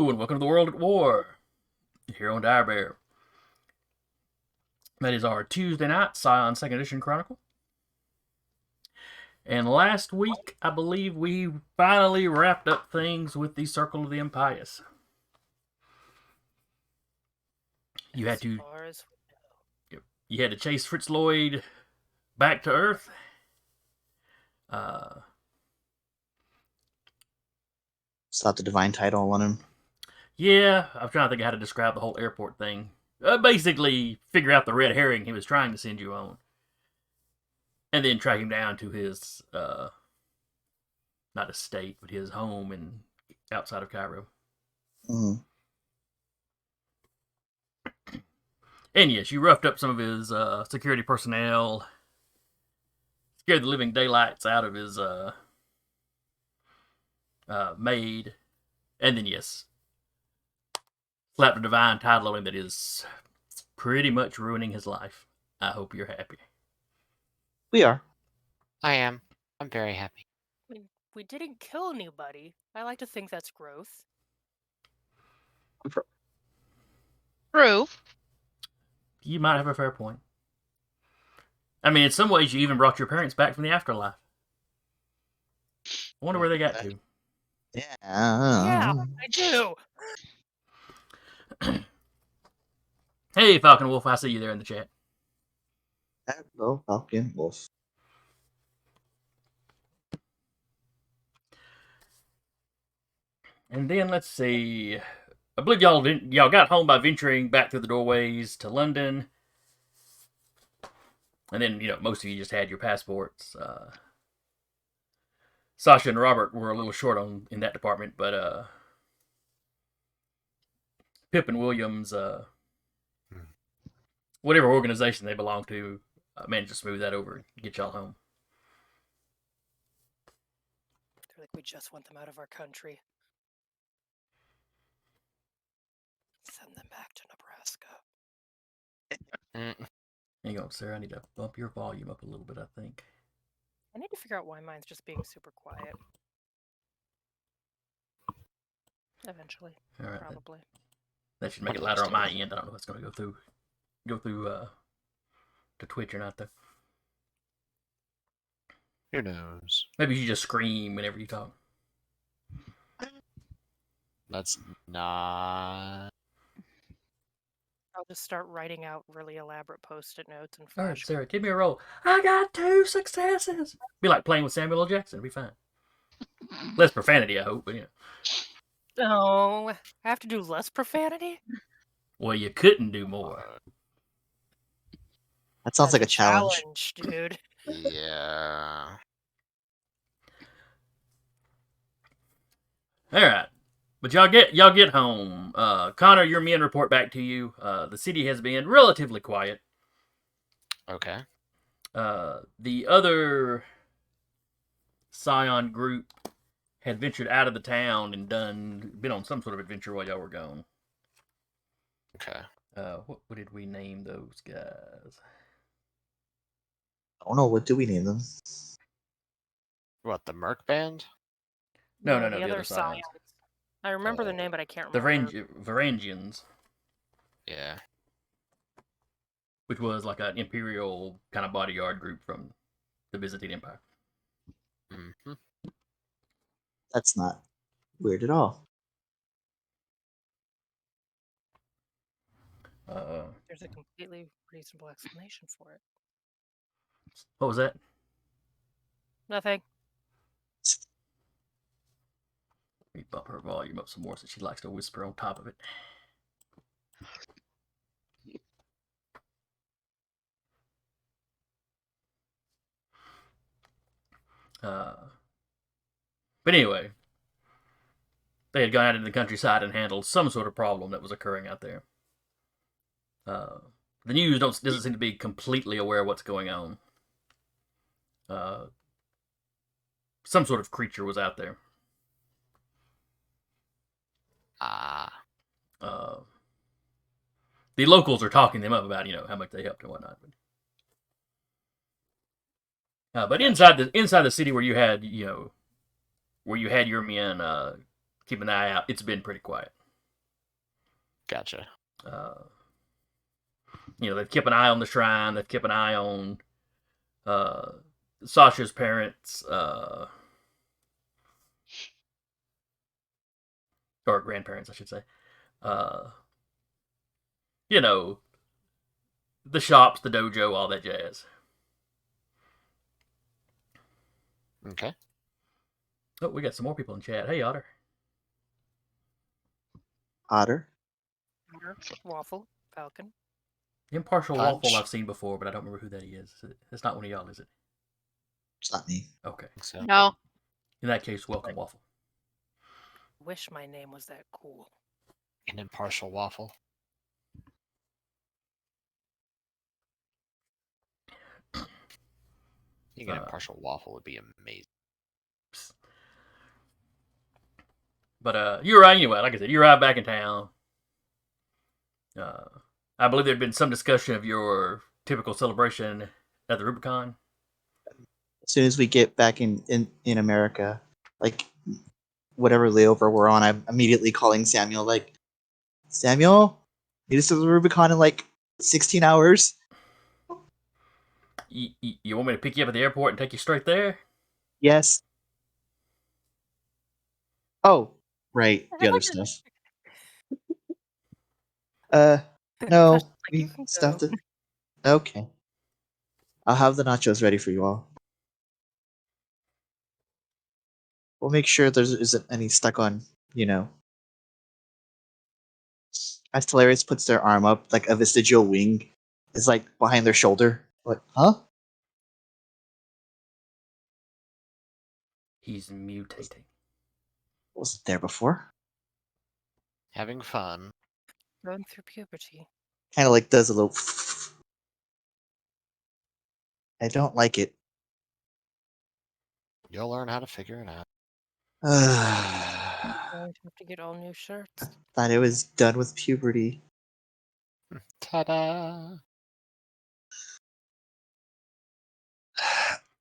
Hello, and welcome to the World at War, here on Dire Bear. That is our Tuesday night Scion 2nd Edition Chronicle. And last week, I believe we finally wrapped up things with the Circle of the Impious. You had to chase Fritz Lloyd back to Earth. Slap the divine title on him. Yeah, I'm trying to think of how to describe the whole airport thing. Basically, figure out the red herring he was trying to send you on. And then track him down to his, not estate, but his home outside of Cairo. Mm-hmm. And yes, you roughed up some of his security personnel, scared the living daylights out of his maid, and then yes, slapped a divine title on him that is pretty much ruining his life. I hope you're happy. We are. I am. I'm very happy. We didn't kill anybody. I like to think that's growth. True. You might have a fair point. I mean, in some ways, you even brought your parents back from the afterlife. I wonder where they got to. Yeah, I do. Hey, Falcon Wolf, I see you there in the chat. Hello, Falcon Wolf. And then let's see. I believe y'all got home by venturing back through the doorways to London. And then, most of you just had your passports. Sasha and Robert were a little short in that department, but Pip and Williams, whatever organization they belong to, managed to smooth that over and get y'all home. They're like, we just want them out of our country. Send them back to Nebraska. Hang on, Sarah. I need to bump your volume up a little bit, I think. I need to figure out why mine's just being super quiet. Eventually. All right, probably. That should make it louder on my end. I don't know if it's going to go through to Twitch or not, though. Who knows? Maybe you just scream whenever you talk. Let's not. I'll just start writing out really elaborate post-it notes and All right, flash. Sarah, give me a roll. I got 2 successes. Be like playing with Samuel L. Jackson. It'll be fine. Less profanity, I hope, but Oh, I have to do less profanity? Well, you couldn't do more. That sounds like a challenge. Dude. Yeah. All right. But y'all get home. Connor, your men report back to you. The city has been relatively quiet. Okay. The other Scion group had ventured out of the town and been on some sort of adventure while y'all were gone. Okay. What did we name those guys? I don't know. What do we name them? What, the Merc Band? No, the other Scions. I remember the name, but I can't remember. The Varangians. Yeah. Which was like an imperial kind of bodyguard group from the Byzantine Empire. Mm-hmm. That's not weird at all. There's a completely reasonable explanation for it. What was that? Nothing. Let me bump her volume up some more since she likes to whisper on top of it. But anyway, they had gone out into the countryside and handled some sort of problem that was occurring out there. The news doesn't seem to be completely aware of what's going on. Some sort of creature was out there. The locals are talking them up about, how much they helped and whatnot. But inside the city where you had your men keep an eye out, it's been pretty quiet. Gotcha. They've kept an eye on the shrine. They've kept an eye on Sasha's parents, or grandparents, I should say. The shops, the dojo, all that jazz. Okay. Oh, we got some more people in chat. Hey, Otter. Otter. Waffle, Falcon. Impartial Punch. Waffle I've seen before, but I don't remember who that is. It's not one of y'all, is it? It's not me. Okay. So No. In that case, welcome, Waffle. Wish my name was that cool. an impartial waffle. I think an impartial waffle would be amazing. But you arrive anyway. Like I said, you arrive back in town. I believe there'd been some discussion of your typical celebration at the Rubicon. As soon as we get back in America, like whatever layover we're on, I'm immediately calling Samuel. Like, Samuel, meet us to the Rubicon in like 16 hours. You want me to pick you up at the airport and take you straight there? Yes. Oh, right. The other stuff. No. Sasha's like, "You can Stuff go." to. Okay. I'll have the nachos ready for you all. We'll make sure there isn't any stuck on, As Talereis puts their arm up, like a vestigial wing is like behind their shoulder. Like, huh? He's mutating. Wasn't there before. Having fun. Going through puberty. Kind of like does a little. I don't like it. You'll learn how to figure it out. Going to have to get all new shirts. Thought it was done with puberty. Ta-da!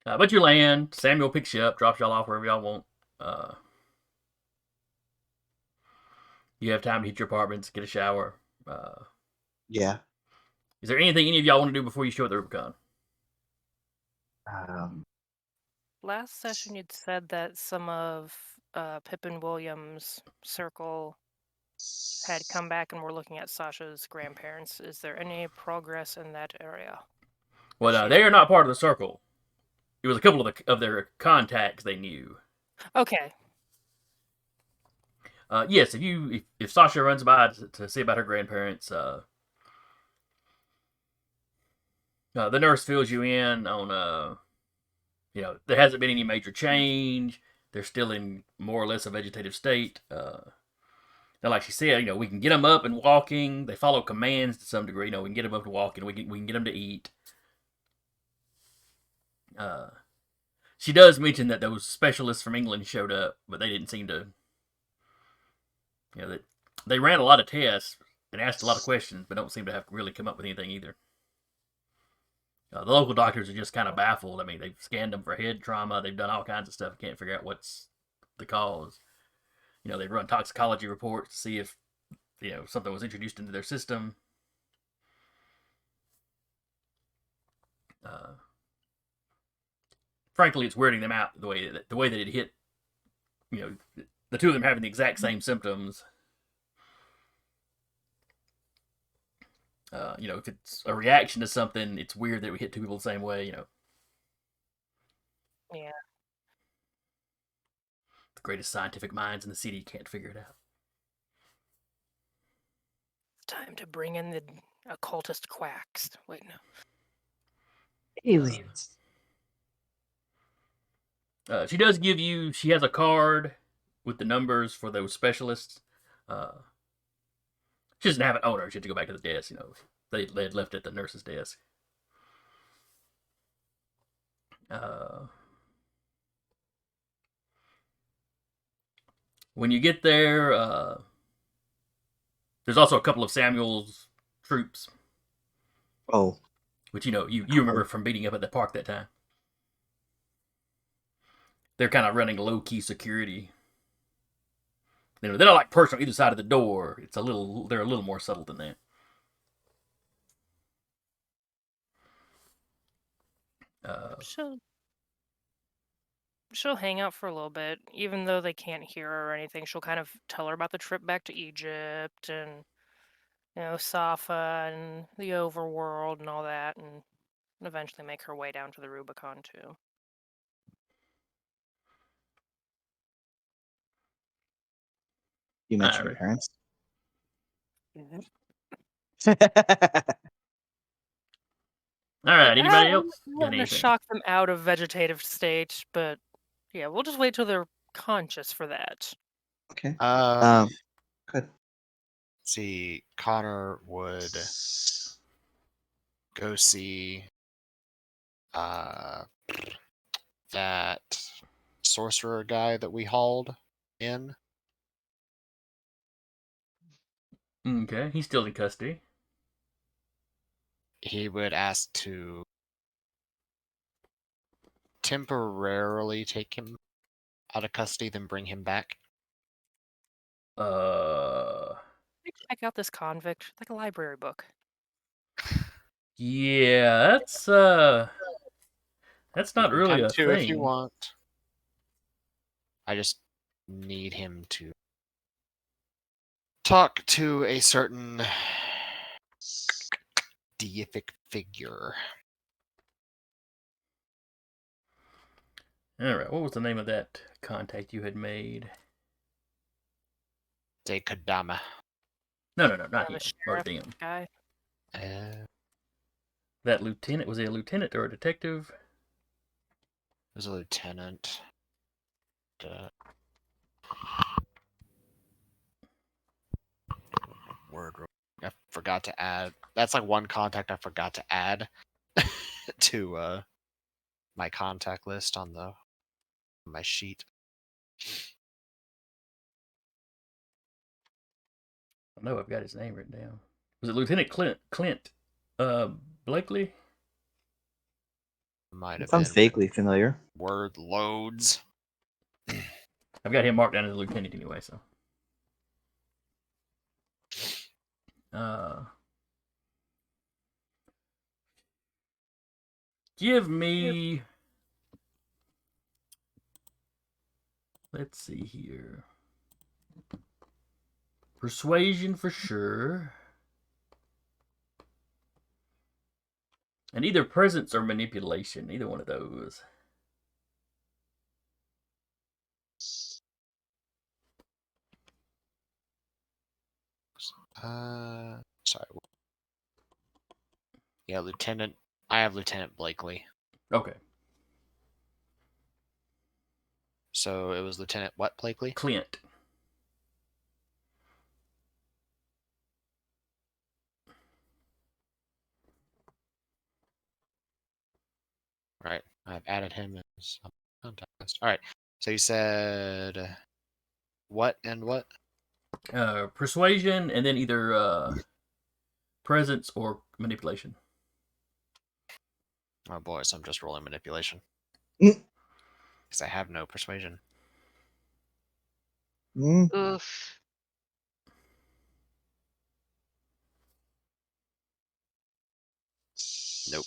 But you land. Samuel picks you up, drops y'all off wherever y'all want. You have time to hit your apartments, get a shower. Yeah. Is there anything any of y'all want to do before you show at the Rubicon? Last session, you'd said that some of Pippin Williams' circle had come back and were looking at Sasha's grandparents. Is there any progress in that area? Well, they are not part of the circle. It was a couple of their contacts they knew. Okay. Yes, if Sasha runs by to see about her grandparents, the nurse fills you in on, there hasn't been any major change. They're still in more or less a vegetative state. Now, like she said, we can get them up and walking. They follow commands to some degree. We can get them up and walking. We can get them to eat. She does mention that those specialists from England showed up, but they didn't seem to. They ran a lot of tests and asked a lot of questions, but don't seem to have really come up with anything either. The local doctors are just kind of baffled. I mean, they've scanned them for head trauma. They've done all kinds of stuff. Can't figure out what's the cause. They've run toxicology reports to see if, something was introduced into their system. Frankly, it's weirding them out the way that it hit. The two of them having the exact same symptoms. If it's a reaction to something, it's weird that we hit two people the same way. Yeah. The greatest scientific minds in the city can't figure it out. It's time to bring in the occultist quacks. Wait, no. Aliens. She does give you. She has a card with the numbers for those specialists. She doesn't have it on her. She had to go back to the desk. They had left it at the nurse's desk. When you get there, there's also a couple of Samuel's troops. Oh. Which, you remember from beating up at the park that time. They're kind of running low-key security. they're not like perched on either side of the door. They're a little more subtle than that. She'll hang out for a little bit, even though they can't hear her or anything. She'll kind of tell her about the trip back to Egypt and Safa and the overworld and all that, and eventually make her way down to the Rubicon too. You mentioned your parents. All right. Anybody else? I'm Got going to anything? shock them out of vegetative state, but yeah, we'll just wait till they're conscious for that. Okay. Good. See, Connor would go see that sorcerer guy that we hauled in. Okay, he's still in custody. He would ask to temporarily take him out of custody, then bring him back. Check out this convict, like a library book. Yeah, that's not You can really come a too if you thing. want. I just need him to talk to a certain deific figure. All right, what was the name of that contact you had made? De Kadama. No, not The him. Or sheriff them. guy. That lieutenant, was he a lieutenant or a detective? Was a lieutenant. Word. I forgot to add. That's like one contact I forgot to add to my contact list on my sheet. I know I've got his name written down. Was it Lieutenant Clint Blakely? Might It have sounds been. vaguely familiar. Word loads. I've got him marked down as a lieutenant anyway, so. Give me. Let's see here. Persuasion for sure. And either presence or manipulation. Either one of those. Sorry. Yeah, Lieutenant. I have Lieutenant Blakely. Okay. So it was Lieutenant what Blakely? Clint. Right. I've added him as a contact list. All right. So you said what and what? Persuasion and then either presence or manipulation. Oh boy, so I'm just rolling manipulation. Mm. Because I have no persuasion. Oof. Nope.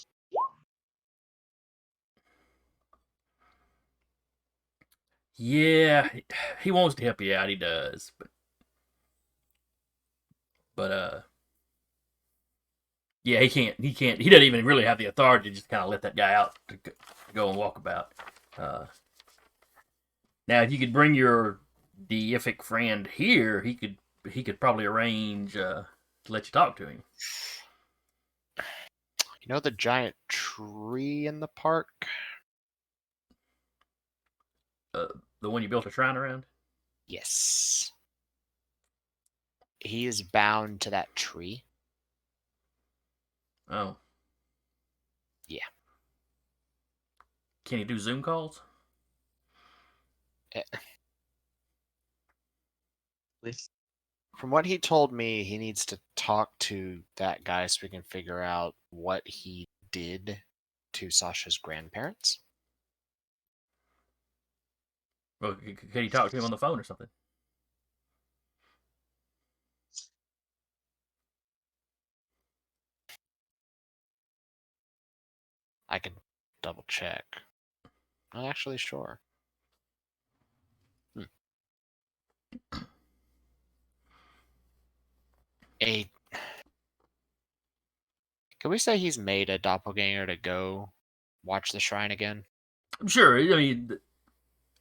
Yeah, he wants to help you out. He does, but yeah, he can't. He can't. He doesn't even really have the authority to just kind of let that guy out to go and walk about. Now, if you could bring your deific friend here, he could probably arrange to let you talk to him. You know the giant tree in the park? The one you built a shrine around? Yes. He is bound to that tree. Oh. Yeah. Can he do Zoom calls? From what he told me, he needs to talk to that guy so we can figure out what he did to Sasha's grandparents. Well, could he talk to him on the phone or something? I can double check. Not actually sure. Can we say he's made a doppelganger to go watch the shrine again? Sure. I mean,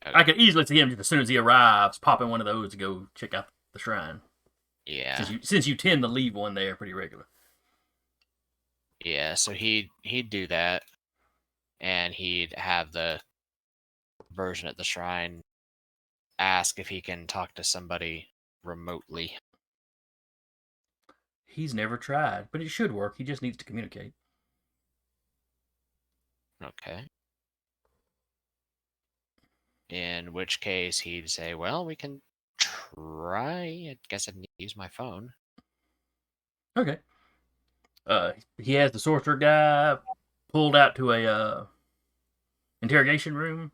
I could easily see him just as soon as he arrives, popping one of those to go check out the shrine. Yeah. Since you tend to leave one there pretty regular. Yeah, so he'd do that, and he'd have the version at the shrine ask if he can talk to somebody remotely. He's never tried, but it should work. He just needs to communicate. Okay. In which case he'd say, well, we can try. I guess I'd need to use my phone. Okay. He has the sorcerer guy pulled out to a interrogation room.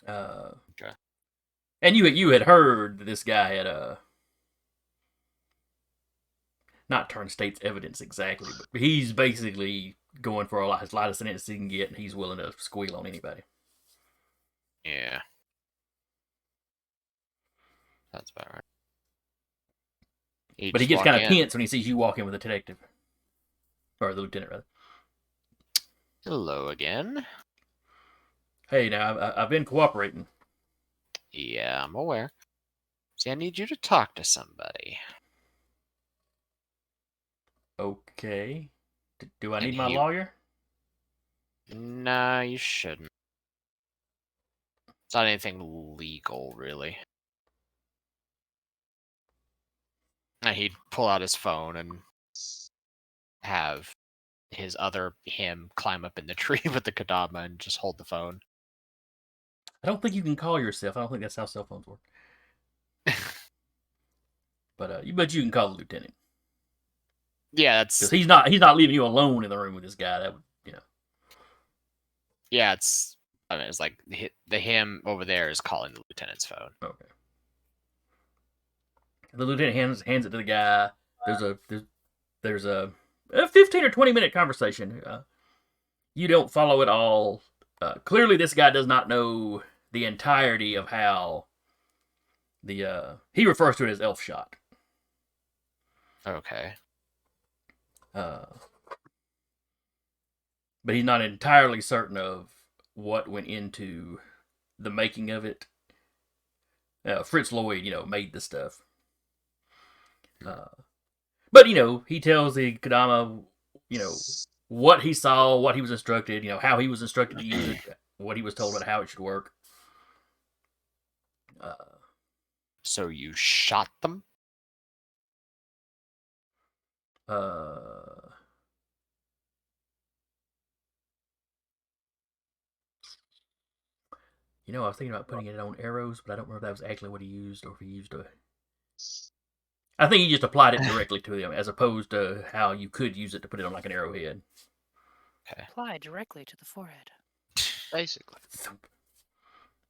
Okay. And you had heard that this guy had not turned state's evidence exactly, but he's basically going for as light a sentence he can get, and he's willing to squeal on anybody. Yeah. That's about right. But he gets kind of tense when he sees you walk in with a detective. Or the lieutenant, rather. Hello again. Hey, now, I've been cooperating. Yeah, I'm aware. See, I need you to talk to somebody. Okay. Do I And need my lawyer? Nah, you shouldn't. It's not anything legal, really. And he'd pull out his phone and have his other him climb up in the tree with the Kadama and just hold the phone. I don't think you can call yourself. I don't think that's how cell phones work. But you can call the lieutenant. Yeah, that's because he's not leaving you alone in the room with this guy. That would, Yeah, it's. I mean, it's like the him over there is calling the lieutenant's phone. Okay. The lieutenant hands it to the guy. There's a 15 or 20-minute conversation. You don't follow it all. Clearly, this guy does not know the entirety of how he refers to it as elf shot. Okay. But he's not entirely certain of what went into the making of it. Fritz Lloyd, made the stuff. But, he tells the Kadama, what he saw, what he was instructed, how he was instructed to use it, what he was told about how it should work. So you shot them? I was thinking about putting it on arrows, but I don't remember if that was actually what he used, or if he used I think he just applied it directly to them, as opposed to how you could use it to put it on like an arrowhead. Okay. Apply directly to the forehead. Basically.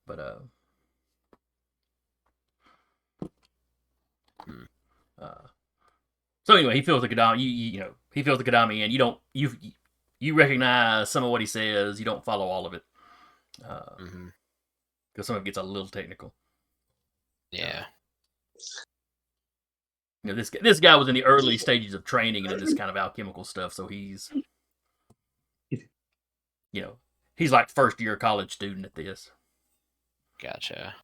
But so anyway, he fills the Kadama. He fills the Kadama in. You recognize some of what he says. You don't follow all of it. Because some of it gets a little technical. Yeah. This guy was in the early stages of training into this kind of alchemical stuff, so he's like first year college student at this. Gotcha.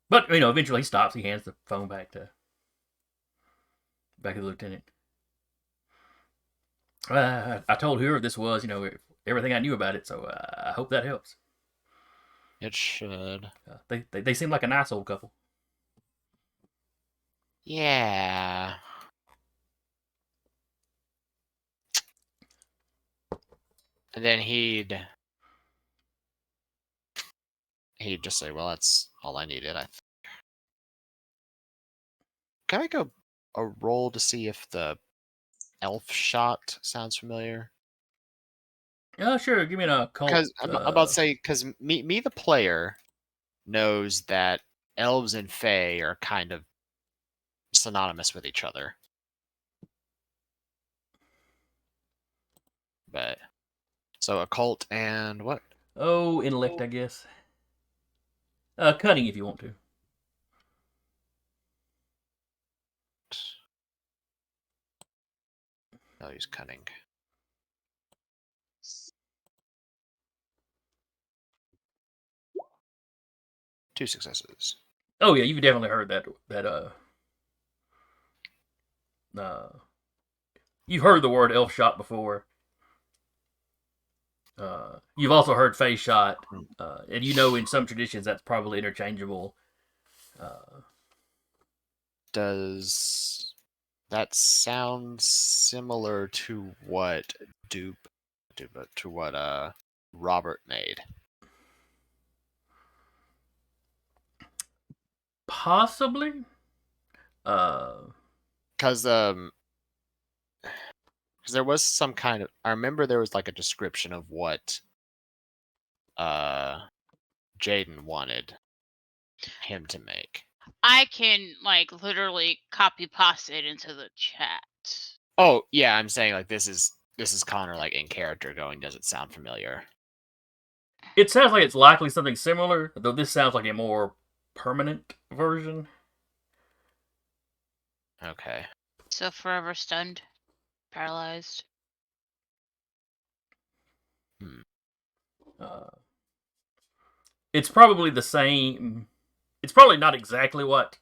But eventually he stops. He hands the phone back to the lieutenant. I told whoever this was, everything I knew about it, so I hope that helps. It should. They seem like a nice old couple. Yeah. And then he'd just say, well, that's all I needed. Can I go a roll to see if the elf shot sounds familiar? Oh, sure. Give me an occult. Because I'm about to say, because me, the player, knows that elves and fae are kind of synonymous with each other. But so occult and what? Oh, intellect, I guess. Cunning if you want to. I'll use cunning. 2 successes. Oh yeah, you've definitely heard that you've heard the word elf shot before. You've also heard face shot, and you know in some traditions that's probably interchangeable. Does that sound similar to what Robert made? Possibly. Because there was some kind of, I remember there was like a description of what Jayden wanted him to make. I can literally copy paste it into the chat. Oh yeah, I'm saying like this is Connor like in character going. Does it sound familiar? It sounds like it's likely something similar, though this sounds like a more permanent version. Okay. So forever stunned, paralyzed. It's probably the same. It's probably not exactly what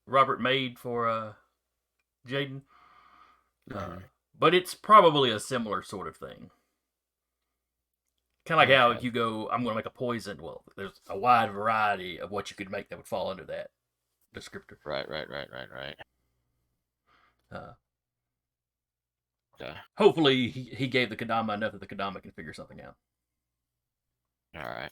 Robert made for Jayden, but it's probably a similar sort of thing. Kind of like how if you go, I'm going to make a poison. Well, there's a wide variety of what you could make that would fall under that descriptor. Right. Hopefully, he gave the Kadama enough that the Kadama can figure something out. All right.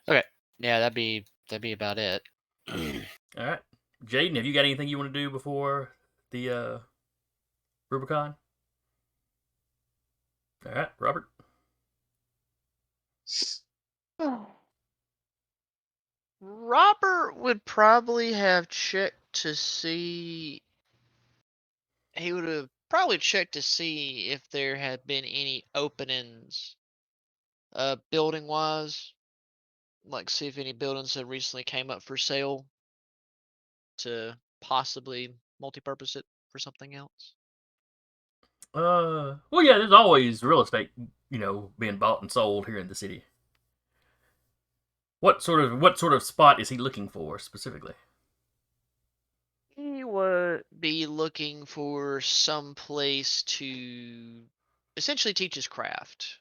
Okay. Yeah, that'd be about it. All right, Jayden, have you got anything you want to do before the Rubicon? All right, Robert. Robert would probably have checked to see. He would have probably checked to see if there had been any openings, building wise. Like, see if any buildings had recently came up for sale to possibly multi-purpose it for something else. Well, yeah, there's always real estate, being bought and sold here in the city. What sort of spot is he looking for specifically? He would be looking for some place to essentially teach his craft,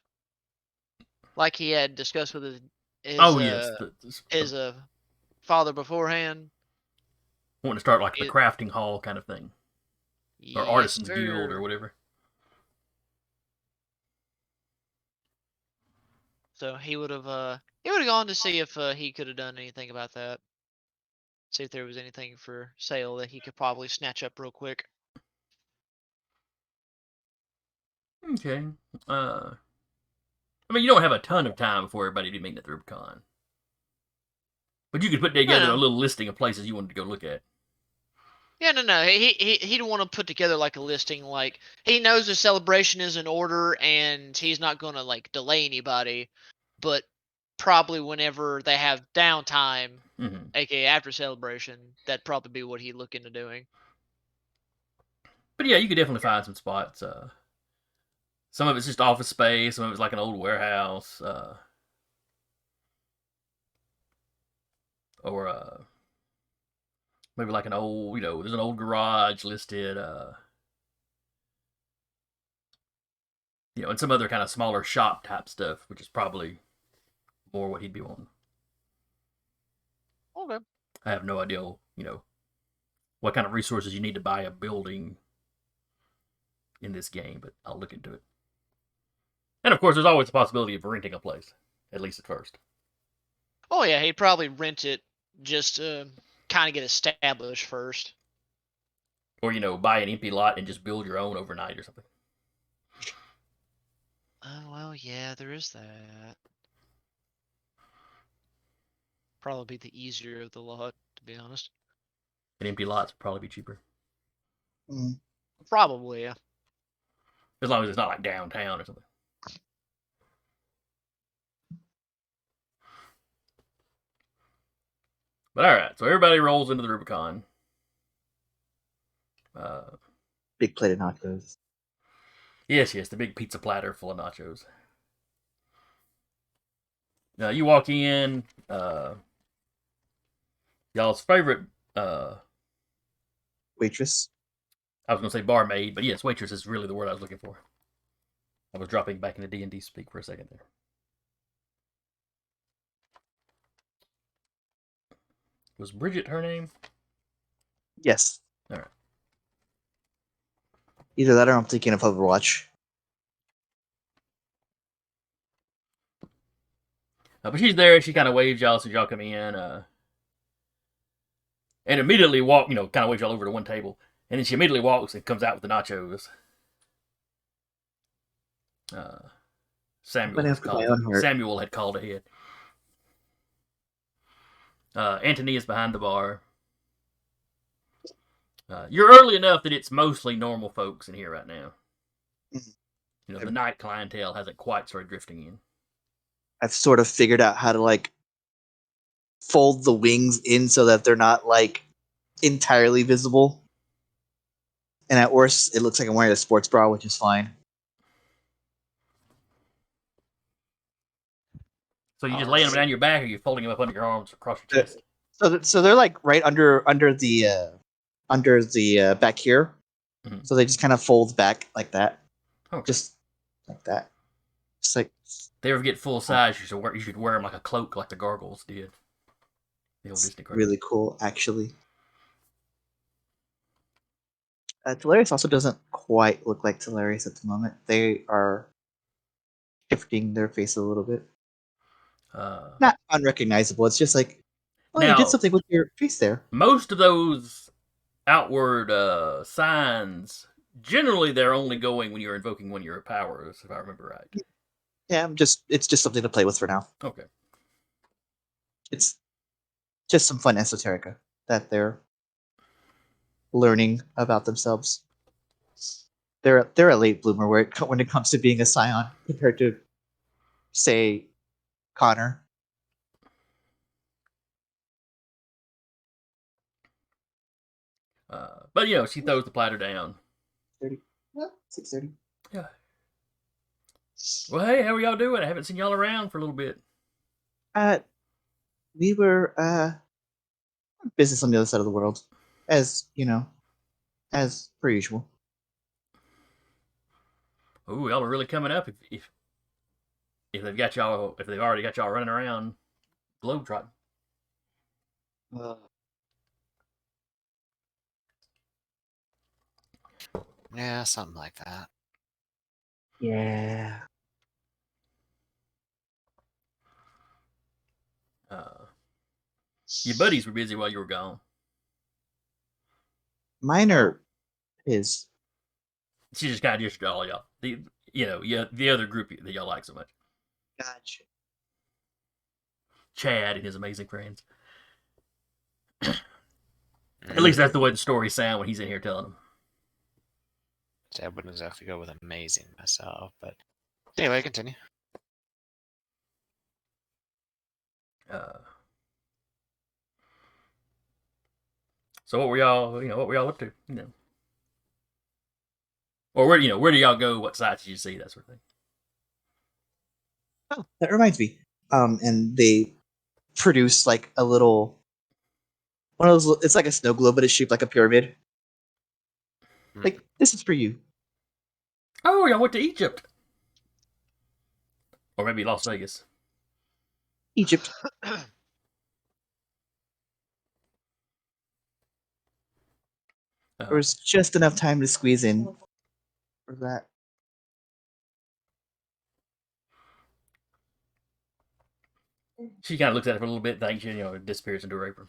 like he had discussed with his father beforehand. Wanting to start like the crafting hall kind of thing, or artisans guild or whatever. So he would have gone to see if he could have done anything about that. See if there was anything for sale that he could probably snatch up real quick. Okay. I mean, you don't have a ton of time before everybody be meeting at the Rubicon. But you could put together a little listing of places you wanted to go look at. Yeah, no. He'd want to put together like a listing. Like, he knows the celebration is in order, and he's not going to like delay anybody. But probably whenever they have downtime, aka after celebration, that'd probably be what he'd look into doing. But yeah, you could definitely find some spots. Some of it's just office space. Some of it's like an old warehouse. Or maybe like an old, there's an old garage listed. And some other kind of smaller shop type stuff, which is probably more what he'd be wanting. Okay. I have no idea, what kind of resources you need to buy a building in this game, but I'll look into it. And of course, there's always the possibility of renting a place, at least at first. Oh yeah, he'd probably rent it just to kind of get established first. Or, buy an empty lot and just build your own overnight or something. Oh, well, yeah, there is that. probably be the easier of the lot, to be honest. And empty lots would probably be cheaper. Mm. Probably, yeah. As long as it's not like downtown or something. But alright, so everybody rolls into the Rubicon. Big plate of nachos. Yes, the big pizza platter full of nachos. Now you walk in, y'all's favorite, Waitress. I was going to say barmaid, but yes, waitress is really the word I was looking for. I was dropping back into D&D speak for a second there. Was Bridget her name? Yes. All right. Either that or I'm thinking of Overwatch. But she's there. She kind of waves y'all as y'all come in, and immediately kind of waves y'all over to one table, and then she immediately walks and comes out with the nachos. Samuel had called ahead. Anthony is behind the bar. You're early enough that it's mostly normal folks in here right now. The night clientele hasn't quite started drifting in. I've sort of figured out how to fold the wings in so that they're not entirely visible. And at worst, it looks like I'm wearing a sports bra, which is fine. So you just laying them down your back, or you folding them up under your arms across your chest? So they're right under the back here. Mhm. So they just kind of fold back like that. Okay. Just like that. Just like. If they ever get full size, you should wear them like a cloak, like the Gargoyles did. The old Disney cartoon. Really cool, actually. Talereis also doesn't quite look like Talereis at the moment. They are shifting their face a little bit. Not unrecognizable. It's just like, you did something with your face there. Most of those outward signs, generally, they're only going when you're invoking one of your powers, if I remember right. Yeah, it's just something to play with for now. Okay. It's just some fun esoterica that they're learning about themselves. They're a late bloomer when it comes to being a Scion compared to, say, Connor. But she throws the platter down. 6:30. Yeah. Well, hey, how are y'all doing? I haven't seen y'all around for a little bit. We were business on the other side of the world, as per usual. Ooh, y'all are really coming up if they've already got y'all running around globetrotting. Yeah, something like that. Yeah. Your buddies were busy while you were gone. Mine are his. She just kind of gestured to all y'all. The other group that y'all like so much. Gotcha. Chad and his amazing friends. At least that's the way the stories sound when he's in here telling them. I wouldn't exactly go with amazing myself, but anyway, continue. So what were y'all up to? Or where do y'all go? What sites did you see? That sort of thing. Oh, that reminds me. And they produce a little one of those. It's like a snow globe, but it's shaped like a pyramid. This is for you. Oh, y'all went to Egypt, or maybe Las Vegas. Egypt. There was just enough time to squeeze in for that. She kind of looks at it for a little bit, thanks you, disappears into her apron.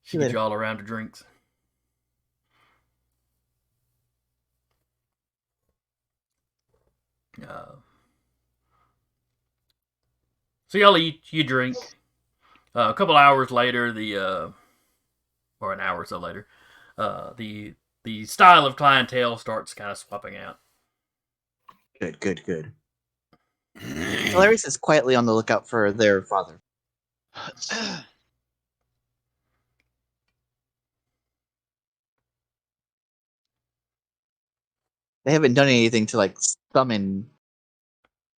She gets you all around to drinks. So y'all eat, you drink. A couple hours later, or an hour or so later, the style of clientele starts kind of swapping out. Good. Talereis is quietly on the lookout for their father. They haven't done anything to like summon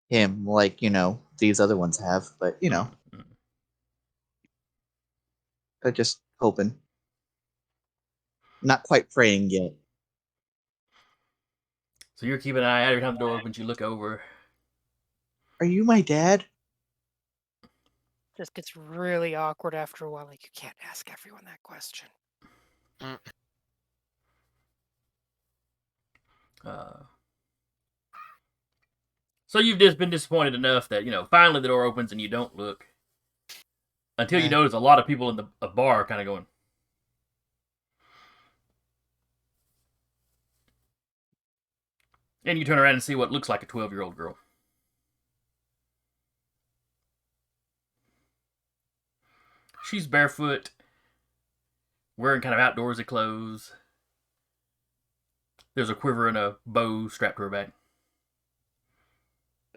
him like, these other ones have, but they're just hoping. Not quite praying yet. So you're keeping an eye out every time the door opens. You look over. Are you my dad? Just gets really awkward after a while. Like, you can't ask everyone that question. So you've just been disappointed enough that finally the door opens and you don't look until you notice a lot of people in the bar kind of going. And you turn around and see what looks like a 12-year-old girl. She's barefoot, wearing kind of outdoorsy clothes. There's a quiver and a bow strapped to her back.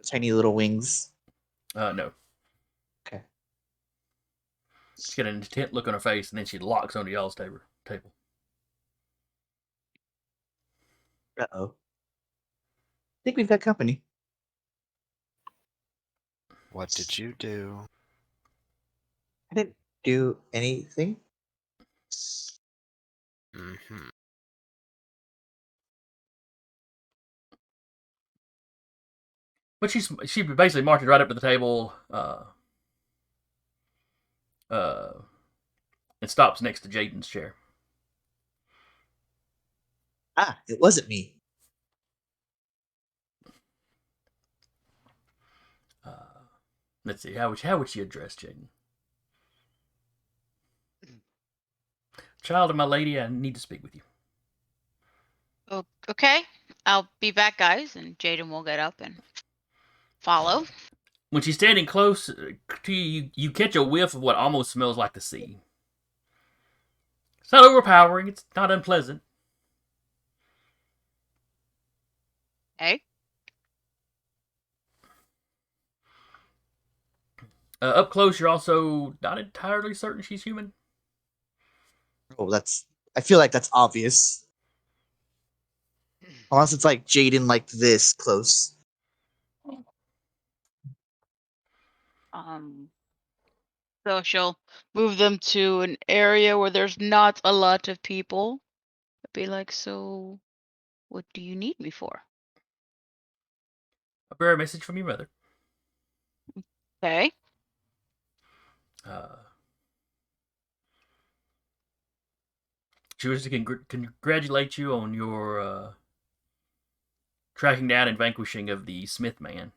Tiny little wings. No. Okay. She's got an intent look on her face, and then she locks onto y'all's table. Uh-oh. I think we've got company. What did you do? I didn't do anything. Mm-hmm. But she basically marches right up to the table, and stops next to Jayden's chair. Ah, it wasn't me. Let's see, how would she address Jayden? Child of my lady, I need to speak with you. Okay, I'll be back, guys, and Jayden will get up and follow. When she's standing close to you, you catch a whiff of what almost smells like the sea. It's not overpowering. It's not unpleasant. Hey, Up close, you're also not entirely certain she's human. Oh, I feel like that's obvious. Unless it's like Jayden like this close. So she'll move them to an area where there's not a lot of people. Be like, so what do you need me for? I bear a message from your mother. Okay. She wishes to congratulate you on your tracking down and vanquishing of the Smith man.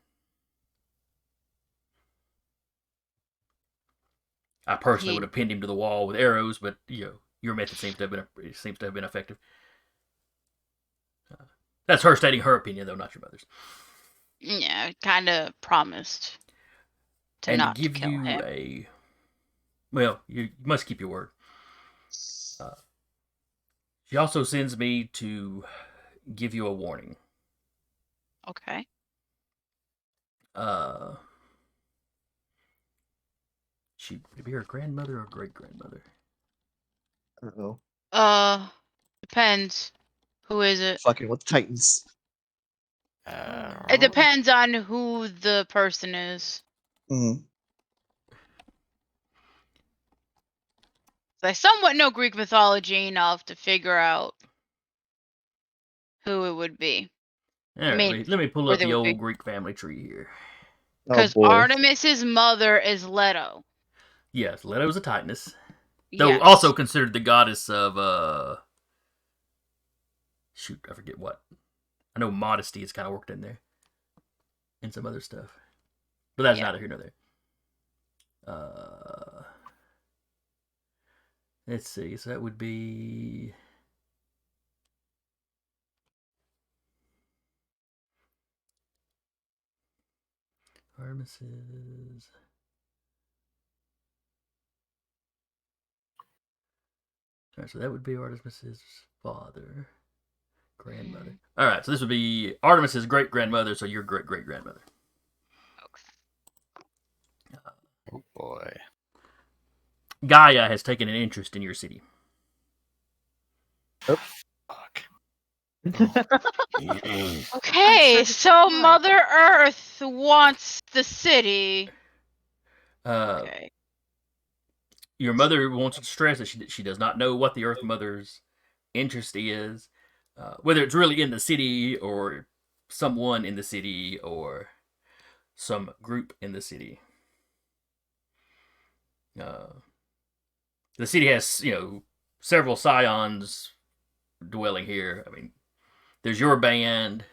I personally would have pinned him to the wall with arrows, but your method seems to have been effective. That's her stating her opinion, though, not your mother's. Yeah, kind of promised to And not to give kill you him. well, you must keep your word. She also sends me to give you a warning. Okay. She would it be her grandmother or great grandmother? Uh-oh. Depends. Who is it? Fucking with the Titans. It depends on who the person is. Mm-hmm. I somewhat know Greek mythology enough to figure out who it would be. All right, let me pull up the old Greek family tree here. Because Artemis's mother is Leto. Yes, Leto's a Titaness. Yes. Though also considered the goddess of shoot, I forget what. I know modesty is kind of worked in there. And some other stuff. But that's neither here nor there. Let's see, so that would be Artemis's Alright, so that would be Artemis's father, grandmother. Alright, so this would be Artemis's great-grandmother, so your great-great-grandmother. Okay. Oh boy. Gaia has taken an interest in your city. Fuck. Okay, sure so fine. Mother Earth wants the city. Okay. Your mother wants to stress that she does not know what the Earth Mother's interest is, whether it's really in the city or someone in the city or some group in the city. The city has, several Scions dwelling here. I mean, there's your band.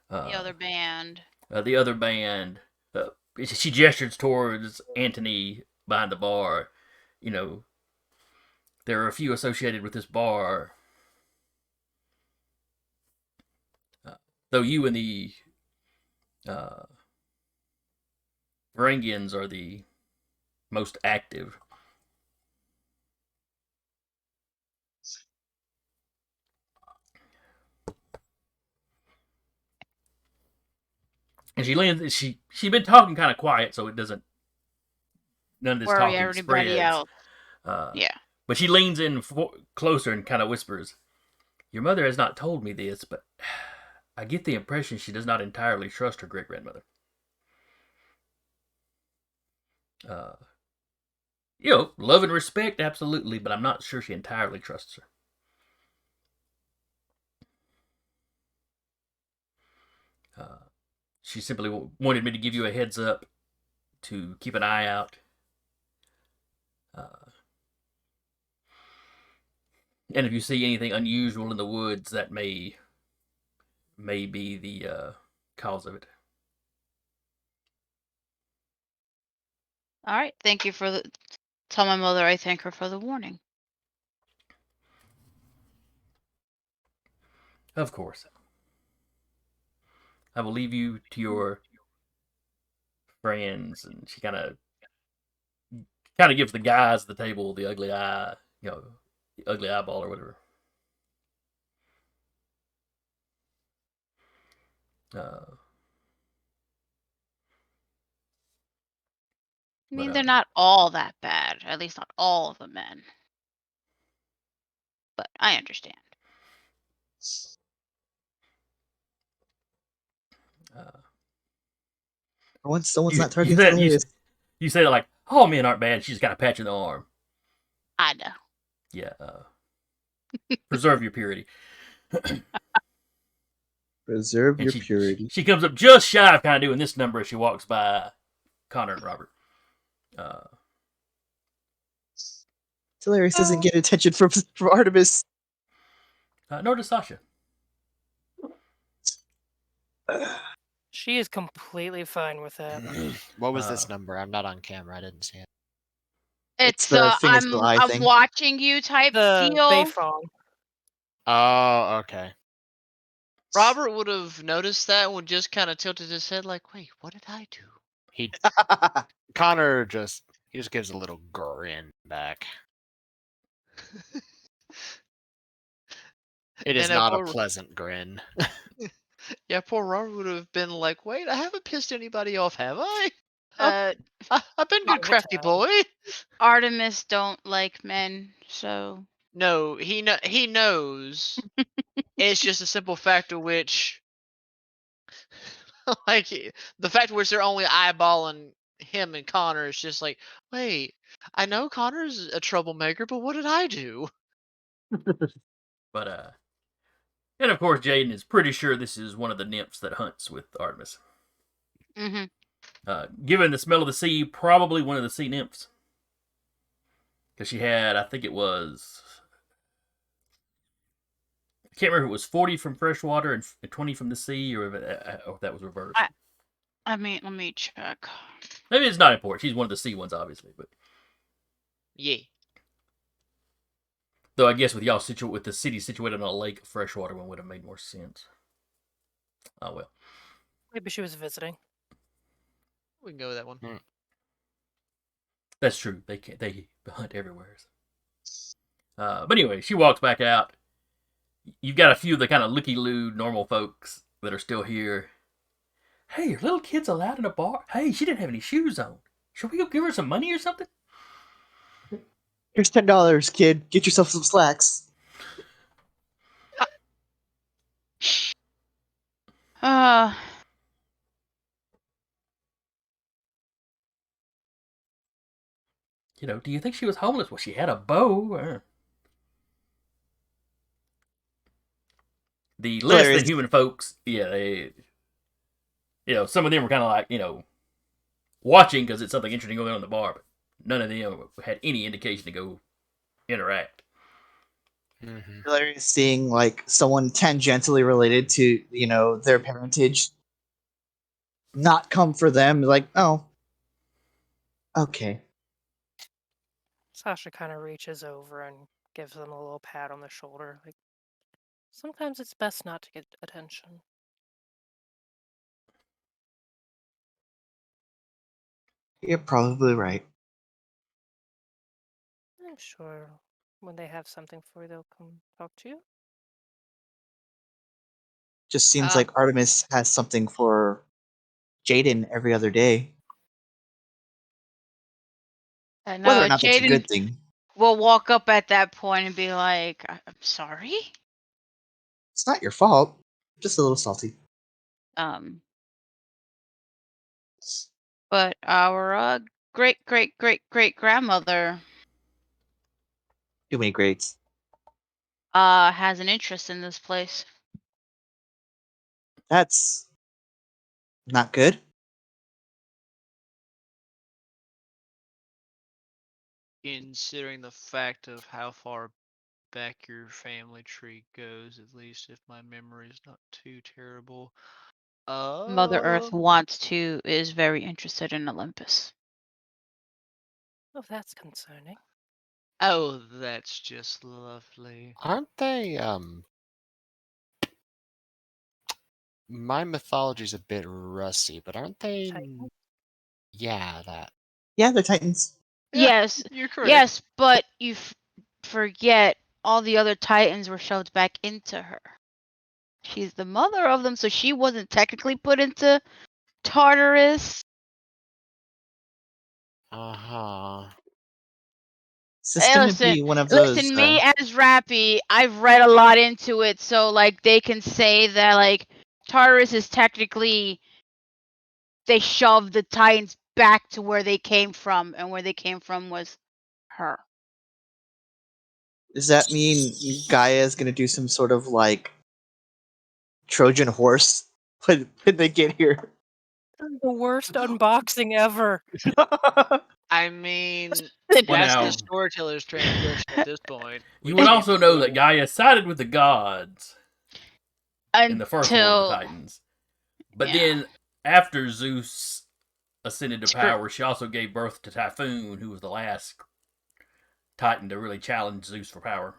The other band. The other band. She gestures towards Antony behind the bar. There are a few associated with this bar. Though you and the Varangians are the most active. And she's been talking kind of quiet, so it doesn't. None of this Worry talking everybody spreads. else. Yeah. But she leans in closer and kind of whispers, "Your mother has not told me this, but I get the impression she does not entirely trust her great-grandmother. Love and respect, absolutely, but I'm not sure she entirely trusts her. She simply wanted me to give you a heads up to keep an eye out. And if you see anything unusual in the woods, that may be the cause of it." All right. Thank you for the. Tell my mother I thank her for the warning. Of course. I will leave you to your friends. And she kind of gives the guys at the table the ugly eye, the ugly eyeball or whatever. I mean, they're not all that bad. At least not all of the men. But I understand. Someone's not targeting you, Talereis. you say like, "Oh, men aren't bad." She's got a patch in the arm. I know. Yeah. Preserve your purity. Preserve your purity. She comes up just shy of kind of doing this number as she walks by Connor and Robert. Talereis doesn't get attention from Artemis. Nor does Sasha. She is completely fine with that. What was this number? I'm not on camera. I didn't see it. It's the fingers to the eye I'm thing. watching you type The deal. Bayfong. Oh, okay. Robert would have noticed that and would just kind of tilted his head like, wait, what did I do? Connor just gives a little grin back. It is And not a pleasant grin. Yeah, poor Robert would have been like, wait, I haven't pissed anybody off, have I? I've been good, crafty boy. Artemis don't like men, so No, he knows. It's just a simple fact of which, like, the fact of which they're only eyeballing him and Connor is just like, wait, I know Connor's a troublemaker, but what did I do? But and of course, Jayden is pretty sure this is one of the nymphs that hunts with Artemis. Given the smell of the sea, probably one of the sea nymphs. Because she had, I think it was, I can't remember if it was 40 from fresh water and 20 from the sea, or if that was reversed. I mean, let me check. Maybe it's not important. She's one of the sea ones, obviously, but Yeah. though I guess with y'all with the city situated on a lake, a freshwater one would have made more sense. Oh well. Maybe she was visiting. We can go with that one. That's true. They hunt everywhere. But anyway, she walks back out. You've got a few of the kind of looky-loo normal folks that are still here. Hey, are little kids allowed in a bar? Hey, she didn't have any shoes on. Should we go give her some money or something? Here's $10, kid. Get yourself some slacks. Uh, You know, do you think she was homeless? Well, she had a bow. The less than human folks, yeah, some of them were kind of like, watching because it's something interesting going on in the bar, but none of them had any indication to go interact. Mm-hmm. Talereis seeing like someone tangentially related to their parentage not come for them, like, oh, okay. Sasha kind of reaches over and gives them a little pat on the shoulder. Like, sometimes it's best not to get attention. You're probably right. I'm sure when they have something for you, they'll come talk to you. Just seems Uh. like Artemis has something for Jayden every other day. And Whether or not that's a Jayden good thing, will walk up at that point and be like, "I'm sorry." it's not your fault. Just a little salty. But our great great great great grandmother Too many grades. has an interest in this place. That's not good. Considering the fact of how far back your family tree goes, at least if my memory is not too terrible. Mother Earth is very interested in Olympus. Oh, that's concerning. Oh, that's just lovely. Aren't they, my mythology's a bit rusty, but aren't they... Titan? Yeah, that. Yeah, they're Titans. Yeah, Yes, you're correct. yes, but you forget all the other Titans were shoved back into her. She's the mother of them, so she wasn't technically put into Tartarus. Uh-huh. Is this Hey, gonna listen, be one of those? me as Rappy, I've read a lot into it, so like they can say that like Tartarus is technically they shoved the Titans back to where they came from, and where they came from was her. Does that mean Gaia is gonna do some sort of like Trojan horse when they get here? The worst unboxing ever. I mean, Well, that's now, the storyteller's transgression at this point. We you would can't also know do that it. Gaia sided with the gods in the first war of the Until Titans. But yeah. then, after Zeus ascended to Screw- power, she also gave birth to Typhoon, who was the last Titan to really challenge Zeus for power.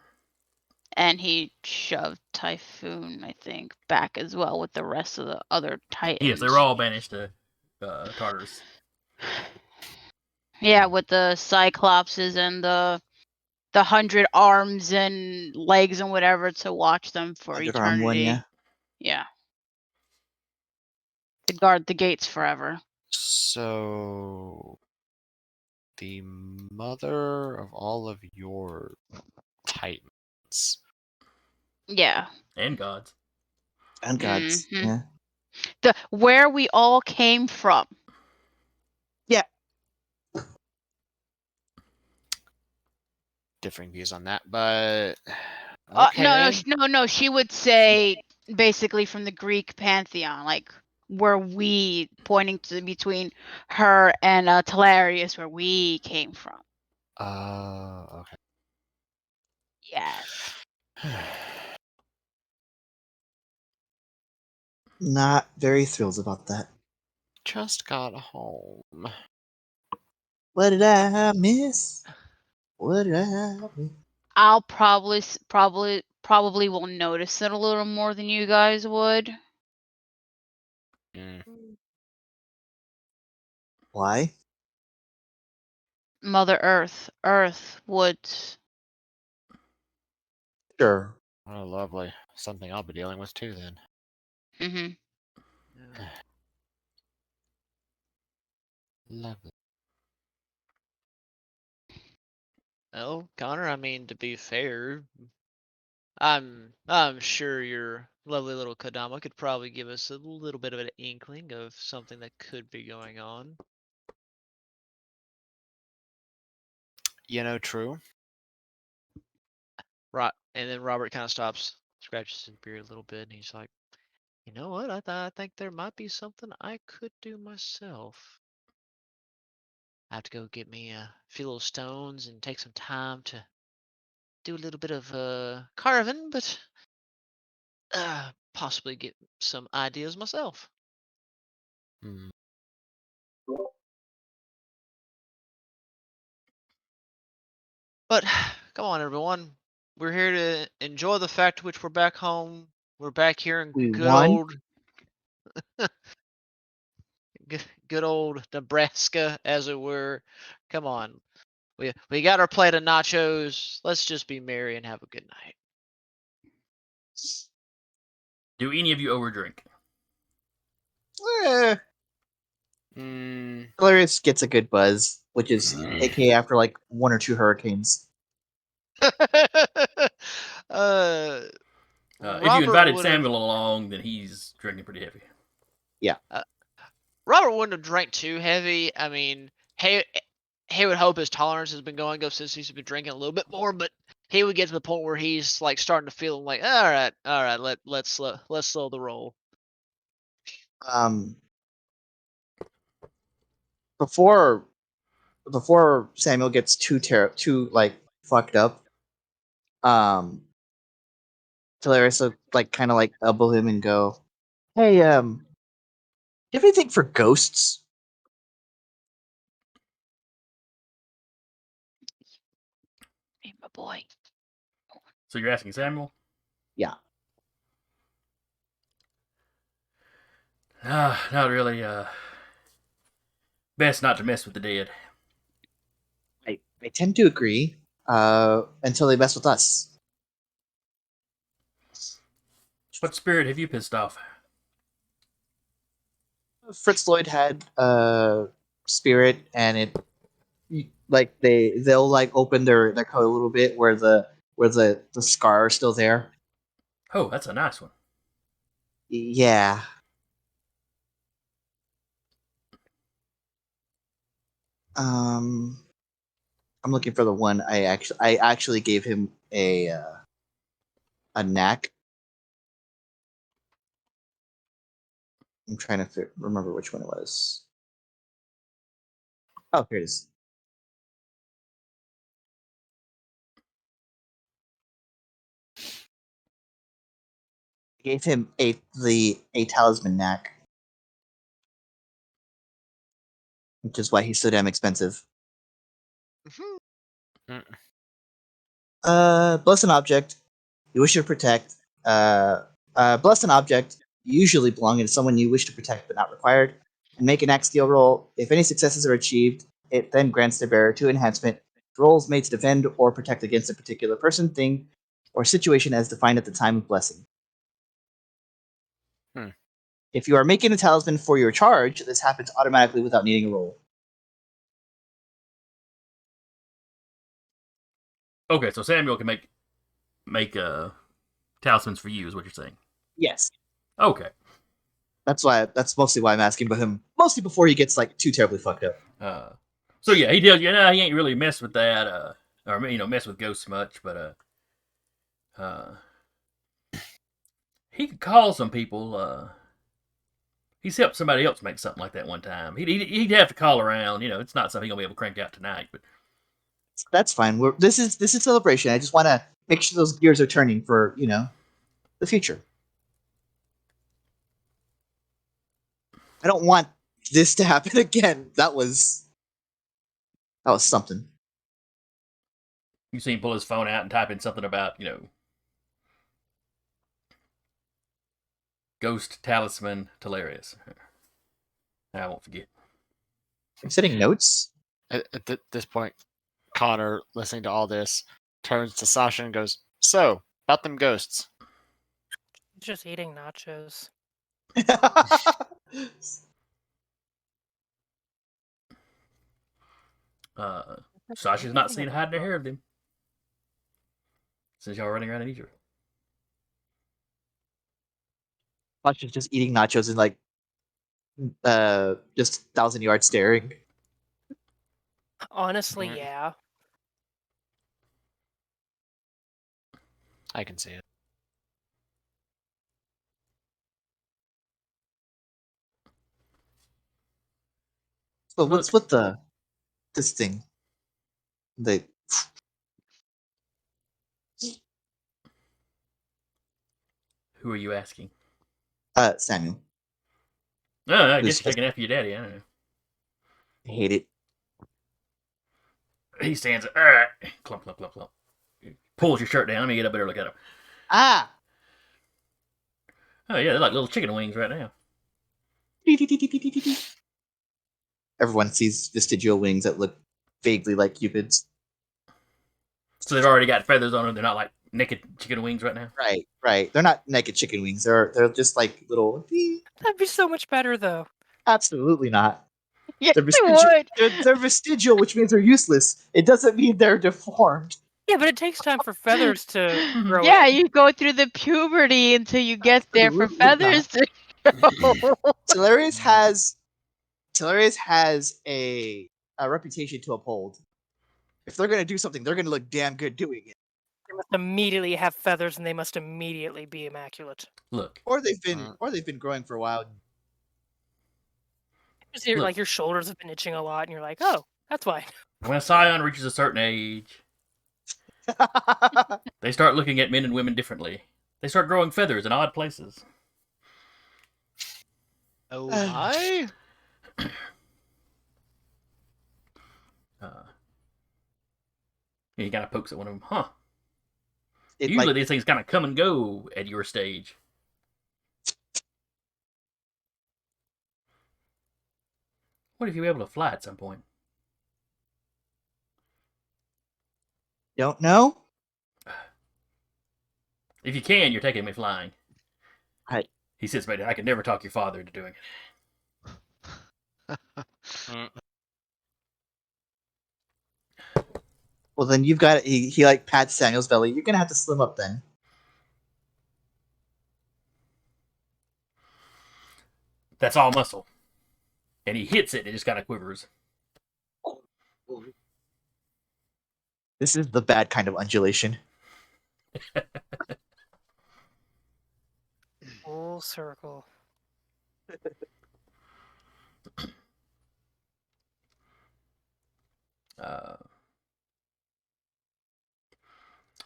and he shoved Typhoon, I think, back as well with the rest of the other Titans. Yes, they were all banished to Tartarus. Yeah, with the Cyclopses and the 100 arms and legs and whatever to watch them for 100-arm one, eternity. Yeah. To guard the gates forever. So... the mother of all of your Titans. Yeah. And gods. And gods. Mhm. Yeah. Where we all came from. Yeah. Differing views on that, but... okay. No. She would say basically from the Greek pantheon, like where we pointing to between her and Talereis, where we came from. Okay. Yes. Not very thrilled about that. Just got home. What did I miss? What did I miss? I'll probably will notice it a little more than you guys would. Mm. Why? Mother Earth, woods. Sure. Oh, lovely. Something I'll be dealing with too then. Mm-hmm. Yeah. Lovely. Well, Connor, I mean, to be fair, I'm sure your lovely little Kodama could probably give us a little bit of an inkling of something that could be going on. True. Right, and then Robert kind of stops, scratches his beard a little bit, and he's like, "You know what? I think there might be something I could do myself. I have to go get me a few little stones and take some time to do a little bit of carving, but possibly get some ideas myself." Hmm. But come on, everyone. We're here to enjoy the fact which we're back home. We're back here in We good won. old, good old Nebraska, as it were. Come on, we got our plate of nachos. Let's just be merry and have a good night. Do any of you overdrink? Hilarious gets a good buzz, which is aka after like 1 or 2 hurricanes. uh, If you Robert invited would have. Samuel along, then he's drinking pretty heavy. Robert wouldn't have drank too heavy. I mean, he would hope his tolerance has been going up since he's been drinking a little bit more, but he would get to the point where he's like starting to feel like, all right, let's slow the roll. Um, before Samuel gets too like fucked up, Talereis will like kind of like elbow him and go, "Hey, do you have anything for ghosts?" Hey, my boy. So you're asking Samuel? Yeah. Not really. Best not to mess with the dead. I tend to agree. Until they mess with us. What spirit have you pissed off? Fritz Lloyd had spirit, and it like they'll like open their coat a little bit where the scar is still there. Oh, that's a nice one. Yeah. I'm looking for the one I actually gave him a knack. I'm trying to remember which one it was. Oh, here it is. I gave him a talisman knack, which is why he's so damn expensive. Bless an object you wish to protect. Bless an object usually belonging to someone you wish to protect but not required, and make an axe deal roll. If any successes are achieved, it then grants the bearer 2 enhancement. Rolls made to defend or protect against a particular person, thing, or situation as defined at the time of blessing. If you are making a talisman for your charge, this happens automatically without needing a roll. Okay, so Samuel can make talismans for you, is what you're saying. Yes. Okay. That's mostly why I'm asking about him. Mostly before he gets like too terribly fucked up. So yeah, he does. He ain't really messed with that, or mess with ghosts much, but he could call some people. He's helped somebody else make something like that one time. He'd have to call around. It's not something he's gonna be able to crank out tonight, but That's fine. This is celebration. I just want to make sure those gears are turning for the future. I don't want this to happen again. That was something. you see him pull his phone out and type in something about ghost talisman Talereis. I won't forget. I'm sending notes. At this point, Connor, listening to all this, turns to Sasha and goes, "So, About them ghosts. Just eating nachos. Sasha's not seen hiding her hair of them since y'all running around in Egypt. Sasha's just eating nachos and like just 1,000 yards staring. Honestly, Mm. yeah. I can see it. So Look. what's with this thing? The Who are you asking? Samuel. No, I Who's guess you're taking after your daddy. I don't know. I hate it. He stands up. All right. Clump, clump, clump, clump. Pulls your shirt down. Let me get a better look at him. Ah. Oh, yeah, they're like little chicken wings right now. Everyone sees vestigial wings that look vaguely like cupids. So they've already got feathers on them. They're not like naked chicken wings right now. Right. They're not naked chicken wings. They're just like little. That'd be so much better, though. Absolutely not. Yes, They're they vestigial. would. They're vestigial, which means they're useless. It doesn't mean they're deformed. Yeah, but it takes time for feathers to grow Yeah, in. you go through the puberty until you get there for Absolutely feathers to grow. Talereis has a reputation to uphold. If they're gonna do something, they're gonna look damn good doing it. They must immediately have feathers, and they must immediately be immaculate. Look. Or they've been growing for a while. Just your, Look. like your shoulders have been itching a lot, and you're like, oh, that's why. When a Scion reaches a certain age, they start looking at men and women differently. They start growing feathers in odd places. Oh my! He kind of pokes at one of them. Huh. It, Usually like, these things kind of come and go at your stage. What if you were able to fly at some point? don't know. If you can, you're taking me flying. I- He sits back there. I could never talk your father into doing it. Well, then you've got he like pats Samuel's belly. You're gonna have to slim up then. That's all muscle. And he hits it, and it just kind of quivers. This is the bad kind of undulation. Full circle.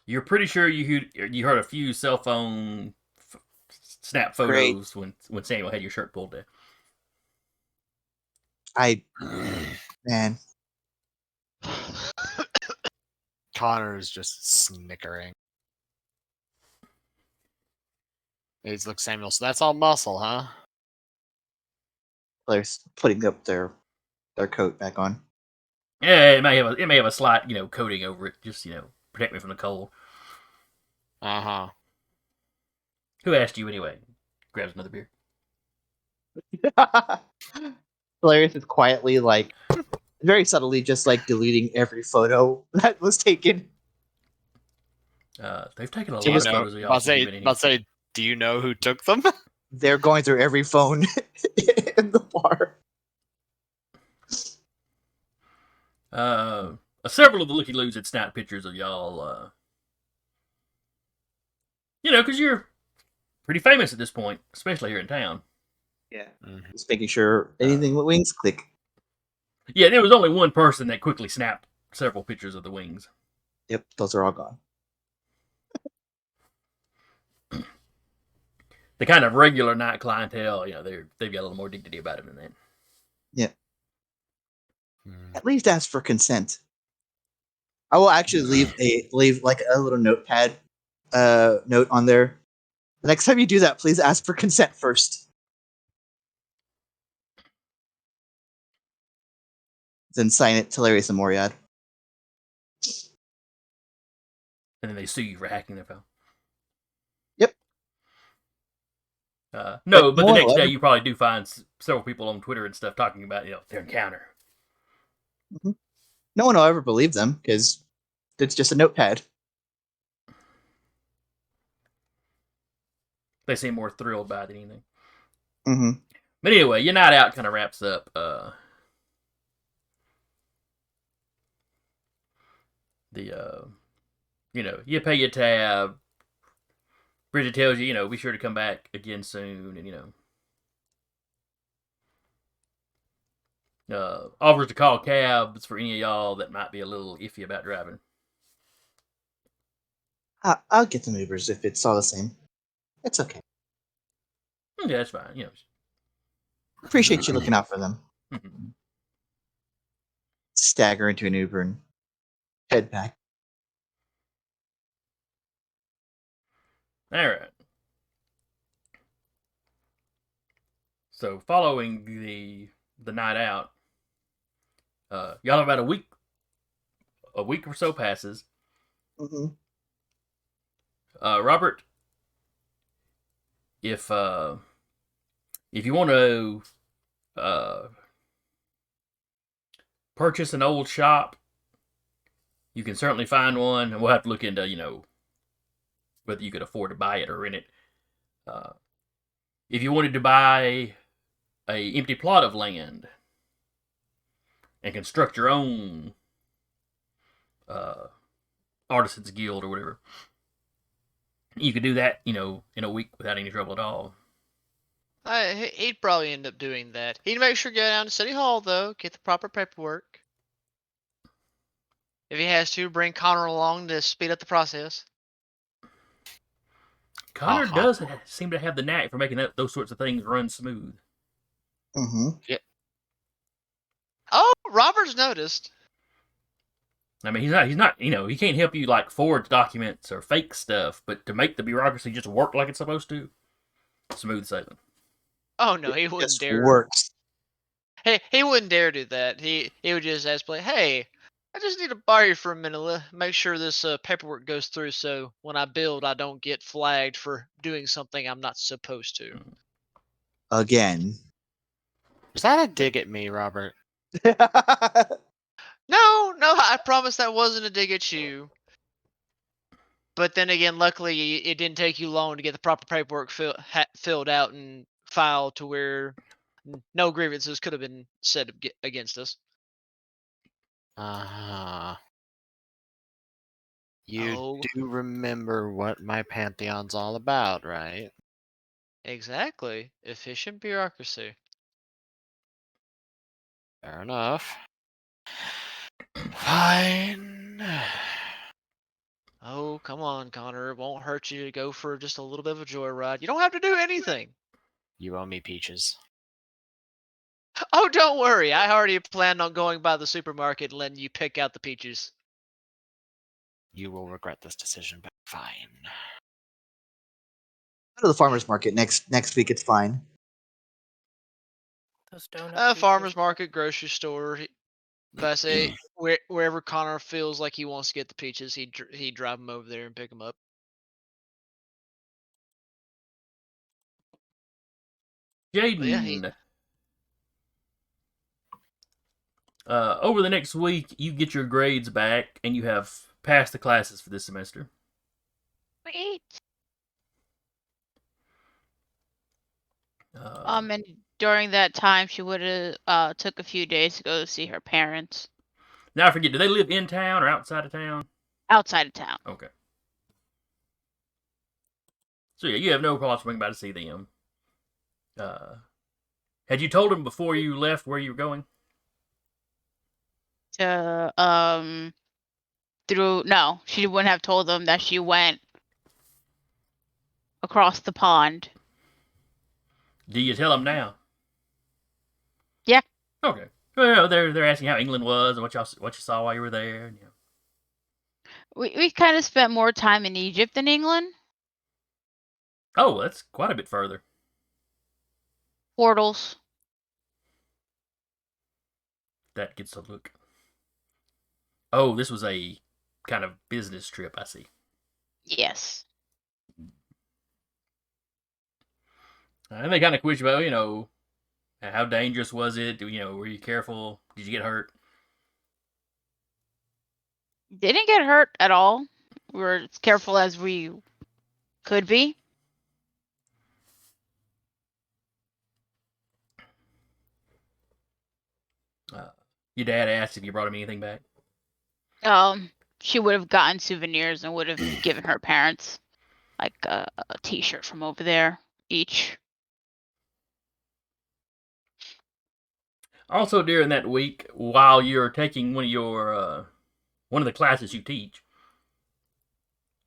You're pretty sure you heard a few cell phone snap photos when Samuel had your shirt pulled down. Man. Connor is just snickering. He looks Samuel. So that's all muscle, huh? They're putting up their coat back on. Yeah, it may have a slight coating over it, just protect me from the cold. Uh huh. Who asked you anyway? Grabs another beer. Hilarious is quietly like very subtly just like deleting every photo that was taken. They've taken a Do lot you of know? photos of y'all. Do you know who took them? They're going through every phone in the bar. Several of the looky-loos had snapped pictures of y'all. Because you're pretty famous at this point, especially here in town. Yeah. Mhm. Just making sure anything with wings click. Yeah, there was only one person that quickly snapped several pictures of the wings. Yep, those are all gone. The kind of regular night clientele, they've got a little more dignity about it than that. Yeah. Mm. At least ask for consent. I will actually leave like a little notepad note on there. The next time you do that, please ask for consent first. Then sign it Talereis and Moriad. And then they sue you for hacking their phone. No, but the no next one day will you probably do find several people on Twitter and stuff talking about their encounter. no one will ever believe them because it's just a notepad. They seem more thrilled by it than anything. Mm-hmm. But anyway, your night out kind of wraps up. You pay your tab. Bridget tells you, be sure to come back again soon, and offers to call cabs for any of y'all that might be a little iffy about driving. I'll get them Ubers if it's all the same. It's okay. Yeah, that's fine. Appreciate you looking out for them. Mhm. Stagger into an Uber and head back. All right. So following the night out, y'all have about a week or so passes. Mm-hmm. Robert, if you want to purchase an old shop, you can certainly find one, and we'll have to look into whether you could afford to buy it or rent it. If you wanted to buy a empty plot of land and construct your own artisans guild or whatever, you could do that, in a week without any trouble at all. He'd probably end up doing that. He'd make sure to go down to City Hall, though, get the proper paperwork. If he has to, bring Connor along to speed up the process. Connor does seem to have the knack for making those sorts of things run smooth. Mm-hmm. Yeah. Oh, Robert's noticed. I mean, he's not, he can't help you like forge documents or fake stuff, but to make the bureaucracy just work like it's supposed to, smooth sailing. Oh no, he wouldn't Just dare. works. Hey, he wouldn't dare do that. He would just ask, like, "Hey, I just need to borrow you for a minute. Make sure this paperwork goes through, so when I build, I don't get flagged for doing something I'm not supposed to." Again. Was that a dig at me, Robert? No, I promise that wasn't a dig at you. But then again, luckily, it didn't take you long to get the proper paperwork filled out and filed to where no grievances could have been said against us. You Oh. do remember what my pantheon's all about, right? Exactly. Efficient bureaucracy. Fair enough. Fine. Oh, come on, Connor. It won't hurt you to go for just a little bit of a joyride. You don't have to do anything. You owe me peaches. Oh, don't worry. I already planned on going by the supermarket and letting you pick out the peaches. You will regret this decision, but fine. Go to the farmer's market next week. It's fine. Those donut Farmer's peaches. market, grocery store. But I say wherever Connor feels like he wants to get the peaches, he'd drive them over there and pick them up. Jayden, over the next week, you get your grades back, and you have passed the classes for this semester. Wait. Uh, And during that time, she would have took a few days to go see her parents Now I forget, do they live in town or outside of town? outside of town. Okay. So yeah, you have no problem swinging by to see them. Had you told them before you left where you were going? No, she wouldn't have told them that she went across the pond. Do you tell them now? Yeah. Okay. Well, they're asking how England was and what you saw while you were there. And, We kind of spent more time in Egypt than England. Oh, that's quite a bit further. Portals. That gets a look. Oh, this was a kind of business trip, I see. Yes. And they kind of quiz you about, how dangerous was it? Were you careful? Did you get hurt? Didn't get hurt at all. We were as careful as we could be. Your dad asked if you brought him anything back. She would have gotten souvenirs and would have given her parents like a T-shirt from over there each. Also, during that week, while you're taking one of the classes you teach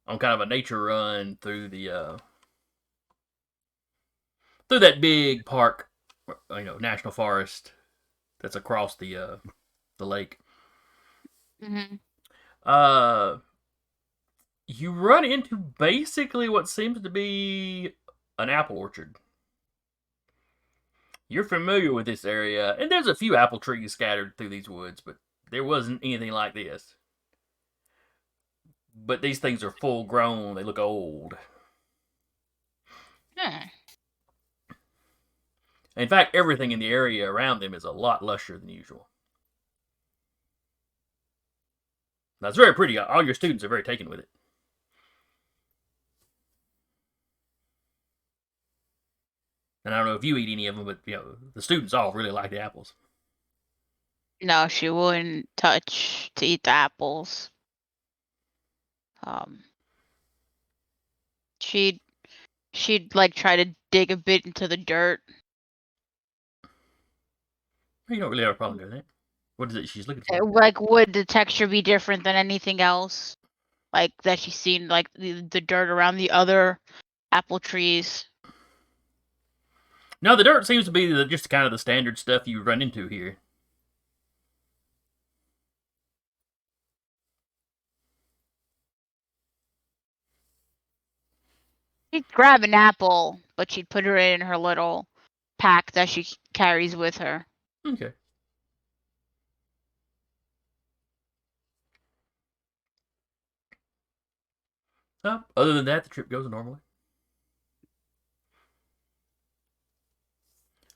on kind of a nature run through through that big park, national forest that's across the lake. Mm-hmm. You run into basically what seems to be an apple orchard. You're familiar with this area, and there's a few apple trees scattered through these woods, but there wasn't anything like this. But these things are full grown, they look old. In fact, everything in the area around them is a lot lusher than usual. Now, it's very pretty. All your students are very taken with it. And I don't know if you eat any of them, but the students all really like the apples. No, she wouldn't touch to eat the apples. She'd like try to dig a bit into the dirt. You don't really have a problem doing that. What is it she's looking for? Like, would the texture be different than anything else? Like that she's seen, like the dirt around the other apple trees. No, the dirt seems to be just kind of the standard stuff you run into here. She'd grab an apple, but she'd put her in her little pack that she carries with her. Okay. Other than that, the trip goes normally.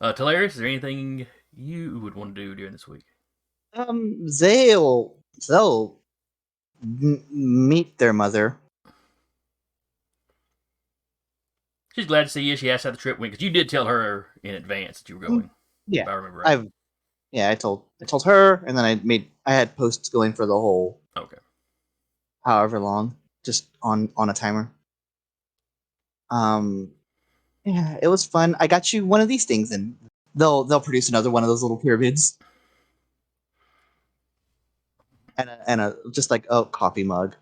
Talereis, is there anything you would want to do during this week? They'll meet their mother. She's glad to see you. She asked how the trip went because you did tell her in advance that you were going. Yeah, if I remember right. I told her, and then I had posts going for the whole however long, just on a timer. Yeah, it was fun. I got you one of these things, and they'll produce another one of those little pyramids, and a just like a coffee mug.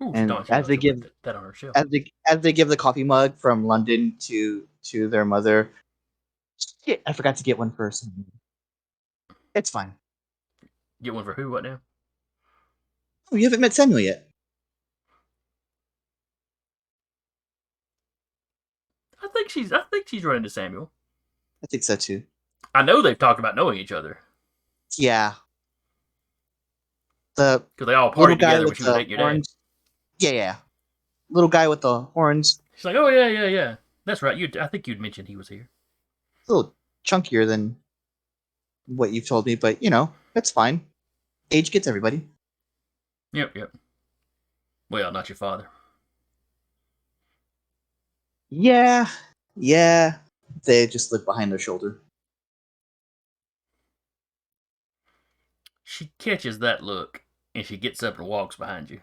Ooh, And as they give that on her shelf. as they give the coffee mug from London to their mother, shit, I forgot to get one first. It's fine. Get one for who? What now? Oh, you haven't met Samuel yet. I think she's running to Samuel. I think so too. I know they've talked about knowing each other. Yeah. The because they all little partied guy together when with she was the dating your dad. horns. Yeah. Little guy with the horns. She's like, oh yeah. That's right. I think you'd mentioned he was here. A little chunkier than what you've told me, but that's fine. Age gets everybody. Yep. Well, not your father. Yeah. They just look behind their shoulder. She catches that look, and she gets up and walks behind you.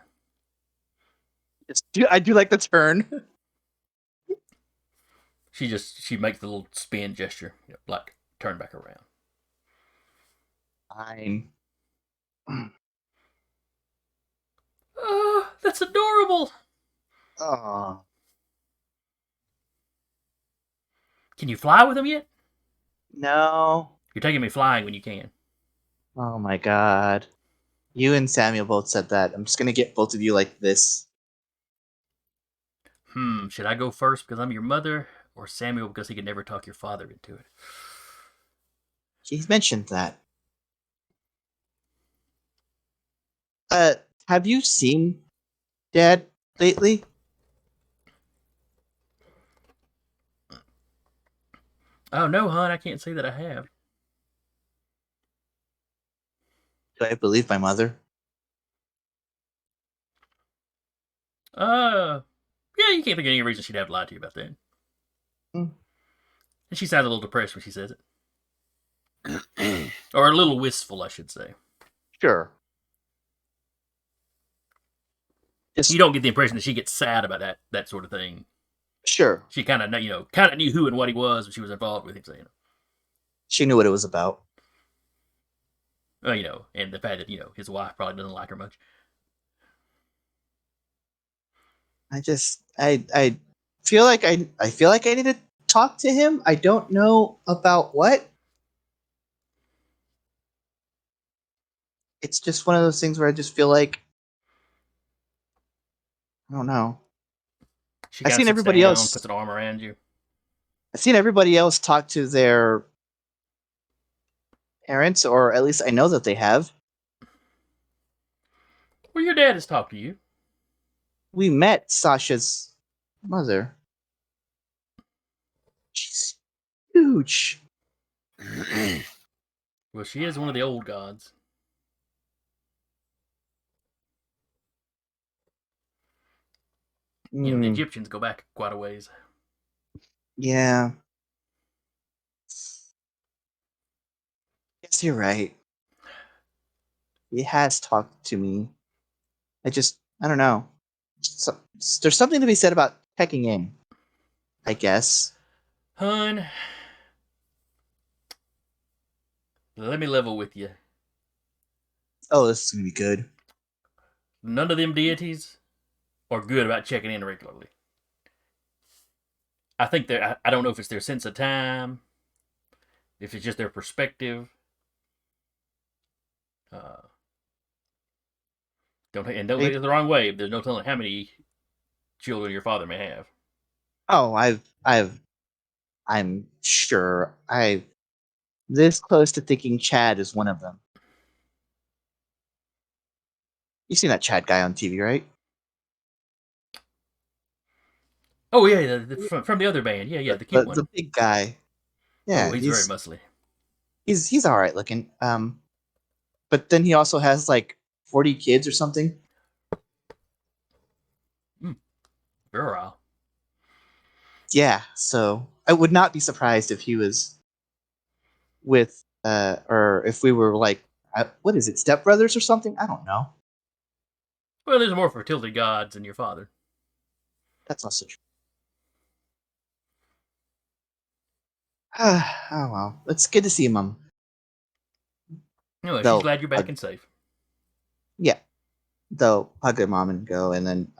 I do like the turn. She makes the little spin gesture, like turn back around. Fine. Oh, that's adorable. Oh. Can you fly with them yet? No. You're taking me flying when you can. Oh my god. You and Samuel both said that. I'm just gonna get both of you like this. Should I go first because I'm your mother, or Samuel because he could never talk your father into it? He's mentioned that. Have you seen Dad lately? Oh no, hon, I can't say that I have. Do I believe my mother? Yeah, you can't think of any reason she'd have to lie to you about that. Hmm. And she sounds a little depressed when she says it, or a little wistful, I should say. Sure. Just You don't get the impression that she gets sad about that sort of thing. sure. She kind of knew who and what he was when she was involved with him. So She knew what it was about. and the fact that his wife probably doesn't like her much. I feel like I feel like I need to talk to him. I don't know about what. It's just one of those things where I just feel like I don't know. She I've kind of seen sits everybody down, else. puts an arm around you. I've seen everybody else talk to their parents, or at least I know that they have. Well, your dad has talked to you. We met Sasha's mother. She's huge. Well, she is one of the old gods. The Mm, Egyptians go back quite a ways. yeah. Yes, you're right. He has talked to me. I don't know. So, there's something to be said about checking in, I guess. Hun, let me level with you. Oh, this is gonna be good. None of them deities are good about checking in regularly. I think I don't know if it's their sense of time, if it's just their perspective. Uh, don't take it the wrong way. There's no telling how many children your father may have. Oh, I'm sure I this close to thinking Chad is one of them. You've seen that Chad guy on TV, right? Oh yeah, from the other band. Yeah, the cute The one. big guy. Oh, Yeah, he's very muscly. he's all right looking. But then he also has like 40 kids or something. Virile. Yeah, so I would not be surprised if he was with or if we were like what is it, stepbrothers or something? I don't know. Well, there's more fertility gods than your father. That's not so true. Oh well, it's good to see you, Mom. Anyway, she's They'll glad you're back hug, and safe. yeah, they'll hug their mom and go, and then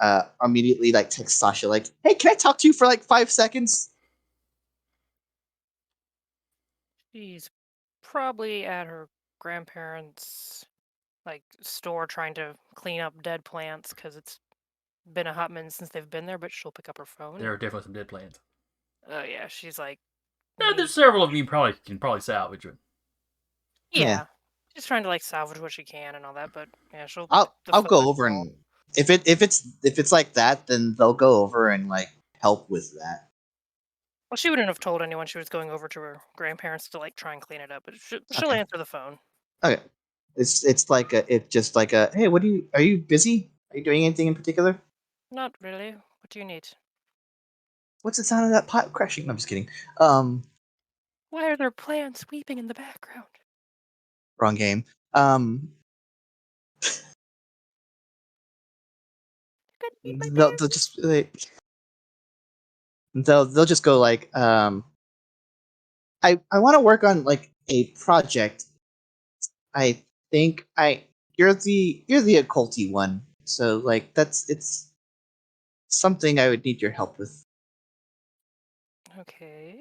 immediately like text Sasha like, "Hey, can I talk to you for like 5 seconds?" She's probably at her grandparents' store trying to clean up dead plants because it's been a hot minute since they've been there. But she'll pick up her phone. There are definitely some dead plants. Oh yeah, she's like, There's several of them you can probably salvage. yeah, she's trying to salvage what she can and all that. But yeah, she'll. I'll go over and if it's like that, then they'll go over and like help with that. Well, she wouldn't have told anyone she was going over to her grandparents to try and clean it up, but she'll Okay. answer the phone. Okay, it's just like a hey, are you busy? Are you doing anything in particular? Not really. What do you need? What's the sound of that pot crashing? No, I'm just kidding. Why are there plants weeping in the background? Wrong game. They'll just they'll just go like I want to work on like a project. I think you're the occulty one, so like it's something I would need your help with. Okay.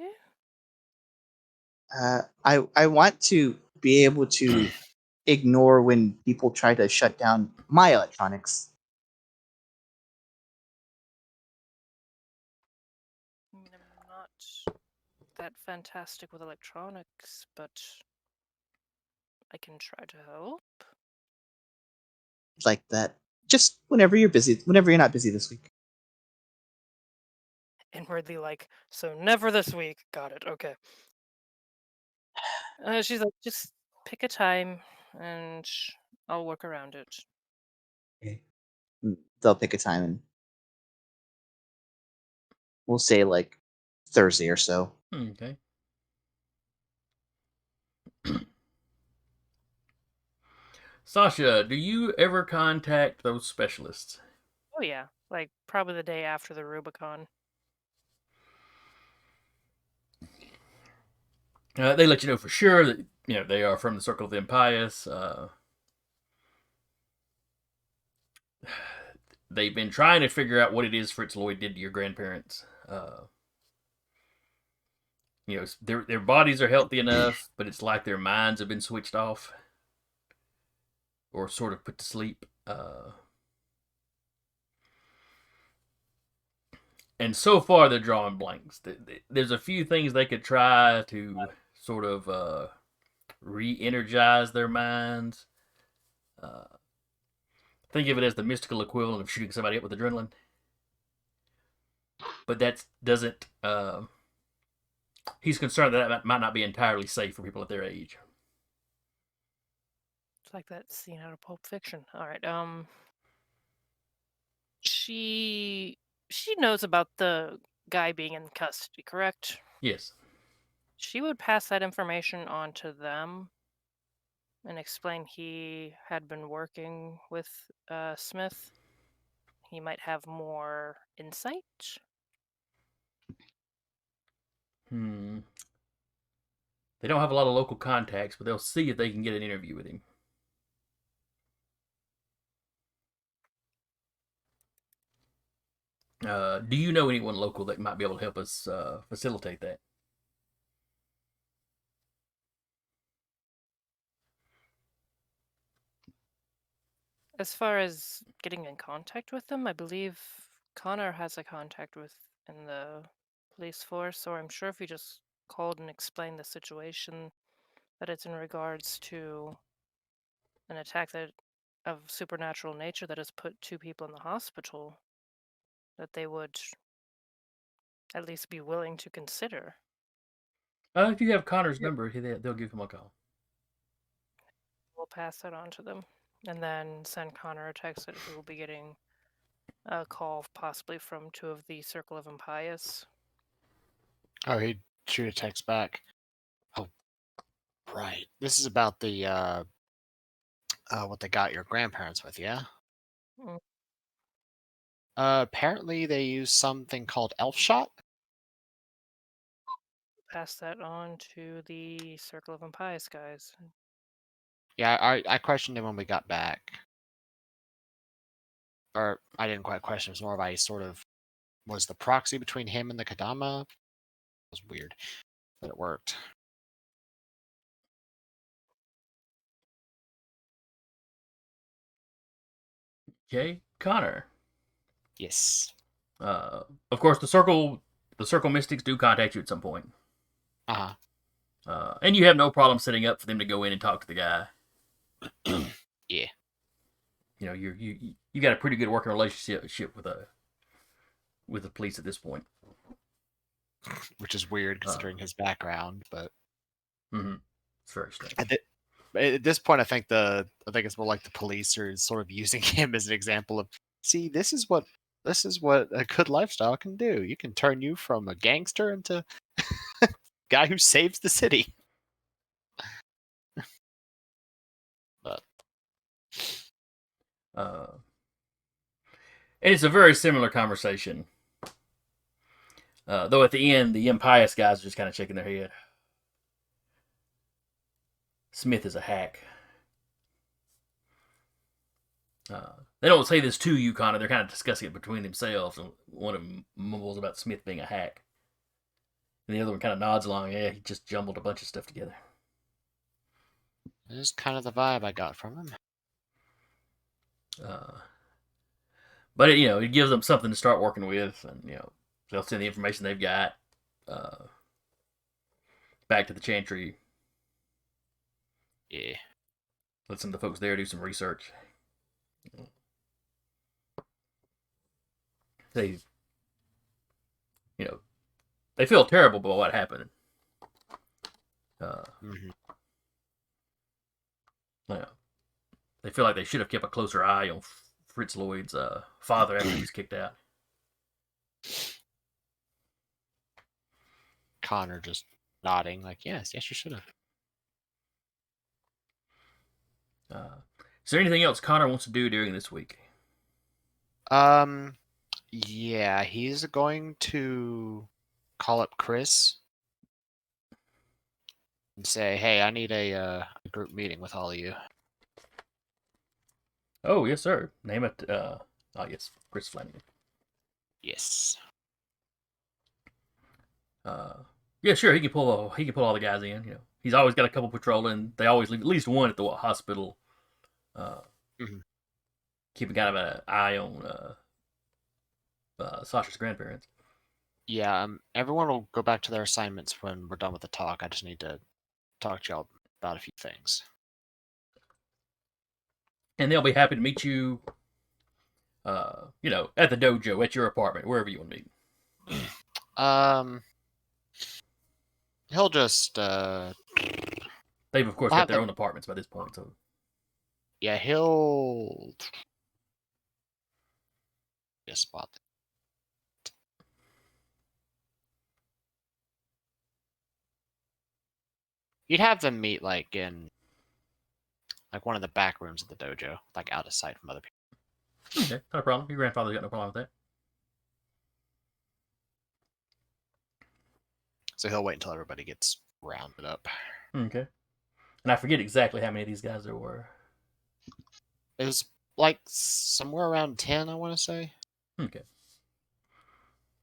I want to be able to ignore when people try to shut down my electronics. I mean, I'm not that fantastic with electronics, but I can try to help. Like that. Just whenever you're not busy this week. Inwardly so never this week. Got it. Okay. She's like, just pick a time, and I'll work around it. Okay. They'll pick a time, and we'll say like Thursday or so. Okay. Sasha, do you ever contact those specialists? Oh yeah, like probably the day after the Rubicon. They let you know for sure that they are from the Circle of the Impious. They've been trying to figure out what it is Fritz Lloyd did to your grandparents. Their bodies are healthy enough, but it's like their minds have been switched off or sort of put to sleep. And so far, they're drawing blanks. There's a few things they could try to sort of re-energize their minds. Think of it as the mystical equivalent of shooting somebody up with adrenaline. But that doesn't. He's concerned that might not be entirely safe for people at their age. It's like that scene out of Pulp Fiction. All right. She knows about the guy being in custody, correct? Yes. She would pass that information on to them and explain he had been working with Smith. He might have more insight. They don't have a lot of local contacts, but they'll see if they can get an interview with him. Do you know anyone local that might be able to help us facilitate that? As far as getting in contact with them, I believe Connor has a contact with in the police force, or I'm sure if you just called and explained the situation, that it's in regards to an attack that of supernatural nature that has put 2 people in the hospital, that they would at least be willing to consider. If you have Connor's number, they'll give him a call. We'll pass that on to them, and then send Connor a text that he will be getting a call possibly from 2 of the Circle of Impious. Oh, he'd shoot a text back. Oh, right. This is about the what they got your grandparents with, yeah? Mm. Apparently they use something called elf shot. Pass that on to the Circle of Impious guys. Yeah, I questioned him when we got back. Or I didn't quite question, it was more of I sort of was the proxy between him and the Kadama. It was weird, but it worked. Okay, Connor. Yes. Of course, the circle mystics do contact you at some point. Uh-huh. And you have no problem setting up for them to go in and talk to the guy. Yeah. You got a pretty good working relationship with the police at this point. Which is weird considering his background, but it's very strange. At this point, I think it's more like the police are sort of using him as an example of, see, this is what a good lifestyle can do. You can turn you from a gangster into a guy who saves the city. But And it's a very similar conversation. Though at the end, the impious guys are just kind of shaking their head. Smith is a hack. They don't say this to you, Connor. They're kind of discussing it between themselves. And one of them mumbles about Smith being a hack. And the other one kind of nods along. Yeah, he just jumbled a bunch of stuff together. this is kind of the vibe I got from him. But it gives them something to start working with, and they'll send the information they've got back to the Chantry. Yeah. Let some of the folks there do some research. They feel terrible about what happened. Yeah. They feel like they should have kept a closer eye on Fritz Lloyd's father after he was kicked out. Connor just nodding, like, yes, you should have. Is there anything else Connor wants to do during this week? Yeah, he's going to call up Chris and say, hey, I need a group meeting with all of you. Oh, yes, sir. Name it. Yes, Chris Flanagan. Yes. Yeah, sure. He can pull all the guys in. He's always got a couple patrolling. They always leave at least one at the hospital. Keeping kind of an eye on Sasha's grandparents. Yeah, everyone will go back to their assignments when we're done with the talk. I just need to talk to y'all about a few things. And they'll be happy to meet you, at the dojo, at your apartment, wherever you want to meet. He'll just, They've, of course, got their own apartments by this point, so. Yeah, he'll... Just spot that. You'd have them meet, like, in... like, one of the back rooms of the dojo, like, out of sight from other people. Okay, not a problem. Your grandfather's got no problem with that. So he'll wait until everybody gets rounded up. Okay. And I forget exactly how many of these guys there were. It was, like, somewhere around 10, I want to say. Okay.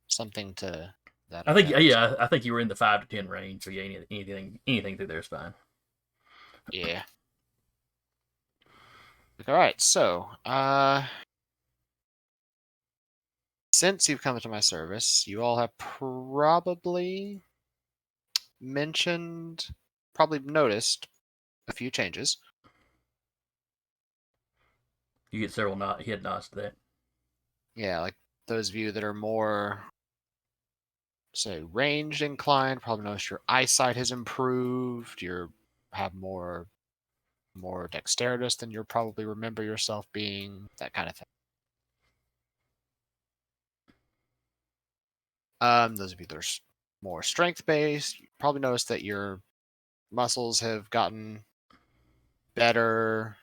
Something to that I think, effect. yeah, I think you were in the 5 to 10 range, so yeah, anything through there is fine. Yeah. Alright, so, since you've come into my service, you all have probably noticed a few changes. You get several head nods to that. Yeah, like those of you that are more, say, ranged inclined, probably notice your eyesight has improved. You have more dexterous than you probably remember yourself being, that kind of thing. Those of you that are more strength-based, you probably notice that your muscles have gotten better,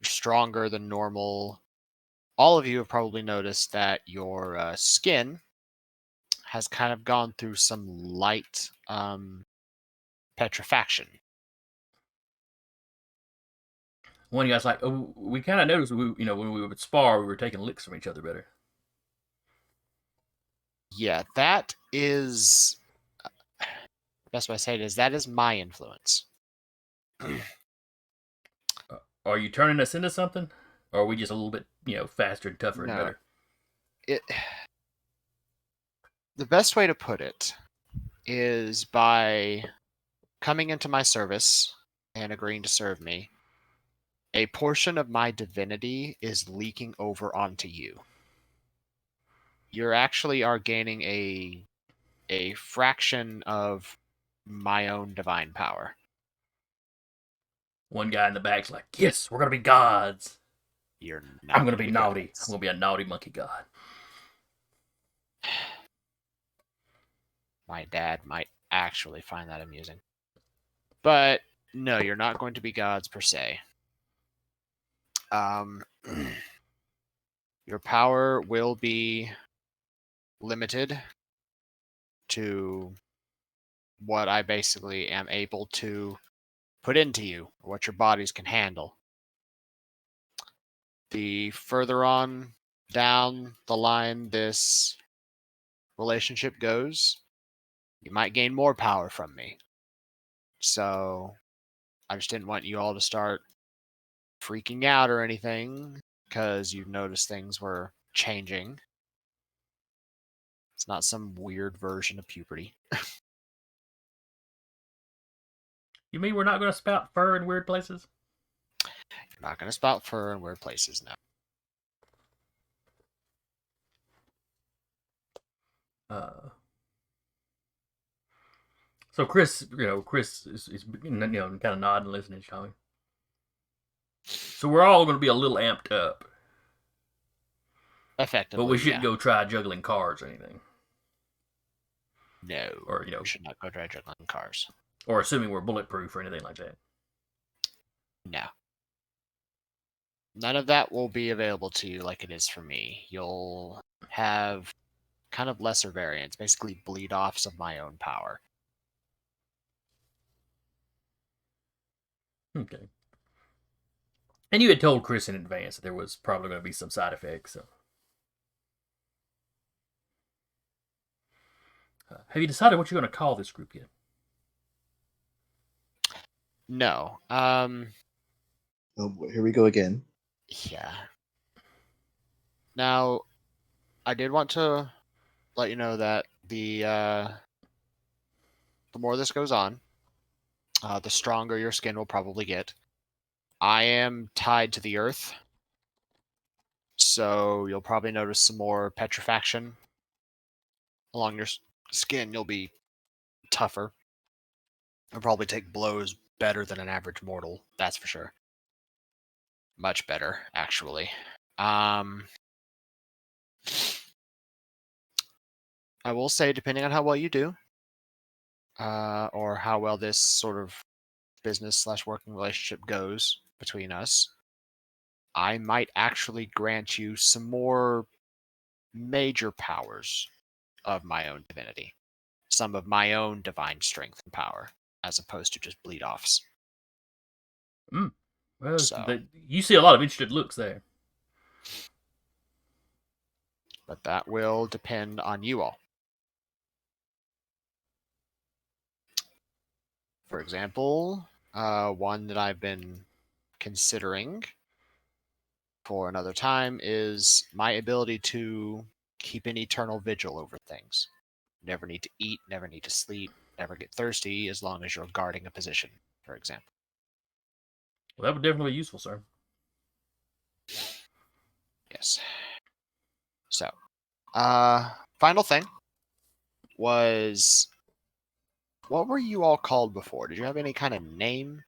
stronger than normal. All of you have probably noticed that your skin has kind of gone through some light petrifaction. One guy's like, "Oh, we kind of noticed when we would spar, we were taking licks from each other better." Yeah, that is... best way to say it is, that is my influence. Are you turning us into something? Or are we just a little bit, faster and tougher and No. better? The best way to put it is by coming into my service and agreeing to serve me, a portion of my divinity is leaking over onto you. You actually are gaining a fraction of my own divine power. One guy in the back's like, "Yes, we're gonna be gods. You're not I'm gonna be naughty. gods. I'm gonna be a naughty monkey god." My dad might actually find that amusing. But no, you're not going to be gods per se. Your power will be limited to what I basically am able to put into you, or what your bodies can handle. The further on down the line this relationship goes, you might gain more power from me. So I just didn't want you all to start freaking out or anything because you noticed things were changing. It's not some weird version of puberty. You mean we're not gonna spout fur in weird places? You're not going to spout fur in weird places now. So Chris is kind of nodding, listening, shall we? So we're all going to be a little amped up, Effectively, but we shouldn't yeah. go try juggling cars or anything. No, Or we should not go try juggling cars. or assuming we're bulletproof or anything like that. No. None of that will be available to you like it is for me. You'll have kind of lesser variants, basically bleed-offs of my own power. Okay. And you had told Chris in advance that there was probably going to be some side effects. So, have you decided what you're going to call this group yet? No. Oh boy, here we go again. Yeah. Now, I did want to let you know that the more this goes on, the stronger your skin will probably get. I am tied to the earth, so you'll probably notice some more petrifaction along your skin. You'll be tougher. You'll probably take blows better than an average mortal, that's for sure. Much better, actually. I will say, depending on how well you do, or how well this sort of business/working relationship goes between us, I might actually grant you some more major powers of my own divinity. Some of my own divine strength and power, as opposed to just bleed-offs. Well, So. you see a lot of interested looks there. But that will depend on you all. For example, one that I've been considering for another time is my ability to keep an eternal vigil over things. Never need to eat, never need to sleep, never get thirsty, as long as you're guarding a position, for example. Well, that would definitely be useful, sir. Yes. So, final thing was, what were you all called before? Did you have any kind of name?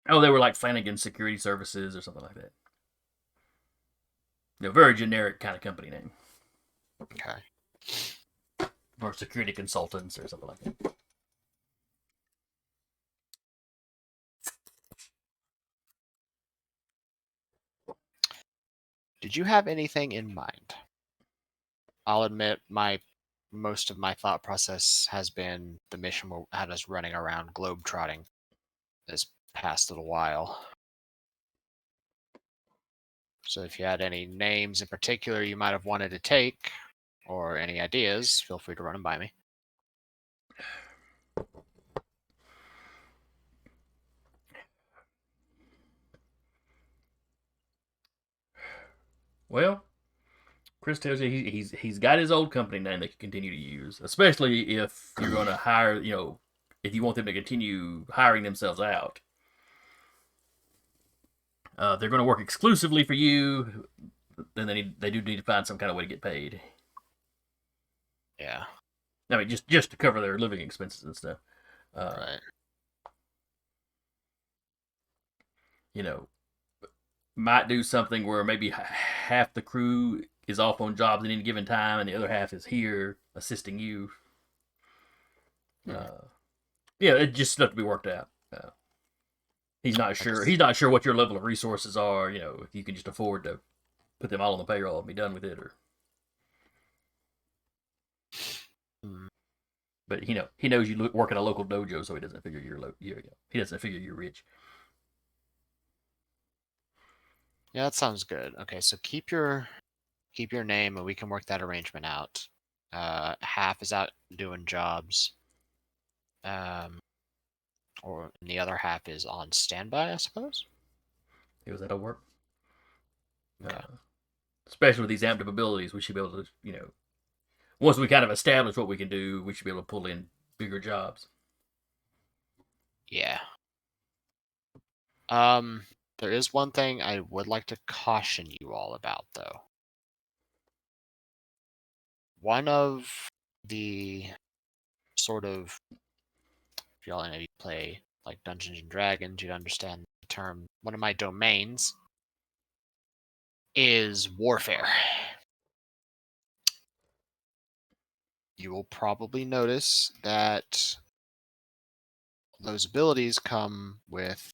Oh, they were like Flanagan Security Services or something like that. Very generic kind of company name. Okay. Or security consultants or something like that. Did you have anything in mind? I'll admit most of my thought process has been the mission had us running around globetrotting this past little while. So if you had any names in particular you might have wanted to take, or any ideas, feel free to run them by me. Well, Chris tells you he's got his old company name they can continue to use, especially if you're going to hire, if you want them to continue hiring themselves out. They're going to work exclusively for you. Then they do need to find some kind of way to get paid. Yeah. I mean, just to cover their living expenses and stuff. Right. Might do something where maybe half the crew is off on jobs at any given time, and the other half is here assisting you. It's just stuff to be worked out. He's not sure. He's not sure what your level of resources are. If you can just afford to put them all on the payroll and be done with it, or. But he knows you work at a local dojo, so he doesn't figure he doesn't figure you're rich. Yeah, that sounds good. Okay, so keep your name, and we can work that arrangement out. Half is out doing jobs, or the other half is on standby, I suppose. That'll work. Okay. Especially with these amped up abilities, we should be able to, once we kind of establish what we can do, we should be able to pull in bigger jobs. Yeah. There is one thing I would like to caution you all about, though. One of the sort of, if y'all any of you play like Dungeons and Dragons, you'd understand the term. One of my domains is warfare. You will probably notice that those abilities come with,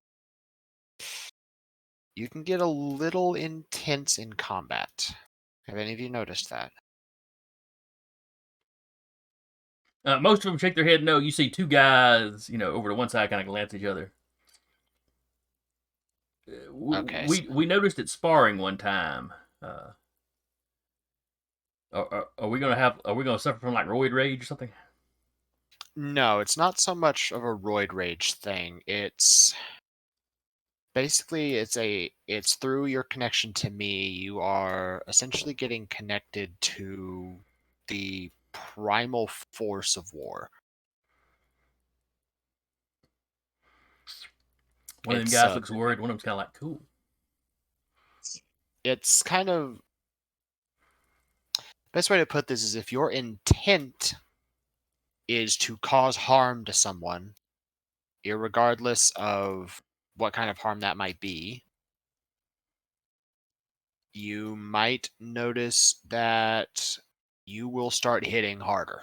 you can get a little intense in combat. Have any of you noticed that? Most of them shake their head no. You see two guys, over to one side, kind of glance at each other. Okay, We noticed it sparring one time. Are we gonna suffer from like roid rage or something? No, it's not so much of a roid rage thing. It's basically it's through your connection to me. You are essentially getting connected to the primal force of war. One of them It's, guys looks worried. One of them's kind of like, cool. It's kind of, best way to put this is if your intent is to cause harm to someone, irregardless of what kind of harm that might be, you might notice that you will start hitting harder.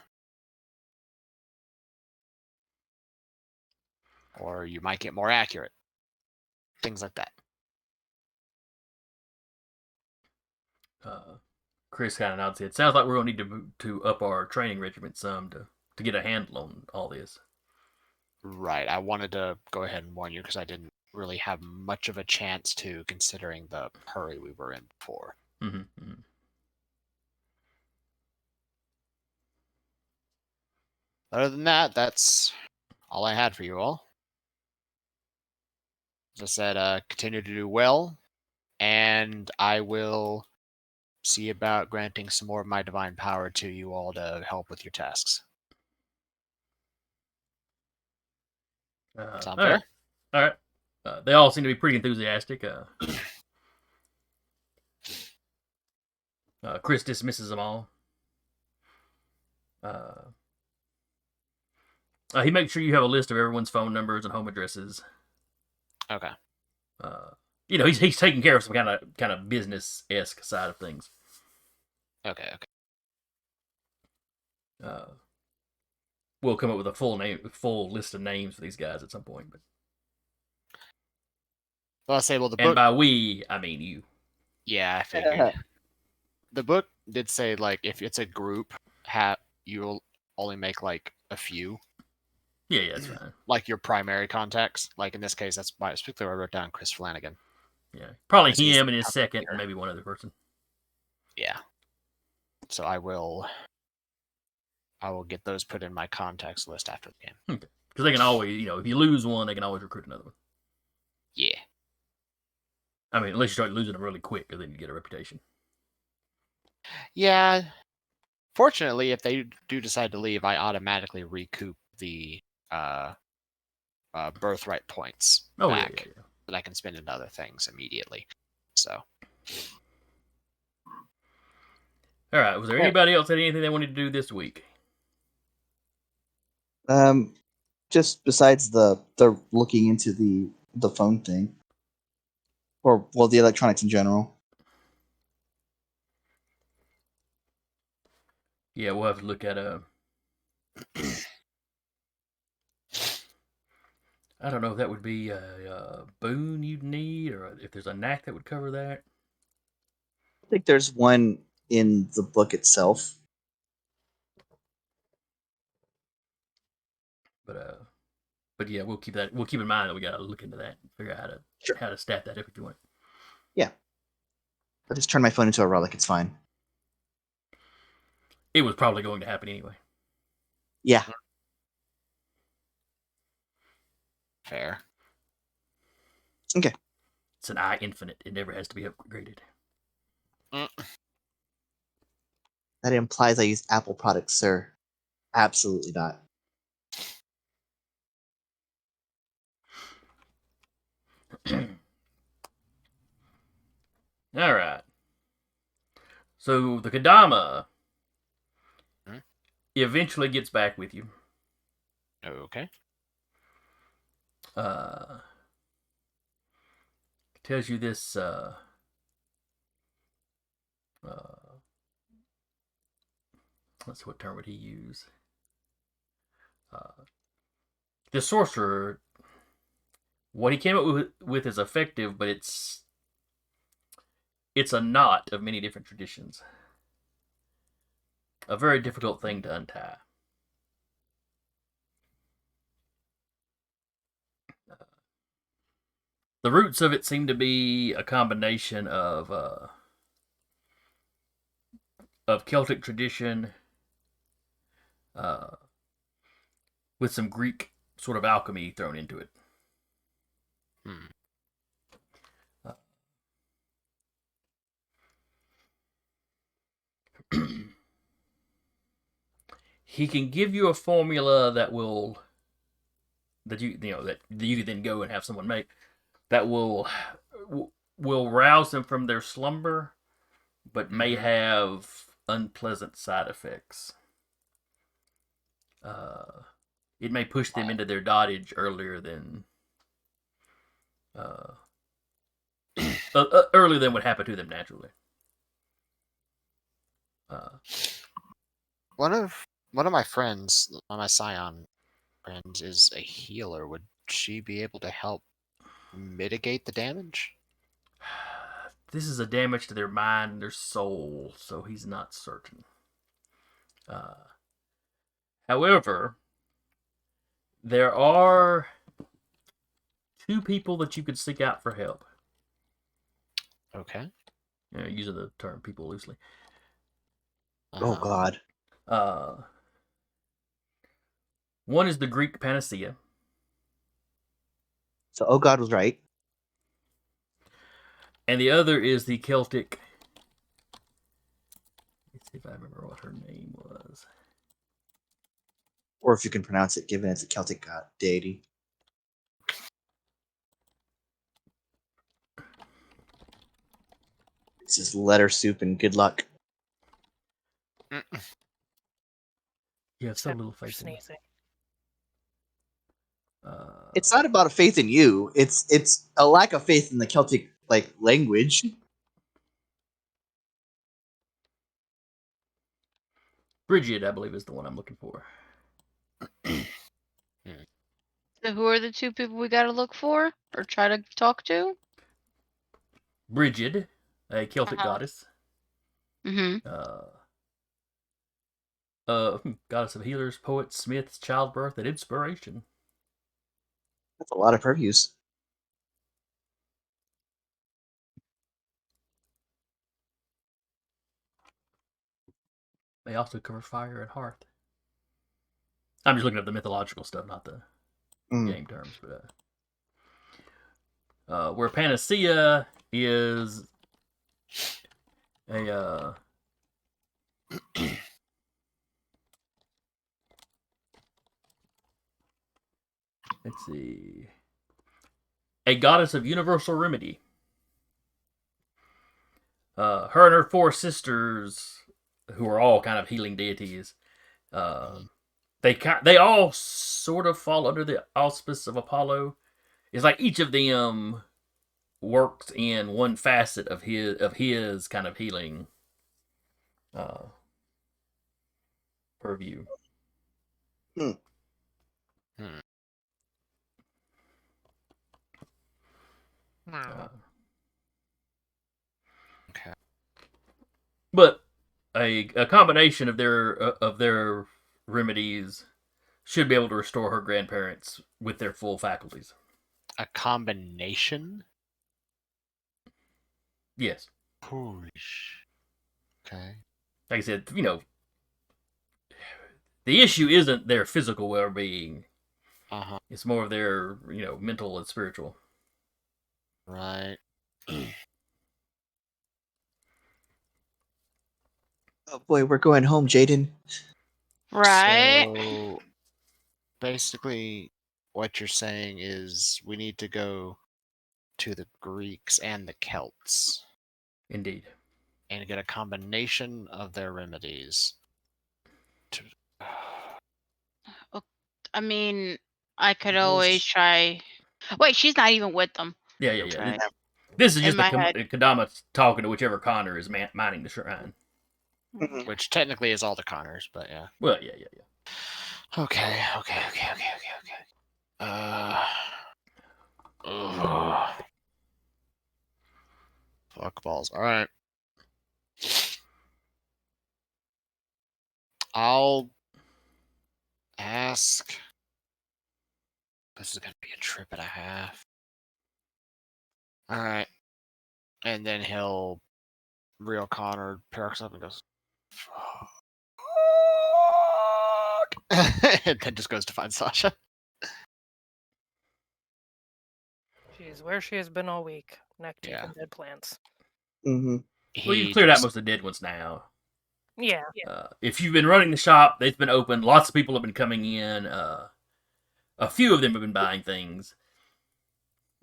Or you might get more accurate. Things like that. Chris kind of nods his head. Sounds like we're gonna need to up our training regiment some to get a handle on all this. Right. I wanted to go ahead and warn you because I didn't really have much of a chance to, considering the hurry we were in before. Mm-hmm, mm-hmm. Other than that, that's all I had for you all. As I said, continue to do well, and I will see about granting some more of my divine power to you all to help with your tasks. Sound fair? All right. They all seem to be pretty enthusiastic. Chris dismisses them all. He makes sure you have a list of everyone's phone numbers and home addresses. Okay. He's taking care of some kind of business-esque side of things. Okay. We'll come up with a full list of names for these guys at some point. But Well, I'll say, the book. And by we, I mean you. Yeah, I figured. The book did say, like, if it's a group, you'll only make, like, a few. Yeah, that's fine. Like your primary contacts. Like in this case, that's why I wrote down Chris Flanagan. Yeah, probably Because he's him the and his company second, leader. and maybe one other person. Yeah. So I will get those put in my contacts list after the game. Okay. Because they can always, if you lose one, they can always recruit another one. Yeah. I mean, unless you start losing them really quick, then you get a reputation. Yeah. Fortunately, if they do decide to leave, I automatically recoup the birthright points back Yeah. that I can spend into other things immediately. So. All right. Was there anybody else that had anything they wanted to do this week? Just besides the looking into the phone thing, or the electronics in general. Yeah, we'll have to look at I don't know if that would be a boon you'd need, or if there's a knack that would cover that. I think there's one in the book itself. But yeah, we'll keep in mind that we gotta look into that and figure out how to stat that if you want. Yeah. I'll just turn my phone into a relic, it's fine. It was probably going to happen anyway. Yeah. Fair. Okay. It's an I infinite. It never has to be upgraded. That implies I use Apple products, sir. Absolutely not. All right. So the Kadama eventually gets back with you. Okay. Tells you this. Let's see, what term would he use? The sorcerer. What he came up with is effective, but it's a knot of many different traditions. A very difficult thing to untie. The roots of it seem to be a combination of Celtic tradition with some Greek sort of alchemy thrown into it. He can give you a formula that you can then go and have someone make, that will rouse them from their slumber, but may have unpleasant side effects. It may push them into their dotage earlier than earlier than would happen to them naturally. One of my friends, one of my Scion friends, is a healer. Would she be able to help mitigate the damage? This is a damage to their mind and their soul, so he's not certain. However, there are 2 people that you could seek out for help. Okay. Using the term people loosely. Oh God. One is the Greek panacea. So oh God was right. And the other is the Celtic. Let's see if I remember what her name was. Or if you can pronounce it, given it's a Celtic god deity. It's just letter soup and good luck. You have so little Except for faith in me. sneezing. It's not about a faith in you. It's a lack of faith in the Celtic language. Bridget, I believe, is the one I'm looking for. So who are the 2 people we gotta look for or try to talk to? Bridget, a Celtic Uh-huh. goddess. Mm-hmm. Goddess of healers, poets, smiths, childbirth, and inspiration. That's a lot of purviews. They also cover fire and hearth. I'm just looking at the mythological stuff, not the game terms. But where panacea is a let's see, a goddess of universal remedy. Her and her 4 sisters, who are all kind of healing deities, they all sort of fall under the auspice of Apollo. It's like each of them works in one facet of his kind of healing purview. Okay. But a combination of their remedies should be able to restore her grandparents with their full faculties. A combination? Yes. Holy sh. Okay. Like I said, the issue isn't their physical well-being. It's more of their, mental and spiritual. Right. Oh boy, we're going home, Jayden. Right. So basically, what you're saying is we need to go to the Greeks and the Celts Indeed. and get a combination of their remedies. I mean, I could Yes. always try. Wait, she's not even with them. Yeah. Okay. This is In just my head. Kadama talking to whichever Connor is mining the shrine. Mhm. Which technically is all the Connors, but yeah. Well, yeah. Okay. Ugh. Fuck balls. All right. I'll ask. This is gonna be a trip and a half. All right, and then he'll real Connor perks up and goes, "Fuck," and then just goes to find Sasha. She's where she has been all week, neck deep Yeah. in dead plants. Mm-hmm. Well, you've cleared out most of the dead ones now. Yeah. If you've been running the shop, it's been open. Lots of people have been coming in. A few of them have been buying things.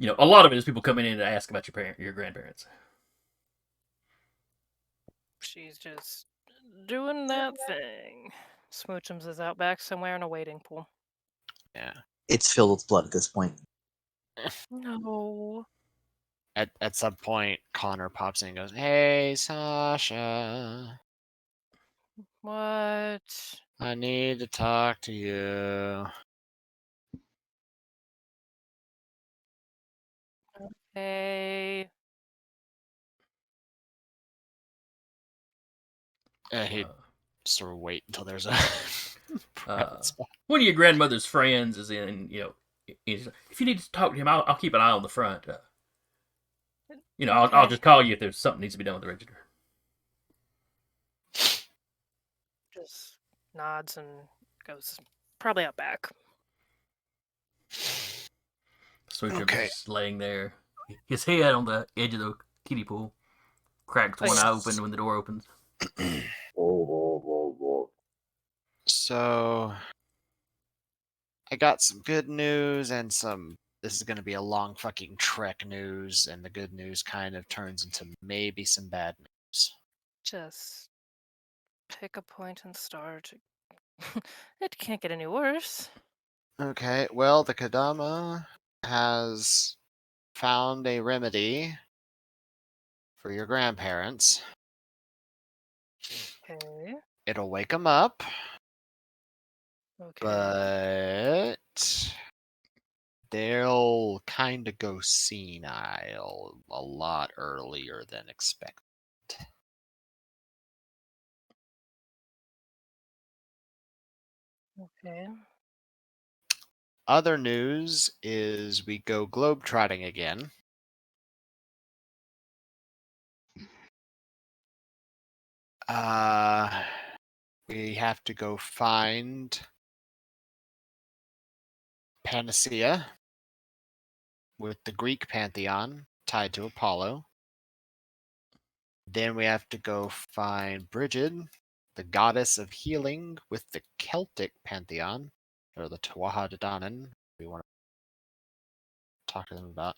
A lot of it is people coming in to ask about your grandparents. She's just doing that thing. Smoochums is out back somewhere in a wading pool. Yeah. It's filled with blood at this point. No. At some point, Connor pops in and goes, "Hey, Sasha, What? I need to talk to you." Hey. And he'd Uh, sort of wait until there's a private spot. One of your grandmother's friends is in. If you need to talk to him, I'll keep an eye on the front. I'll Okay. just call you if there's something needs to be done with the register. Just nods and goes probably out back. Switcher Okay. just laying there, his head on the edge of the kiddie pool, cracks one eye open when the door opens. So, I got some good news and some. This is going to be a long fucking trek news, and the good news kind of turns into maybe some bad news. Just pick a point and start. It can't get any worse. Okay, well, the Kadama has found a remedy for your grandparents. Okay. It'll wake them up, Okay. but they'll kind of go senile a lot earlier than expected. Okay. Other news is we go globetrotting again. We have to go find Panacea with the Greek pantheon tied to Apollo. Then we have to go find Brigid, the goddess of healing with the Celtic pantheon, or the Tuatha De Danann, we want to talk to them about.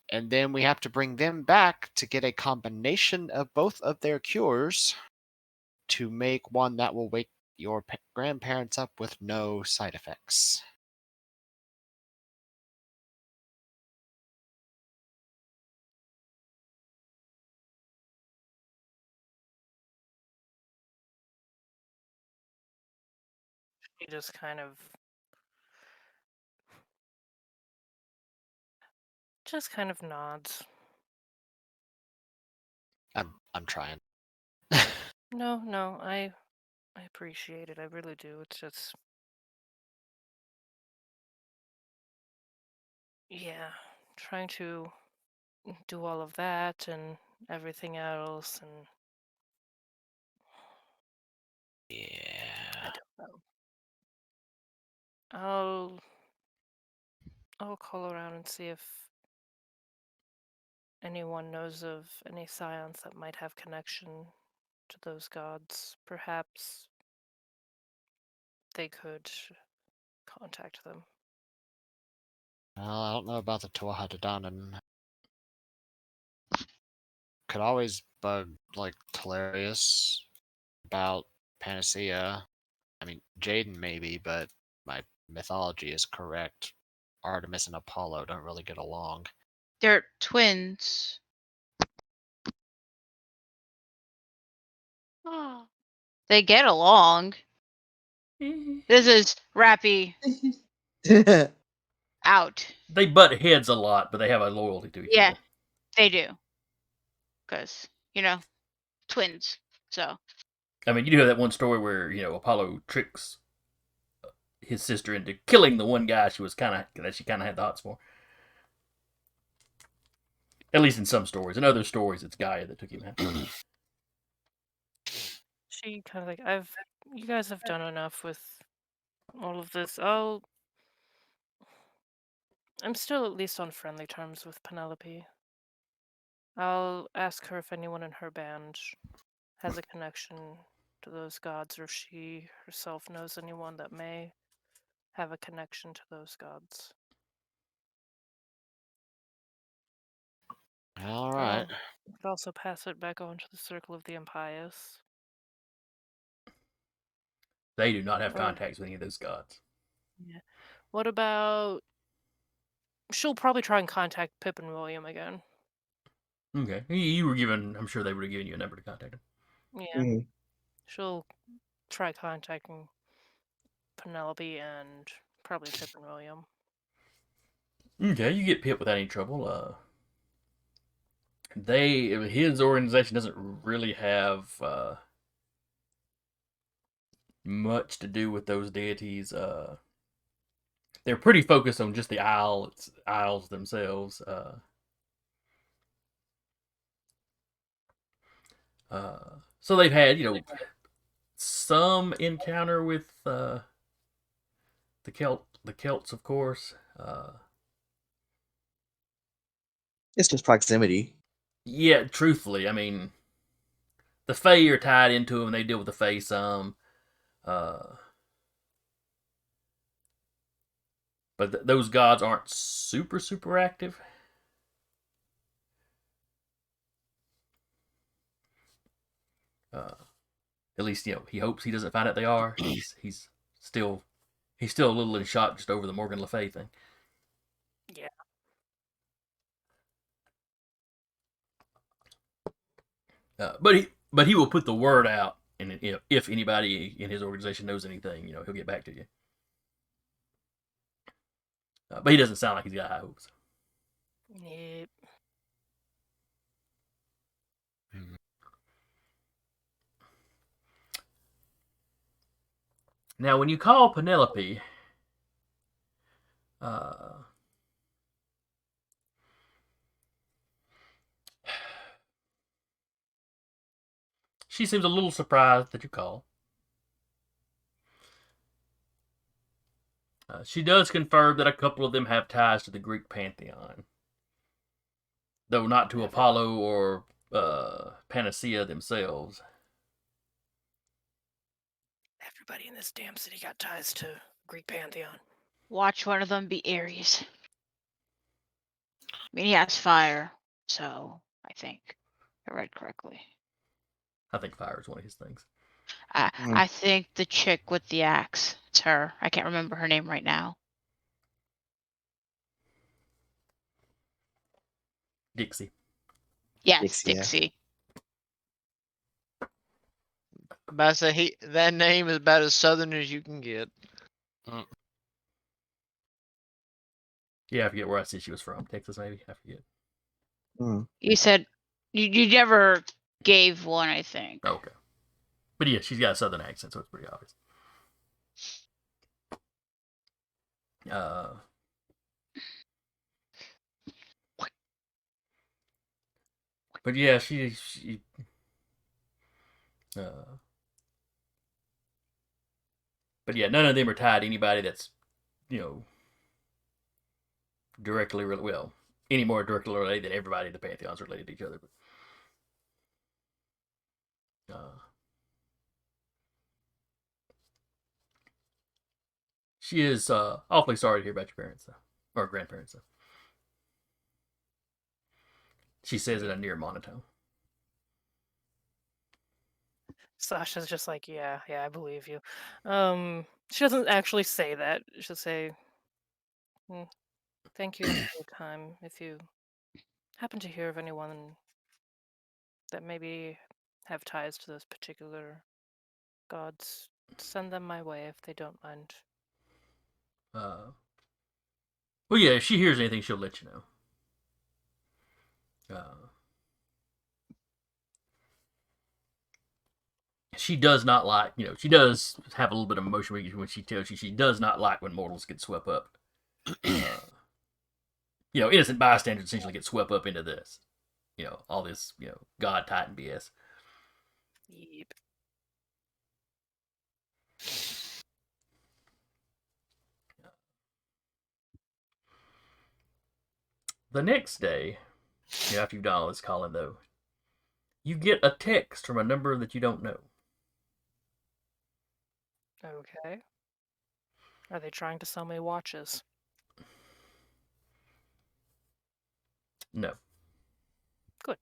And then we have to bring them back to get a combination of both of their cures to make one that will wake your grandparents up with no side effects. She just kind of nods. I'm trying. No, I appreciate it. I really do. It's just trying to do all of that and everything else, and I Yeah. don't know. I'll call around and see if anyone knows of any scions that might have connection to those gods. Perhaps they could contact them. Well, I don't know about the Tuatha De Danann. Could always bug like Talereis about Panacea. I mean, Jayden maybe, but my mythology is correct, Artemis and Apollo don't really get along. They're twins. They get along. This is Rappy out. They butt heads a lot, but they have a loyalty to each Yeah. other. They do. Because, twins. So. I mean, you do have that one story where, Apollo tricks his sister into killing the one guy she kind of had the hots for. At least in some stories. In other stories, it's Gaia that took him out. She kind of you guys have done enough with all of this. I'm still at least on friendly terms with Penelope. I'll ask her if anyone in her band has a connection to those gods, or if she herself knows anyone that may have a connection to those gods. All right. I could also pass it back on to the Circle of the Impious. They do not have contacts with any of those gods. Yeah. What about... She'll probably try and contact Pip and William again. Okay. You were given... I'm sure they would have given you a number to contact them. Yeah. She'll try contacting Penelope and probably Pip and William. Okay, you get Pip without any trouble. His organization doesn't really have much to do with those deities. They're pretty focused on just the isles themselves. So they've had, some encounter with the Celts, of course. It's just proximity. Yeah, truthfully, I mean, the Fae are tied into them. They deal with the Fae some. But those gods aren't super, super active. At least, he hopes he doesn't find out they are. He's still a little in shock just over the Morgan Le Fay thing. Yeah. But he will put the word out, and if anybody in his organization knows anything, he'll get back to you. But he doesn't sound like he's got high hopes. Yep. Now, when you call Penelope, she seems a little surprised that you call. She does confirm that a couple of them have ties to the Greek pantheon, though not to Apollo or Panacea themselves. Everybody in this damn city got ties to Greek pantheon. Watch one of them be Ares. I mean, he has fire, so I think I read correctly. I think fire is one of his things. I think the chick with the axe, it's her. I can't remember her name right now. Dixie. Yes, Dixie, yeah. Dixie. About to say that name is about as southern as you can get. Yeah, I forget where I said she was from. Texas, maybe? I forget. You said you never gave one, I think. Okay. But yeah, she's got a southern accent, so it's pretty obvious. But yeah, she but yeah, none of them are tied to anybody that's, directly any more directly related than everybody in the Pantheon's related to each other. But she is awfully sorry to hear about your parents, though, or grandparents, though. She says in a near monotone. Sasha's just like, yeah, I believe you. She doesn't actually say that. She'll say, "Thank you for your time. If you happen to hear of anyone that maybe have ties to those particular gods, send them my way if they don't mind." Well, yeah, if she hears anything, she'll let you know. She does not like, she does have a little bit of emotion when she tells you she does not like when mortals get swept up. Innocent bystanders essentially get swept up into this, all this, God Titan BS. Yep. The next day, after you've done all this calling, though, you get a text from a number that you don't know. Okay. Are they trying to sell me watches? No. Good.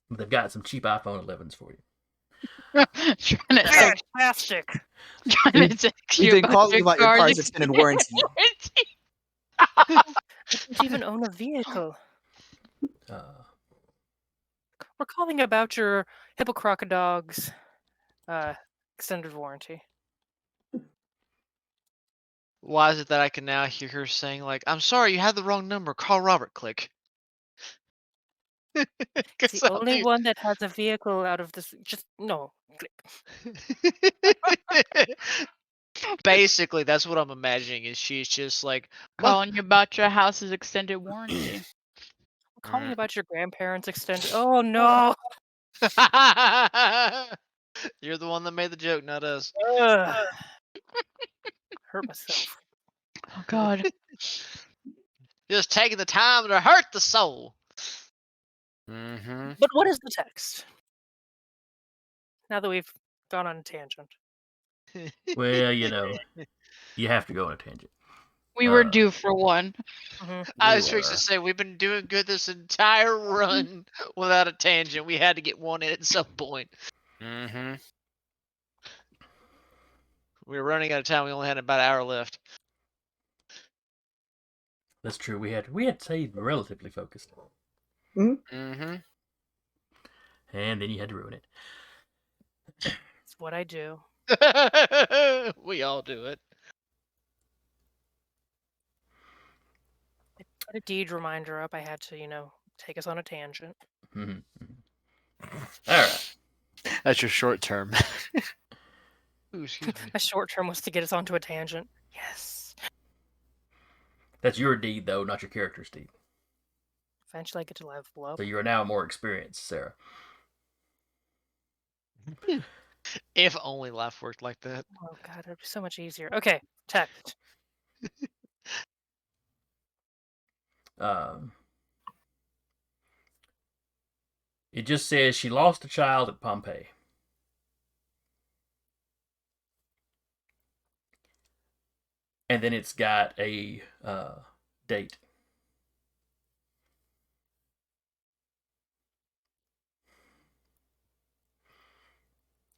They've got some cheap iPhone 11s for you. Trying to Fantastic. text We've you been calling you about your car's extended warranty. I don't even own a vehicle. We're calling about your Hippocrocodog's extended warranty. Why is it that I can now hear her saying, like, "I'm sorry, you had the wrong number. Call Robert." Click. It's the only one that has a vehicle out of this. Just no. Basically, that's what I'm imagining. Is she's just like, calling you about your house's extended warranty. We're calling about your grandparents' extended. Oh no! You're the one that made the joke, not us. Hurt myself. Oh God. Just taking the time to hurt the soul. Mm-hmm. But what is the text? Now that we've gone on a tangent. Well, you have to go on a tangent. We were due for one. I was fixing to say, we've been doing good this entire run without a tangent. We had to get one in at some point. Mm-hmm. We were running out of time. We only had about an hour left. That's true. We had stayed relatively focused. Mm-hmm. And then you had to ruin it. It's what I do. We all do it. I put a deed reminder up. I had to, take us on a tangent. Mm-hmm. All right. That's your short term. Ooh, excuse me. My short term was to get us onto a tangent. Yes. That's your deed, though, not your character's deed. Eventually I get to level up. So you are now more experienced, Sarah. If only life worked like that. Oh God, it'd be so much easier. Okay, text. It just says she lost a child at Pompeii. And then it's got a date.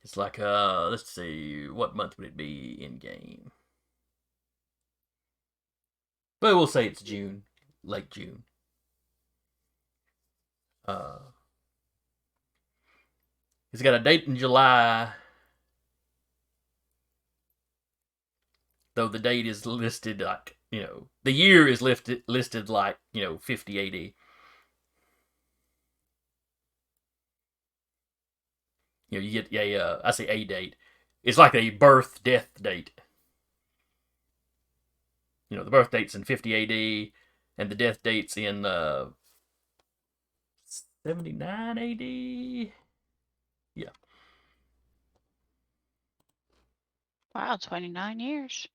It's like, let's see, what month would it be in game? But we'll say it's June, late June. It's got a date in July, though the date is listed like, the year is listed like, 50 AD. You get I say a date. It's like a birth-death date. The birth date's in 50 AD, and the death date's in 79 AD. Yeah. Wow, 29 years.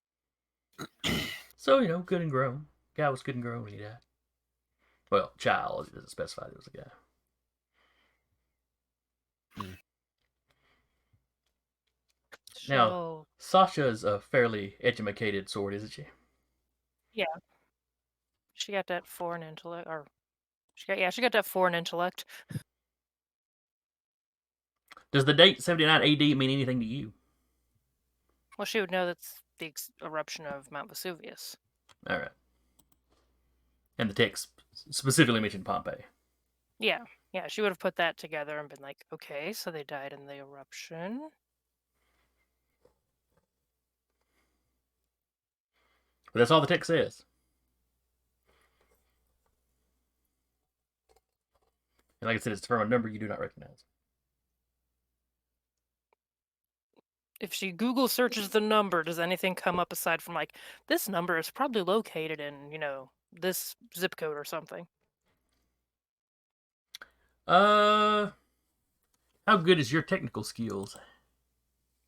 So, good and grown. Guy was good and grown when he died. Well, child, it doesn't specify there was a guy. Now, Sasha's a fairly educated sword, isn't she? Yeah. She got that 4 in intellect, or she got that 4 in intellect. Does the date 79 AD mean anything to you? Well, she would know that's the eruption of Mount Vesuvius. All right. And the text specifically mentioned Pompeii. Yeah, she would have put that together and been like, okay, so they died in the eruption. But that's all the text says. And like I said, it's from a number you do not recognize. If she Google searches the number, does anything come up aside from like, this number is probably located in, this zip code or something? How good is your technical skills?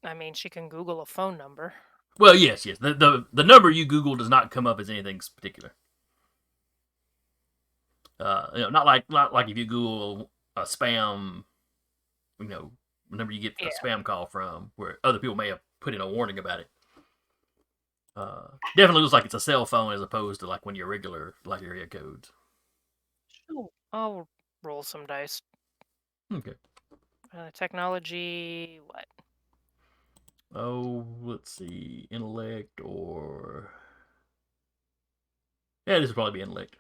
I mean, she can Google a phone number. Well, yes. The number you Google does not come up as anything particular. Not like if you Google a spam, whenever you get a spam call from where other people may have put in a warning about it. Definitely looks like it's a cell phone as opposed to like one of your regular like area codes. I'll roll some dice. Okay. Technology, what? Oh, let's see, intellect or this would probably be intellect.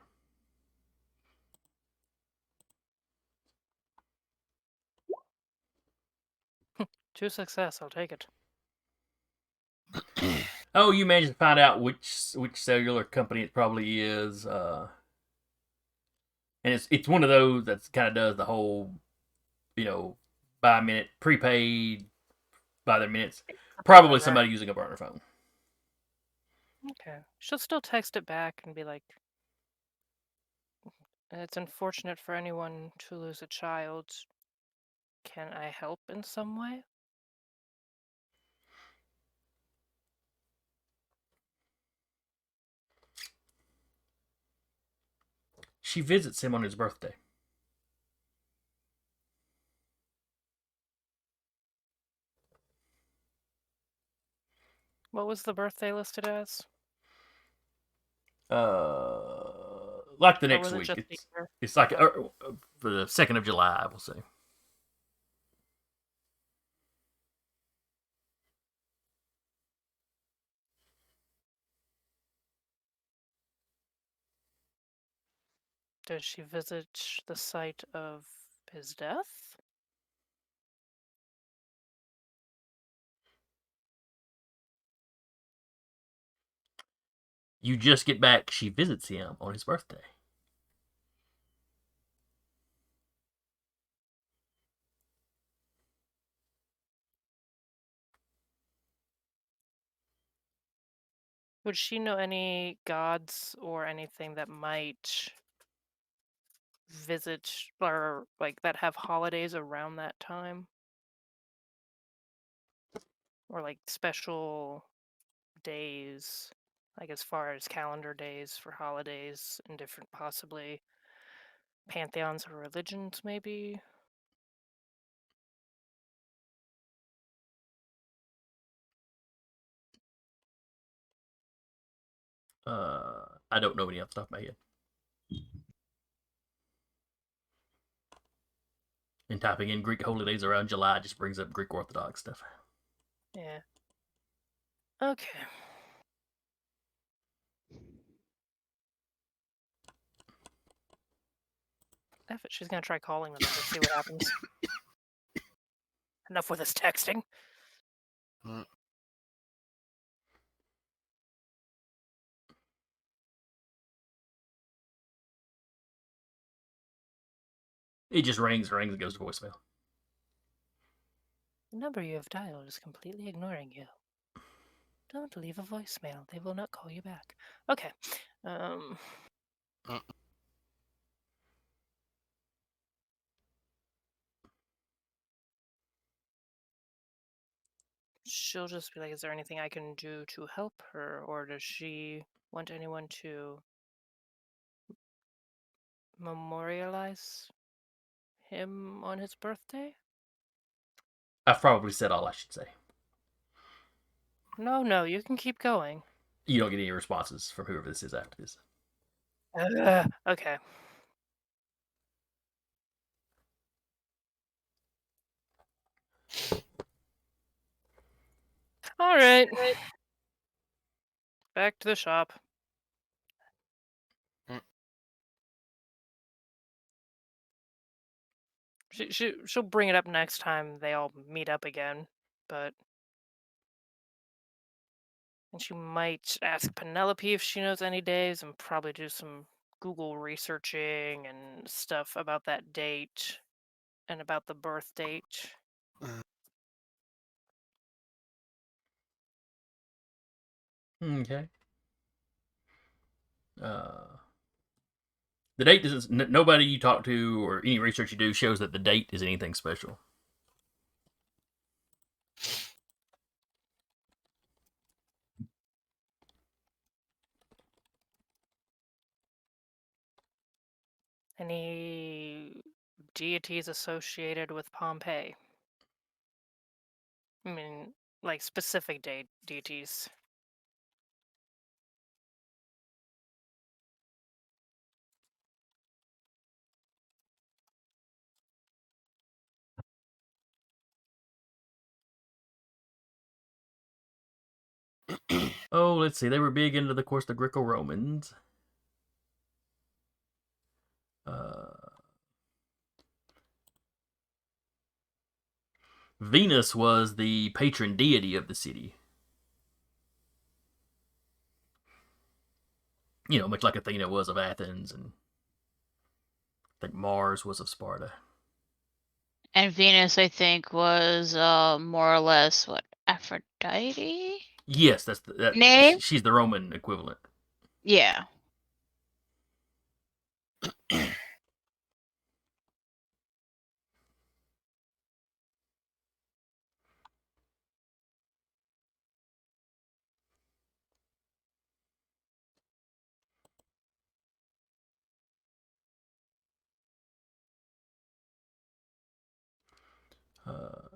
Two success, I'll take it. Oh, you managed to find out which cellular company it probably is, and it's one of those that kind of does the whole, by a minute, prepaid, by their minutes. Probably somebody using a burner phone. Okay, she'll still text it back and be like, "It's unfortunate for anyone to lose a child. Can I help in some way?" She visits him on his birthday. What was the birthday listed as? Like the Or next was it week. just the year? It's like for the 2nd of July, we'll say. Did she visit the site of his death? You just get back, she visits him on his birthday. Would she know any gods or anything that might visit or like that have holidays around that time? Or like special days, like as far as calendar days for holidays and different possibly pantheons or religions, maybe? I don't know any off the top of my head. And typing in Greek holy days around July just brings up Greek Orthodox stuff. Yeah. Okay. F it, she's gonna try calling them and just see what happens. Enough with this texting. It just rings and goes to voicemail. The number you have dialed is completely ignoring you. Don't leave a voicemail. They will not call you back. Okay. She'll just be like, is there anything I can do to help her? Or does she want anyone to memorialize him on his birthday? I've probably said all I should say. No, you can keep going. You don't get any responses from whoever this is after this. Okay. All right. Back to the shop. Mm. She'll bring it up next time they all meet up again, but and she might ask Penelope if she knows any days, and probably do some Google researching and stuff about that date and about the birth date. Okay. The date is nobody you talk to or any research you do shows that the date is anything special. Any deities associated with Pompeii? I mean, like specific deities. Oh, let's see. They were big into, of course, the Greco-Romans. Venus was the patron deity of the city. Much like Athena was of Athens, and I think Mars was of Sparta. And Venus, I think, was more or less what, Aphrodite? Yes, that's Name? she's the Roman equivalent. Yeah.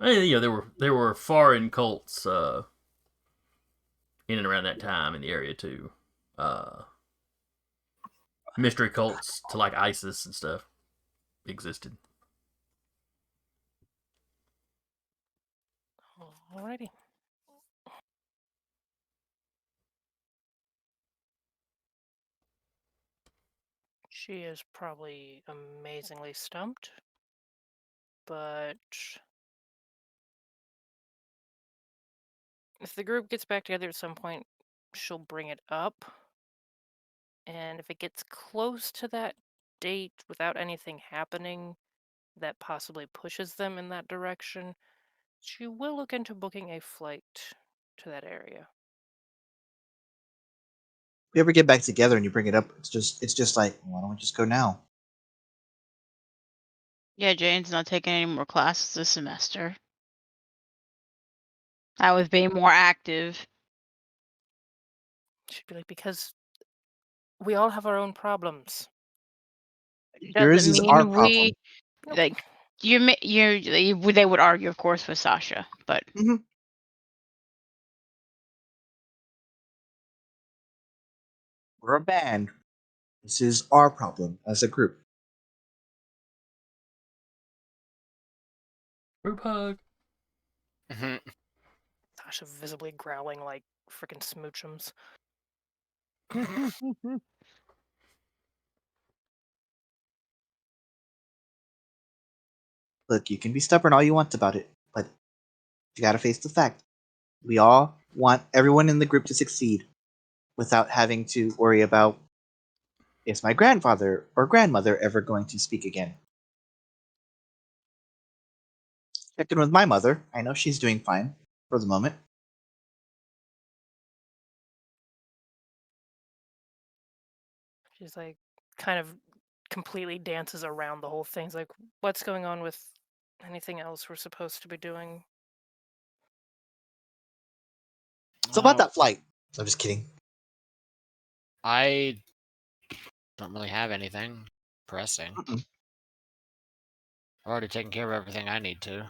And, there were foreign cults in and around that time in the area too. Mystery cults to like ISIS and stuff existed. Alrighty. She is probably amazingly stumped, but if the group gets back together at some point, she'll bring it up. And if it gets close to that date without anything happening that possibly pushes them in that direction, she will look into booking a flight to that area. If we ever get back together and you bring it up, it's just like, why don't we just go now? Yeah, Jane's not taking any more classes this semester. I was being more active. She'd be like, because we all have our own problems. Yours Doesn't is our mean problem. we like they would argue, of course, with Sasha, but We're a band. This is our problem as a group. Group hug. Sasha visibly growling like frickin' smoochums. Look, you can be stubborn all you want about it, but you gotta face the fact. We all want everyone in the group to succeed without having to worry about, is my grandfather or grandmother ever going to speak again? Checked in with my mother. I know she's doing fine for the moment. She's like, kind of completely dances around the whole thing. It's like, what's going on with anything else we're supposed to be doing? So about that flight. I'm just kidding. I don't really have anything pressing. Mm-mm. I've already taken care of everything I need to.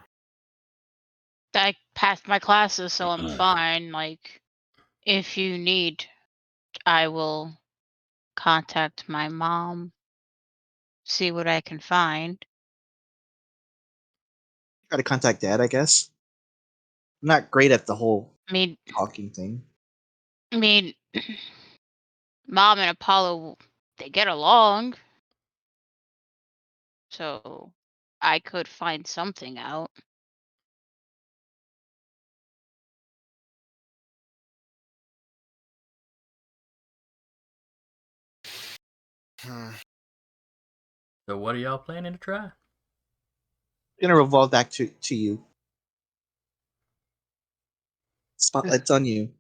I passed my classes, so I'm fine. Like, if you need, I will contact my mom, see what I can find. Try to contact Dad, I guess. I'm not great at the whole I mean, talking thing. I mean, Mom and Apollo, they get along. So I could find something out. Hmm. So what are y'all planning to try? Gonna revolve back to you. Spotlight's on you.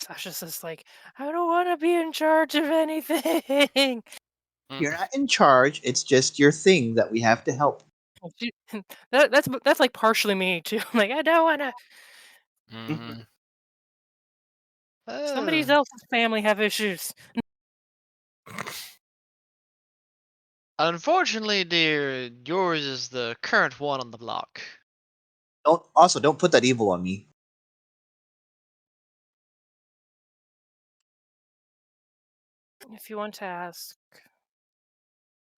Sasha's just like, I don't want to be in charge of anything. You're not in charge. It's just your thing that we have to help. That's like partially me too. I'm like, I don't want to. Mhm. Somebody Uh, else's family have issues. Unfortunately, dear, yours is the current one on the block. Don't put that evil on me. If you want to ask,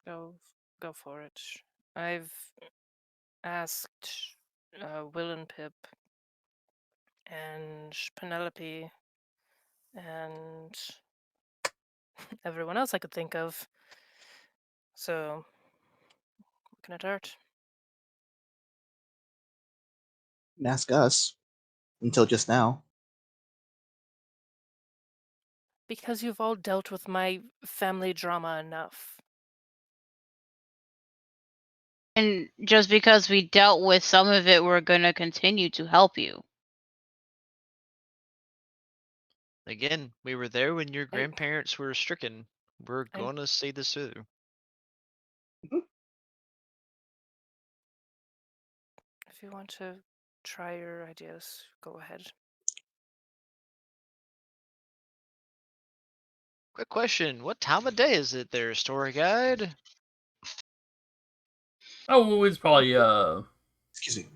go for it. I've asked Will and Pip and Penelope and everyone else I could think of. So, looking at art. You can ask us. Until just now. Because you've all dealt with my family drama enough. And just because we dealt with some of it, we're going to continue to help you. Again, we were there when your I- grandparents were stricken. We're I- gonna see this through. If you want to try your ideas, go ahead. Quick question: what time of day is it there, story guide? Oh, it's probably Excuse me.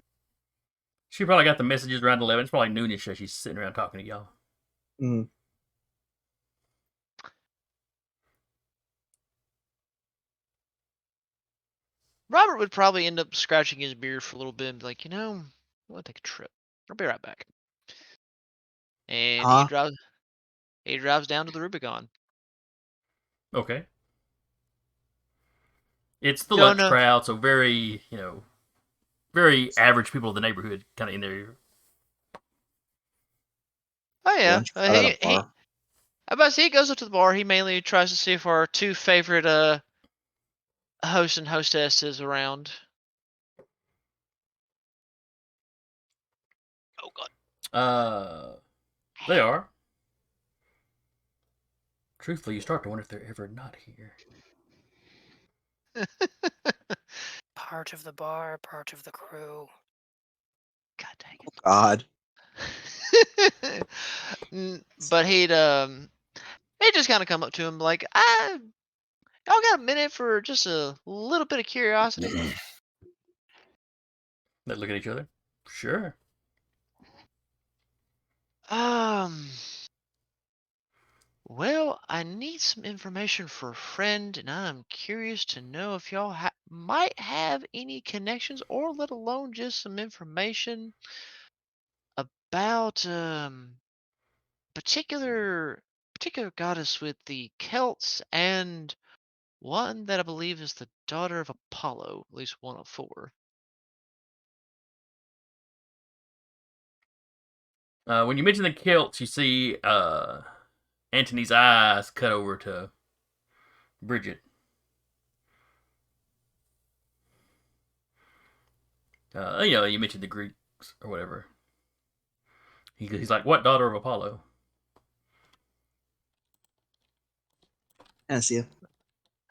she probably got the messages around 11. It's probably noonish as she's sitting around talking to y'all. Mm. Robert would probably end up scratching his beard for a little bit and be like, I want to take a trip. I'll be right back. And Huh? he drives down to the Rubicon. Okay. It's the Don't lunch know. crowd, so very, very average people of the neighborhood kind of in there. Oh yeah, Lunch crowd at a bar. I about to say he goes up to the bar. He mainly tries to see if our two favorite host and hostess is around. Oh god. They are. Truthfully, you start to wonder if they're ever not here. Part of the bar, part of the crew. God dang Oh God. it. But he'd just kind of come up to him like, y'all got a minute for just a little bit of curiosity? They look at each other. Sure. Um, well, I need some information for a friend, and I'm curious to know if y'all might have any connections, or let alone just some information about particular goddess with the Celts, and one that I believe is the daughter of Apollo, at least one of four. When you mention the Celts, you see Antony's eyes cut over to Bridget. You mentioned the Greeks or whatever. He's like, what daughter of Apollo? Panacea.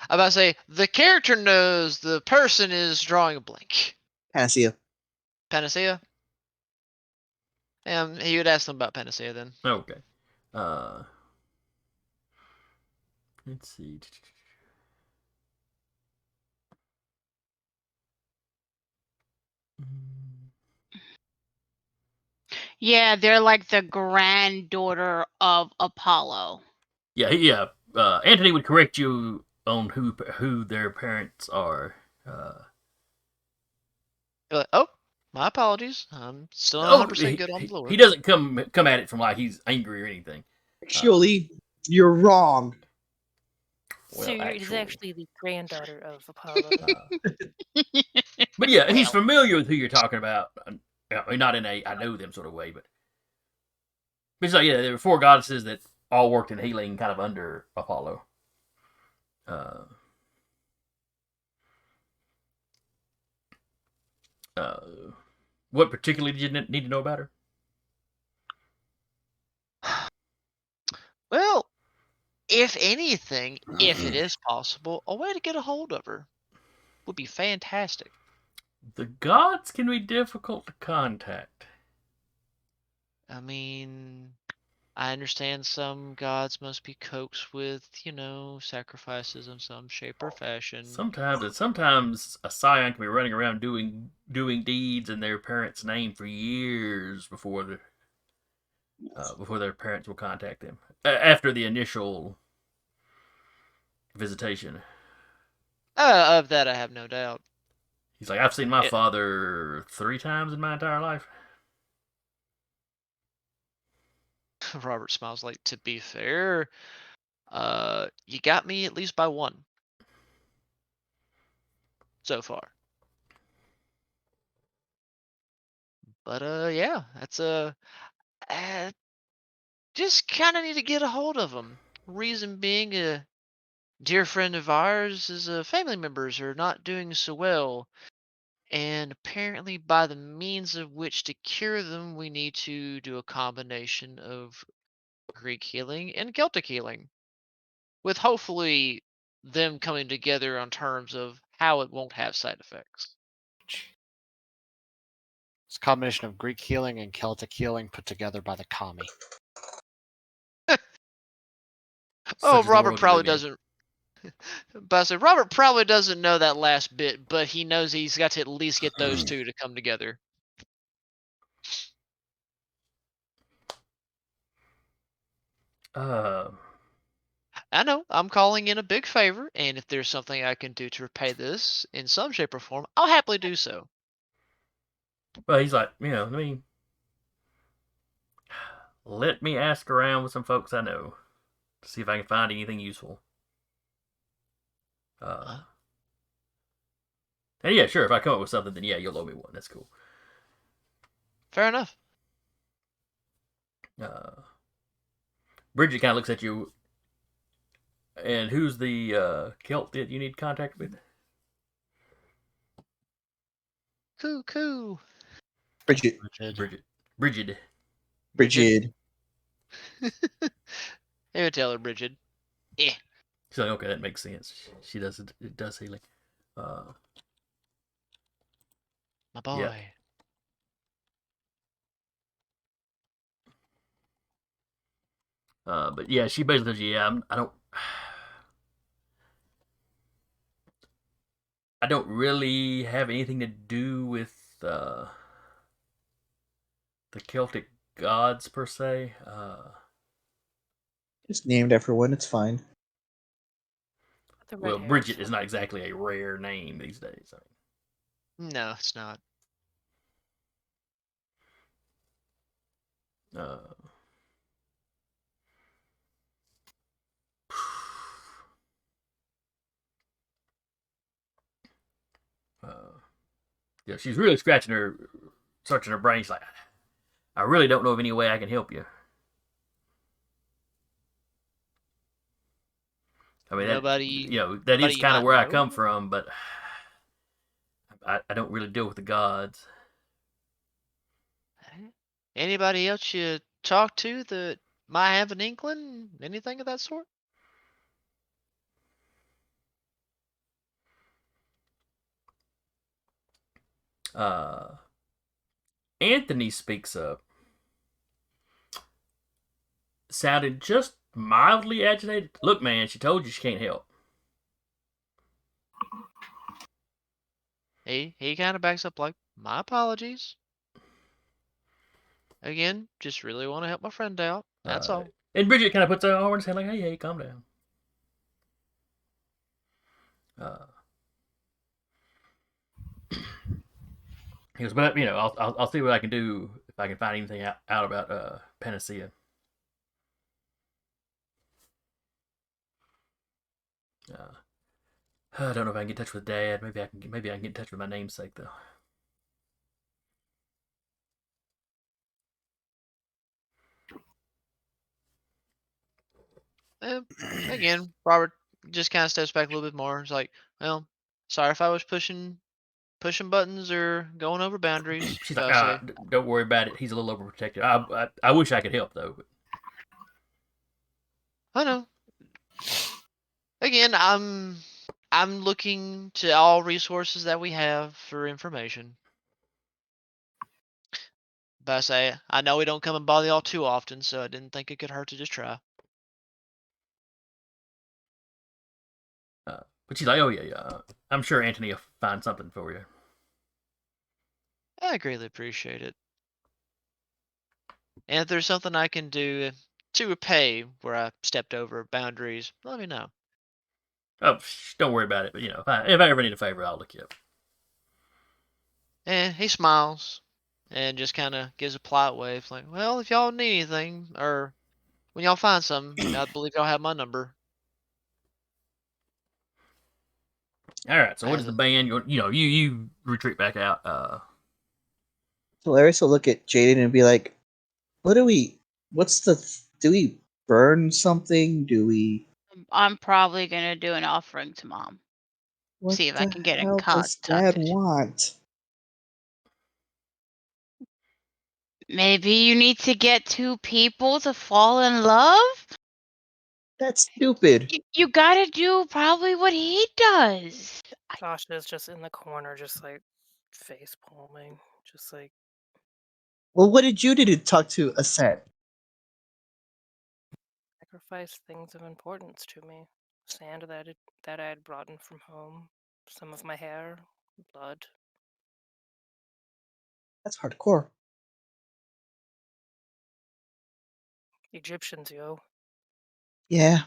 I'm about to say the character knows, the person is drawing a blank. Panacea. Panacea. He would ask them about Panacea then. Okay. Uh, let's see. Yeah, they're like the granddaughter of Apollo. Yeah. Antony would correct you on who their parents are. You're like, oh, My apologies. I'm still not Oh, 100% good on the lore. he doesn't come at it from like he's angry or anything. Actually, you're wrong. Well, Siri is actually the granddaughter of Apollo. but yeah, he's Well. familiar with who you're talking about. I mean, not in a I know them sort of way, but it's like, yeah, there were 4 goddesses that all worked in healing kind of under Apollo. What particularly did you need to know about her? Well, if anything, if it is possible, a way to get a hold of her would be fantastic. The gods can be difficult to contact. I mean, I understand some gods must be coaxed with, sacrifices in some shape or fashion. Sometimes a Scion can be running around doing deeds in their parents' name for years before their parents will contact them after the initial visitation. Of that, I have no doubt. He's like, I've seen my father 3 times in my entire life. Robert smiles like, to be fair, you got me at least by 1 so far. But yeah, that's just kind of need to get a hold of him. Reason being, a dear friend of ours' family members are not doing so well, and apparently by the means of which to cure them, we need to do a combination of Greek healing and Celtic healing, with hopefully them coming together on terms of how it won't have side effects. It's a combination of Greek healing and Celtic healing put together by the kami. Oh, Robert probably doesn't. But I said Robert probably doesn't know that last bit, but he knows he's got to at least get those 2 to come together. I know I'm calling in a big favor, and if there's something I can do to repay this in some shape or form, I'll happily do so. But he's like, let me ask around with some folks I know to see if I can find anything useful. And yeah, sure, if I come up with something, then yeah, you'll owe me 1. That's cool. Fair enough. Bridget kind of looks at you. And who's the Celt that you need contact with? Coo. Bridget. Hey, tell her, Bridget. Yeah. She's like, okay, that makes sense. She does it. It does healing. My boy. Yeah. But yeah, she basically says, yeah, I don't really have anything to do with the Celtic gods per se. Just named after one. It's fine. Well, Bridget is not exactly a rare name these days. No, it's not. Yeah, she's really searching her brain. She's like, I really don't know of any way I can help you. I mean, that is kind of where I come from, but I don't really deal with the gods. Anybody else you talk to that might have an inkling? Anything of that sort? Anthony speaks up. Sounded just mildly agitated. Look, man, she told you she can't help. He kind of backs up like, my apologies. Again, just really want to help my friend out. That's all. And Bridget kind of puts her arm in his hand like, hey, calm down. He goes, but I'll see what I can do if I can find anything out about Panacea. I don't know if I can get in touch with Dad. Maybe I can get in touch with my namesake though. Again, Robert just kind of steps back a little bit more. It's like, well, sorry if I was pushing buttons or going over boundaries. She's like, I'll say. don't worry about it. He's a little overprotective. I wish I could help though. I know. Again, I'm looking to all resources that we have for information. But I say, I know we don't come and bother y'all too often, so I didn't think it could hurt to just try. But she's like, oh yeah. I'm sure Anthony will find something for you. I greatly appreciate it. And if there's something I can do to repay where I stepped over boundaries, let me know. Oh, don't worry about it. But if I ever need a favor, I'll look you up. And he smiles and just kind of gives a polite wave, like, well, if y'all need anything, or when y'all find something, I believe y'all have my number. All right. So what is the And band? You retreat back out. Talereis will look at Jayden and be like, do we burn something? Do we, I'm probably gonna do an offering to Mom. what See if I the can get in hell does Dad contact. want? Maybe you need to get two people to fall in love? That's stupid. You gotta do probably what he does. Sasha is just in the corner, just like face palming, just like Well, what did you do to talk to a set? sacrifice things of importance to me. Sand that I had brought in from home, some of my hair, blood. That's hardcore. Egyptians, yo. Yeah.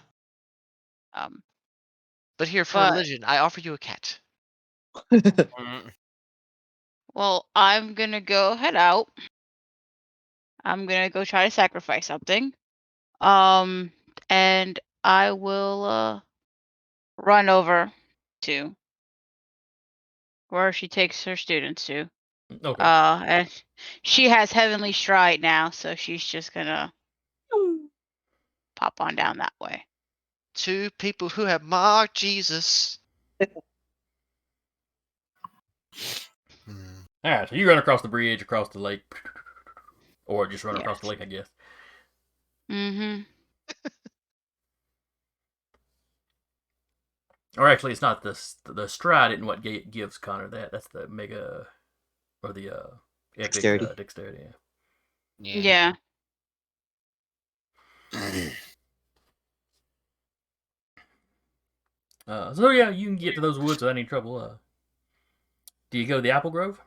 but here for But religion, I offer you a cat. well, I'm gonna go head out. I'm gonna go try to sacrifice something. And I will run over to where she takes her students to. Okay. And she has Heavenly Stride now, so she's just gonna pop on down that way. Two people who have mocked Jesus. All right. So you run across the bridge, across the lake, or just run across the Yes. lake, I guess. Mm-hmm. Or actually, it's not the stride. Isn't what gives Connor that? That's the mega or the epic Dexterity. dexterity. Yeah. So yeah, you can get to those woods without any trouble. Do you go to the apple grove?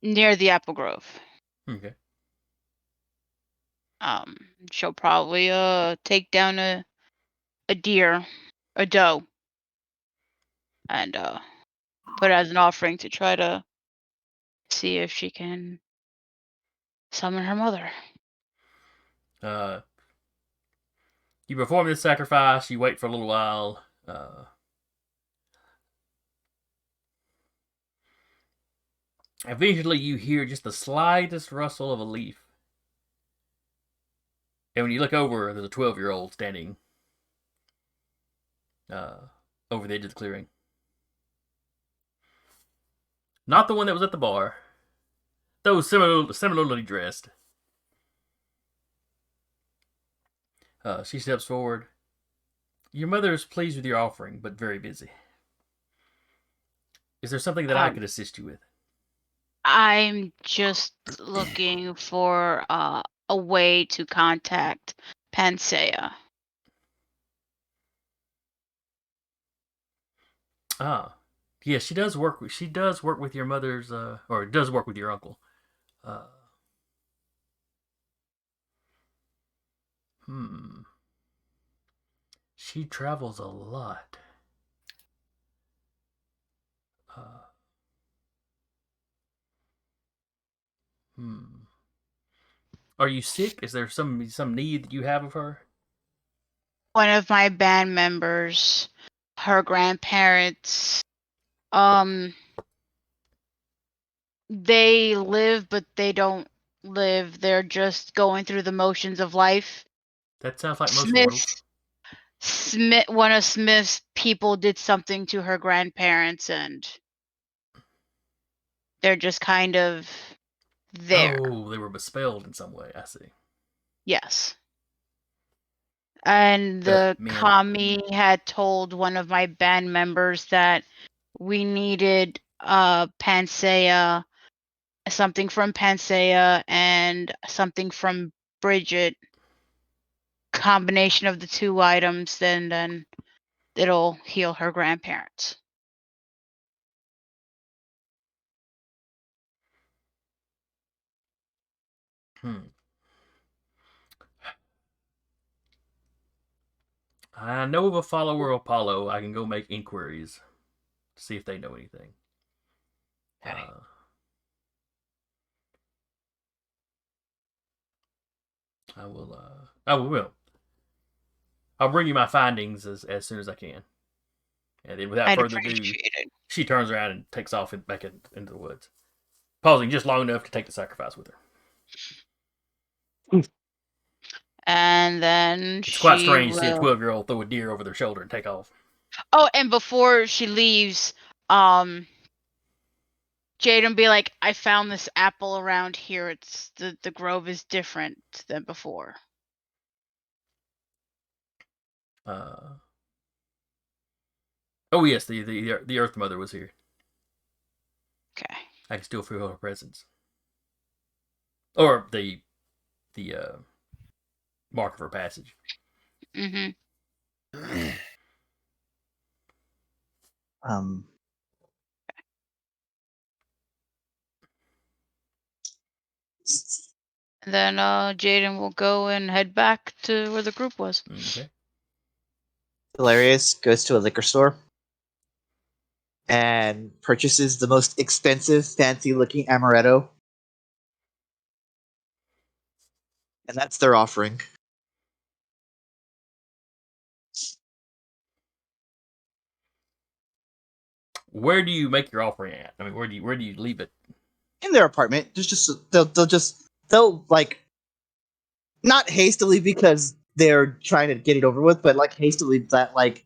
Near the apple grove. Okay. She'll probably take down a deer, a doe, and put it as an offering to try to see if she can summon her mother. You perform this sacrifice. You wait for a little while. Eventually, you hear just the slightest rustle of a leaf. And when you look over, there's a 12-year-old standing over the edge of the clearing. Not the one that was at the bar. Though similarly dressed. She steps forward. Your mother is pleased with your offering, but very busy. Is there something that I could assist you with? I'm just looking for a way to contact Panacea. Yes, she does work with your mother's or does work with your uncle. She travels a lot. Are you sick? Is there some need that you have of her? One of my band members, her grandparents, they live, but they don't live. They're just going through the motions of life. That sounds like most mortals. One of Smith's people did something to her grandparents, and they're just kind of there. Oh, they were bespelled in some way. I see. Yes. And the commie had told one of my band members that we needed Panacea, something from Panacea, and something from Bridget. Combination of the two items, then it'll heal her grandparents. I know of a follower of Apollo. I can go make inquiries to see if they know anything. I will. I will. I'll bring you my findings as soon as I can. And then, without further ado, she turns around and takes off back into the woods, pausing just long enough to take the sacrifice with her. And then it's quite strange to see a 12-year-old throw a deer over their shoulder and take off. Oh, and before she leaves, Jayden be like, I found this apple around here. It's the grove is different than before. Oh yes, the Earth Mother was here. Okay. I can still feel her presence. Or the mark of her passage. Mm-hmm. And then Jayden will go and head back to where the group was. Okay. Talereis goes to a liquor store and purchases the most expensive, fancy-looking amaretto. And that's their offering. Where do you make your offering at? I mean, where do you leave it? In their apartment. They'll like not hastily because they're trying to get it over with, but like hastily that like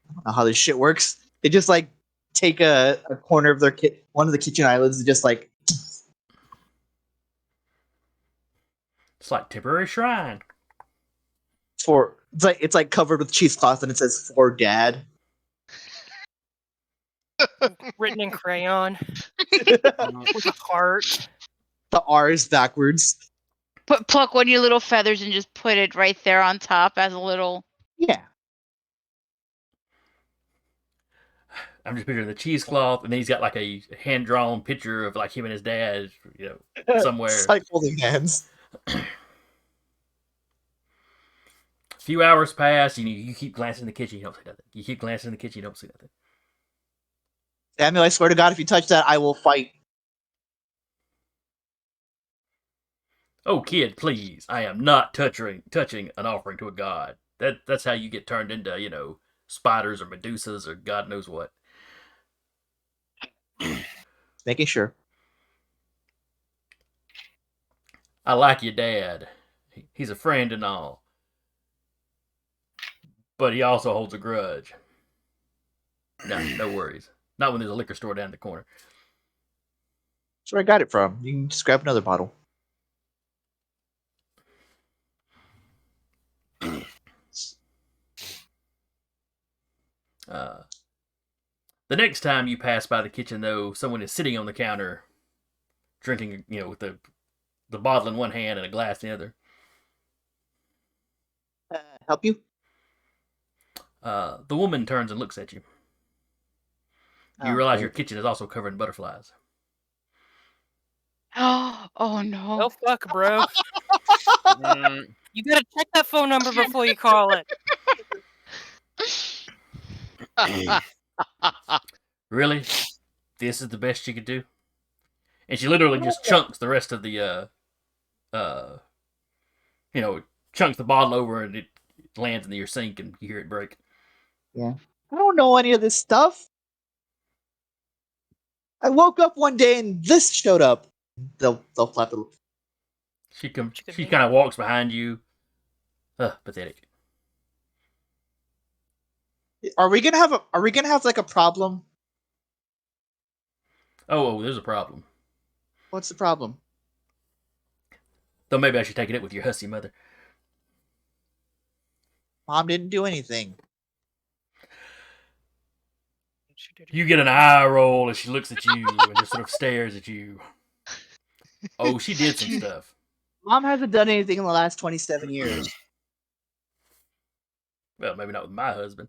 I don't know how this shit works. They just like take a corner of their one of the kitchen islands and just like it's like temporary shrine. It's like covered with cheesecloth and it says for dad. Written in crayon. With a heart. The R is backwards. Pluck one of your little feathers and just put it right there on top as a little. Yeah. I'm just picturing the cheesecloth, and then he's got like a hand-drawn picture of like him and his dad, somewhere. It's like holding hands. A few hours pass, and you keep glancing in the kitchen, you don't see nothing. You keep glancing in the kitchen, you don't see nothing. Samuel, I swear to God, if you touch that, I will fight. Oh, kid, please! I am not touching an offering to a god. That's how you get turned into, spiders or Medusas or God knows what. Making sure. I like your dad. He's a friend and all. But he also holds a grudge. No worries. Not when there's a liquor store down the corner. That's where I got it from. You can just grab another bottle. The next time you pass by the kitchen, though, someone is sitting on the counter, drinking, with the bottle in one hand and a glass in the other. Help you? The woman turns and looks at you. You realize your kitchen is also covered in butterflies. Oh no. Oh fuck, bro. You gotta check that phone number before you call it. Really? This is the best you could do? And she literally just chunks the rest of the chunks the bottle over and it lands into your sink and you hear it break. Yeah. I don't know any of this stuff. I woke up one day and this showed up. They'll flap the. She Chicken kind meat. of walks behind you. Pathetic. Are we gonna have like a problem? Oh, there's a problem. What's the problem? Though maybe I should take it up with your hussy mother. Mom didn't do anything. She did You get an eye roll as she looks at you and just sort of stares at you. Oh, she did some stuff. Mom hasn't done anything in the last 27 years. Well, maybe not with my husband.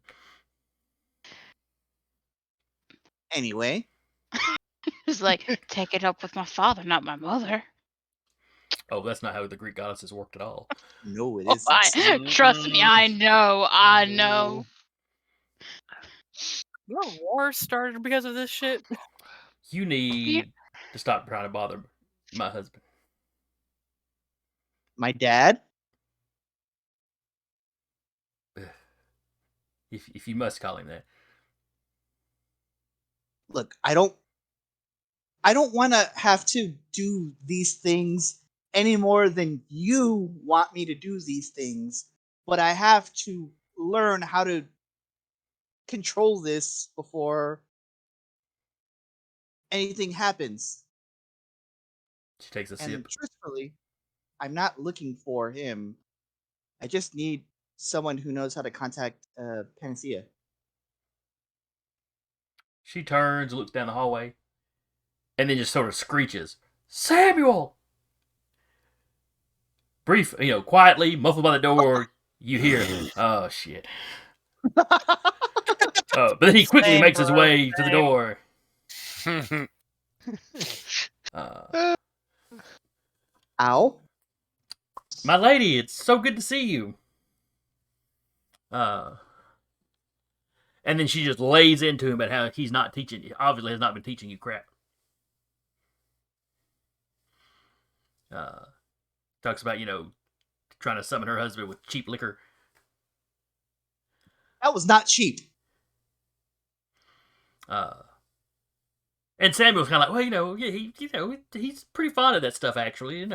Anyway, It's like, take it up with my father, not my mother. Oh, that's not how the Greek goddesses worked at all. no, it Oh, isn't. trust me, I know. I know. You know, war started because of this shit. You need to stop trying to bother my husband. My dad? If you must call him that. Look, I don't want to have to do these things any more than you want me to do these things, but I have to learn how to control this before anything happens. She takes a And sip. truthfully, I'm not looking for him. I just need someone who knows how to contact Panacea. She turns, looks down the hallway, and then just sort of screeches, "Samuel!" Brief, quietly, muffled by the door, you hear, "Oh, shit." But then he quickly Same, makes his bro, way to the same. door. Ow. My lady, it's so good to see you. And then she just lays into him about how he's not teaching you, obviously has not been teaching you crap. Talks about, trying to summon her husband with cheap liquor. That was not cheap. And Samuel's kind of like, well, yeah, he's pretty fond of that stuff, actually,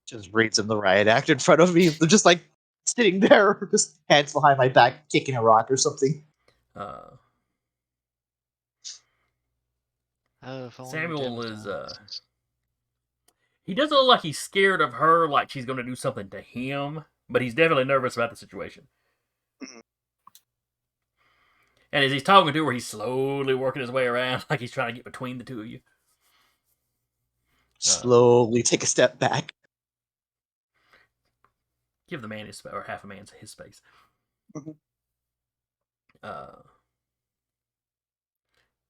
Just reads him the riot act in front of me. They're just like sitting there, just hands behind my back, kicking a rock or something. If only Samuel Jim is, was he doesn't look like he's scared of her, like she's going to do something to him, but he's definitely nervous about the situation. And as he's talking to her, he's slowly working his way around, like he's trying to get between the two of you. Slowly take a step back. Give the man his or half a man's his space. Mhm.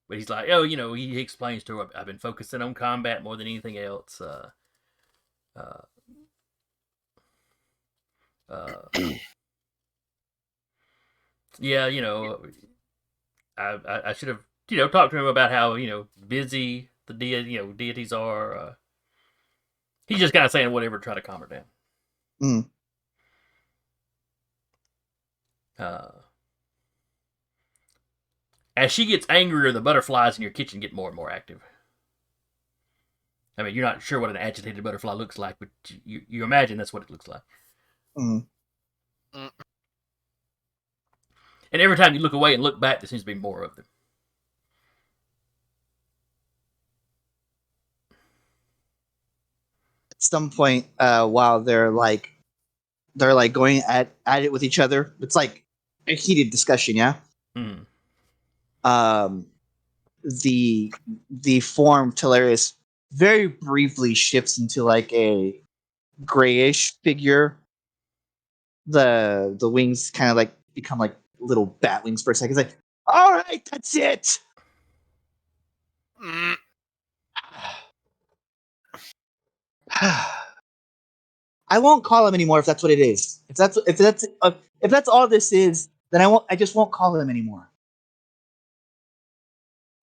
But he's like, oh, he explains to her, I've been focusing on combat more than anything else. Yeah, I should have, talked to him about how, busy the deities are. He's just kind of saying whatever to try to calm her down. As she gets angrier, the butterflies in your kitchen get more and more active. I mean, you're not sure what an agitated butterfly looks like, but you imagine that's what it looks like. And every time you look away and look back, there seems to be more of them. At some point, while they're going at it with each other, it's like a heated discussion. Yeah. Mm. The form Talereis very briefly shifts into like a grayish figure. The wings kind of like become like little bat wings for a second. It's like, all right, that's it. I won't call him anymore if that's what it is. If If that's all this is, then I just won't call him anymore.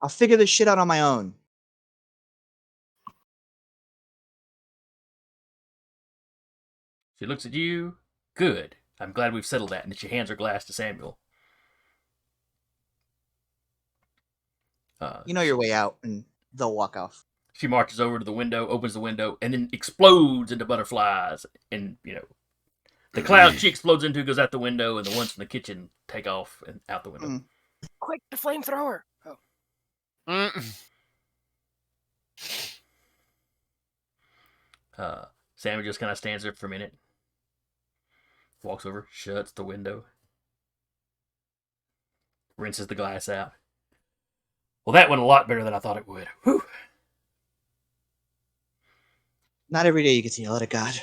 I'll figure this shit out on my own. She looks at you. Good. I'm glad we've settled that, and that she hands her glass to Samuel. You know your way out, and they'll walk off. She marches over to the window, opens the window, and then explodes into butterflies. And, the cloud she explodes into goes out the window, and the ones from the kitchen take off and out the window. Quick, the flamethrower! Oh. Samuel just kind of stands there for a minute. Walks over, shuts the window. Rinses the glass out. Well, that went a lot better than I thought it would. Whew. Not every day you get to yell at a god.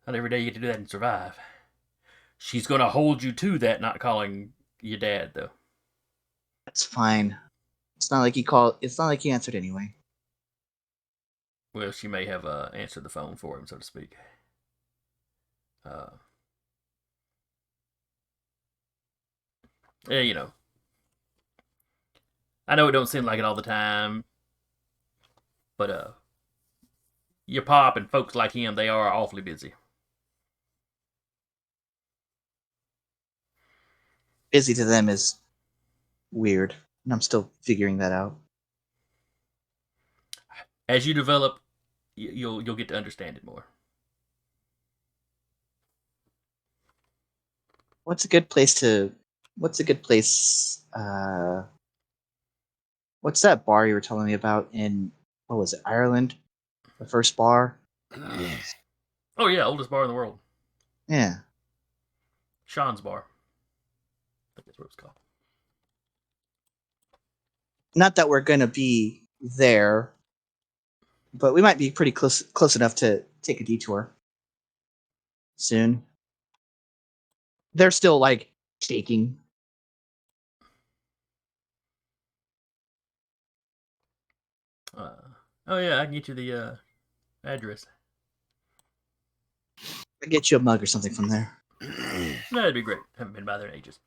Not every day you get to do that and survive. She's going to hold you to that, not calling you dad, though. That's fine. It's not like he called. It's not like he answered anyway. Well, she may have answered the phone for him, so to speak. Yeah, I know it don't seem like it all the time, but your pop and folks like him, they are awfully busy. Busy to them is weird, and I'm still figuring that out. As you develop, you'll get to understand it more. What's a good place? What's that bar you were telling me about in, what was it, Ireland? The first bar? Oh yeah, oldest bar in the world. Yeah. Sean's bar. I think that's what it's called. Not that we're gonna be there, but we might be pretty close enough to take a detour soon. They're still like shaking. Oh yeah, I can get you the address. I'll get you a mug or something from there. That'd be great. Haven't been by there in ages.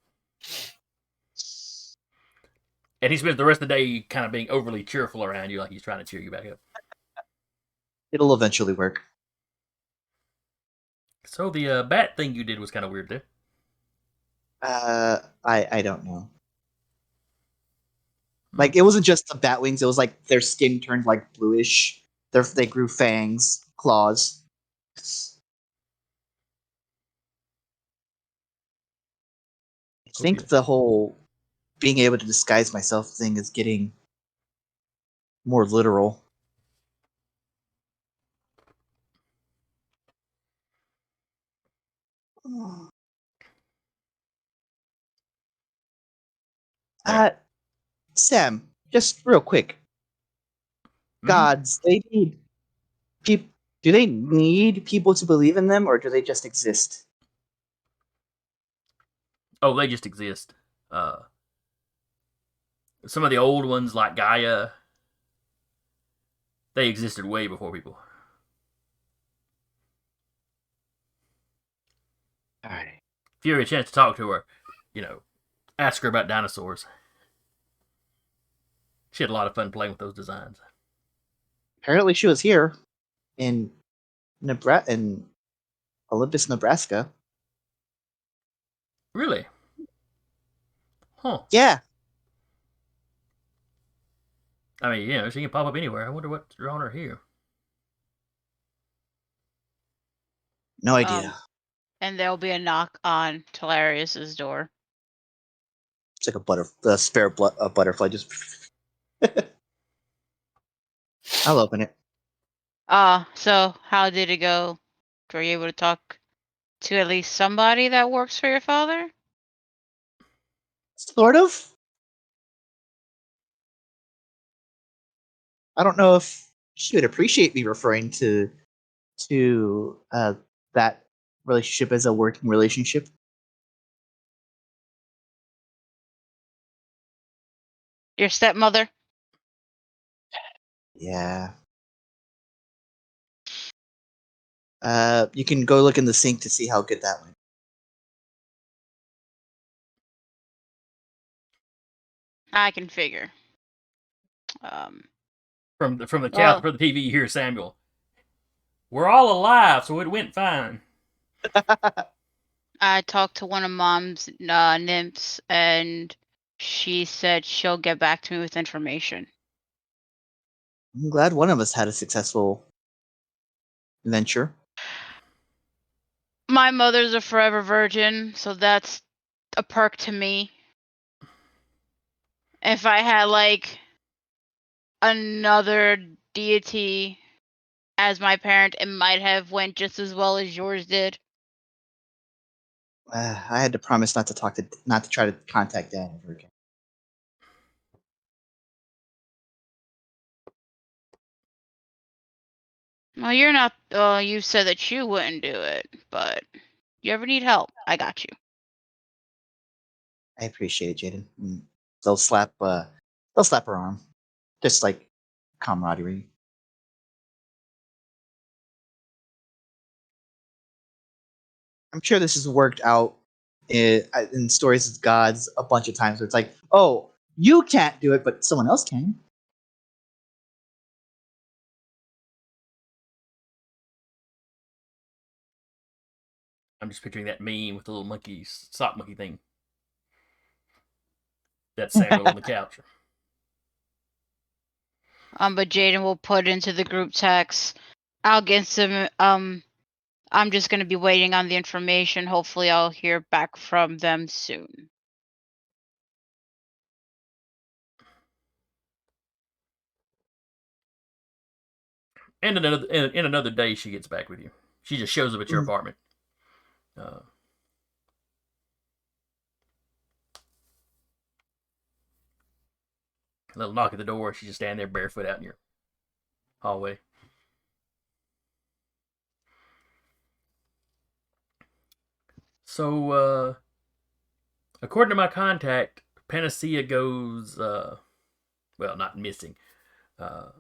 And he spends the rest of the day kind of being overly cheerful around you, like he's trying to cheer you back up. It'll eventually work. So the bat thing you did was kind of weird, there. I don't know. Like, it wasn't just the bat wings. It was like their skin turned like bluish. They grew fangs, claws. I think Okay. the whole being able to disguise myself thing is getting more literal. Sam, just real quick. Gods, they need people. Do they need people to believe in them, or do they just exist? Oh, they just exist. Some of the old ones, like Gaia, they existed way before people. Alright. If you have a chance to talk to her, ask her about dinosaurs. She had a lot of fun playing with those designs. Apparently, she was here in in Olympus, Nebraska. Really? Huh. Yeah, I mean, she can pop up anywhere. I wonder what's drawing her here. no idea. And there'll be a knock on Talereis' door. It's like a butterfly. Just. I'll open it. So how did it go? Were you able to talk to at least somebody that works for your father? Sort of. I don't know if she would appreciate me referring to that relationship as a working relationship. Your stepmother? Yeah. You can go look in the sink to see how good that went. I can figure. From the couch, Well- from the TV, you hear Samuel. We're all alive, so it went fine. I talked to one of Mom's nymphs, and she said she'll get back to me with information. I'm glad one of us had a successful venture. My mother's a forever virgin, so that's a perk to me. If I had like another deity as my parent, it might have went just as well as yours did. I had to promise not to try to contact Dan ever again. Well, you're not. You said that you wouldn't do it, but you ever need help, I got you. I appreciate it, Jayden. They'll slap her arm, just like camaraderie. I'm sure this has worked out in Stories of Gods a bunch of times. Where it's like, oh, you can't do it, but someone else can. I'm just picturing that meme with the little monkey, sock monkey thing. That's Samuel on the couch. But Jayden will put into the group text. I'll get some. I'm just gonna be waiting on the information. Hopefully, I'll hear back from them soon. And in another day, she gets back with you. She just shows up at your apartment. A little knock at the door. She's just standing there barefoot out in your hallway. So, according to my contact, Panacea goes, well, not missing, but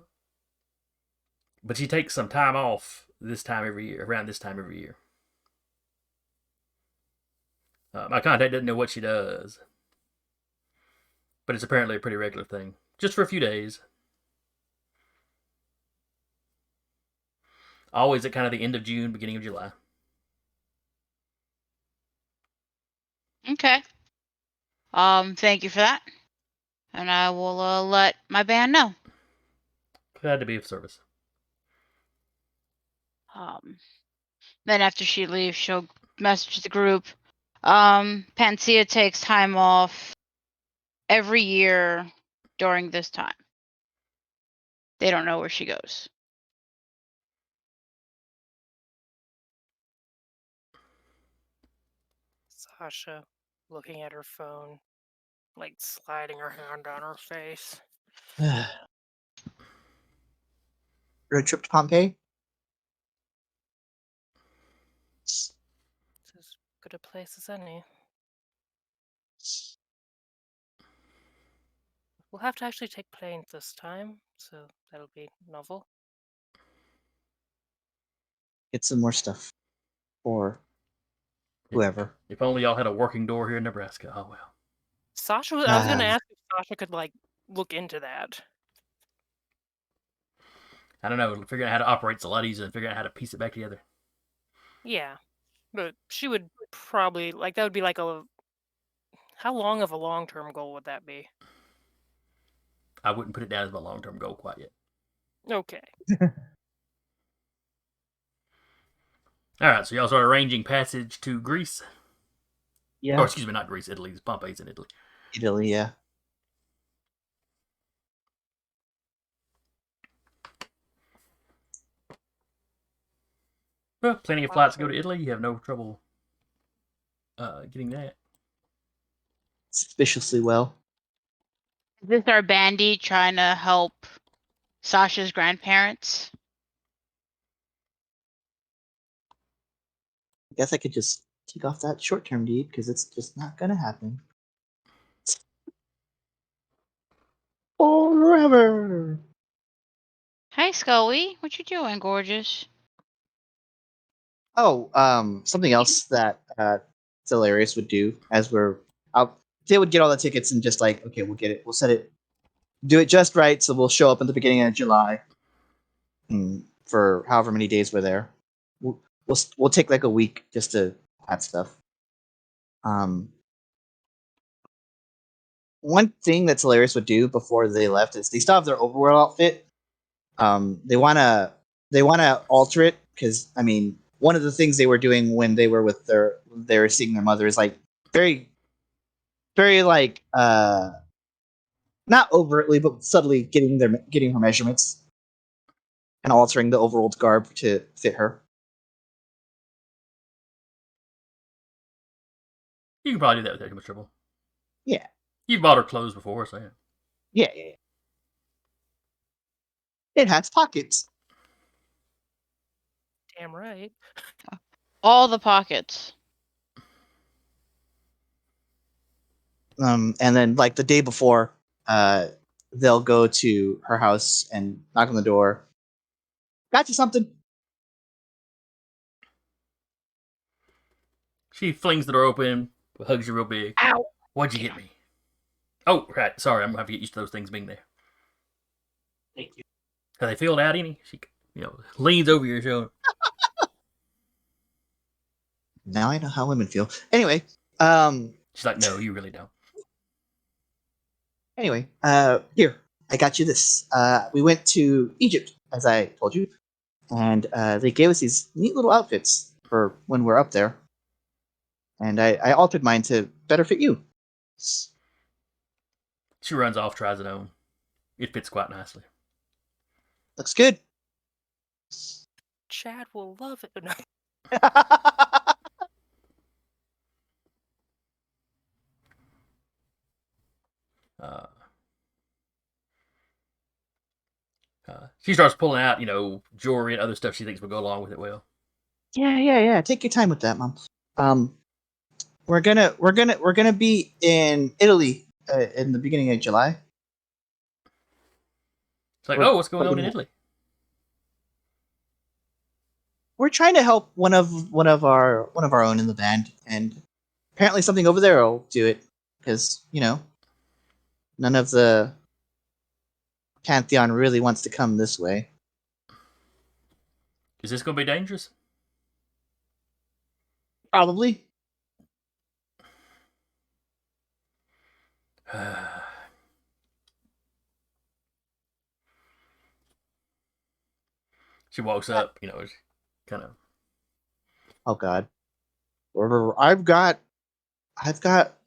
she takes some time off this time every year, around this time every year. My contact doesn't know what she does, but it's apparently a pretty regular thing. Just for a few days. Always at kind of the end of June, beginning of July. Okay. Thank you for that, and I will let my band know. Glad to be of service. Then after she leaves, she'll message the group. Panacea takes time off every year during this time. They don't know where she goes. Sasha, looking at her phone, like sliding her hand down her face. Road trip to Pompeii? It's as good a place as any. We'll have to actually take planes this time, so that'll be novel. Get some more stuff for whoever. If only y'all had a working door here in Nebraska. Oh well. Sasha, I was going to ask if Sasha could look into that. I don't know. Figuring out how to operate is a lot easier than figuring out how to piece it back together. Yeah, but she would probably that would be like a. How long of a long-term goal would that be? I wouldn't put it down as my long-term goal quite yet. Okay. All right, so y'all start arranging passage to Greece. Yeah. Or excuse me, not Greece, Italy. Pompeii's in Italy. Italy, yeah. Well, plenty of flights to go to Italy. You have no trouble getting that. Suspiciously well. Is this our bandy trying to help Sasha's grandparents? I guess I could just take off that short-term deed because it's just not gonna happen. Forever. Hi, Scully. What you doing, gorgeous? Oh, something else that Talereis would do as we're out. They would get all the tickets and just like, okay, we'll get it. We'll set it. Do it just right, so we'll show up at the beginning of July. For however many days we're there. We'll take like a week just to have stuff. One thing that Talereis would do before they left is they still have their overworld outfit. They wanna alter it because I mean one of the things they were doing when they were with they were seeing their mother is like very very like not overtly but subtly getting her measurements and altering the overworld garb to fit her. You can probably do that without too much trouble. Yeah. You've bought her clothes before, so yeah. Yeah. It has pockets. Damn right. All the pockets. And then like the day before, they'll go to her house and knock on the door. Got you something? She flings the door open, hugs you real big. Ow! What'd you get me? Oh, right. Sorry, I'm gonna have to get used to those things being there. Thank you. Have they filled out any? She, leans over your shoulder. Now I know how women feel. Anyway, She's like, no, you really don't. Here, I got you this. We went to Egypt, as I told you, and they gave us these neat little outfits for when we're up there. And I altered mine to better fit you. She runs off, tries it on. It fits quite nicely. Looks good. Chad will love it. No. She starts pulling out, jewelry and other stuff she thinks will go along with it well. Yeah. Take your time with that, Mom. We're gonna be in Italy in the beginning of July. It's like, what's going on in Italy? We're trying to help one of our own in the band, and apparently something over there will do it because none of the Pantheon really wants to come this way. Is this going to be dangerous? Probably. She walks up, kind of. Oh God. I've got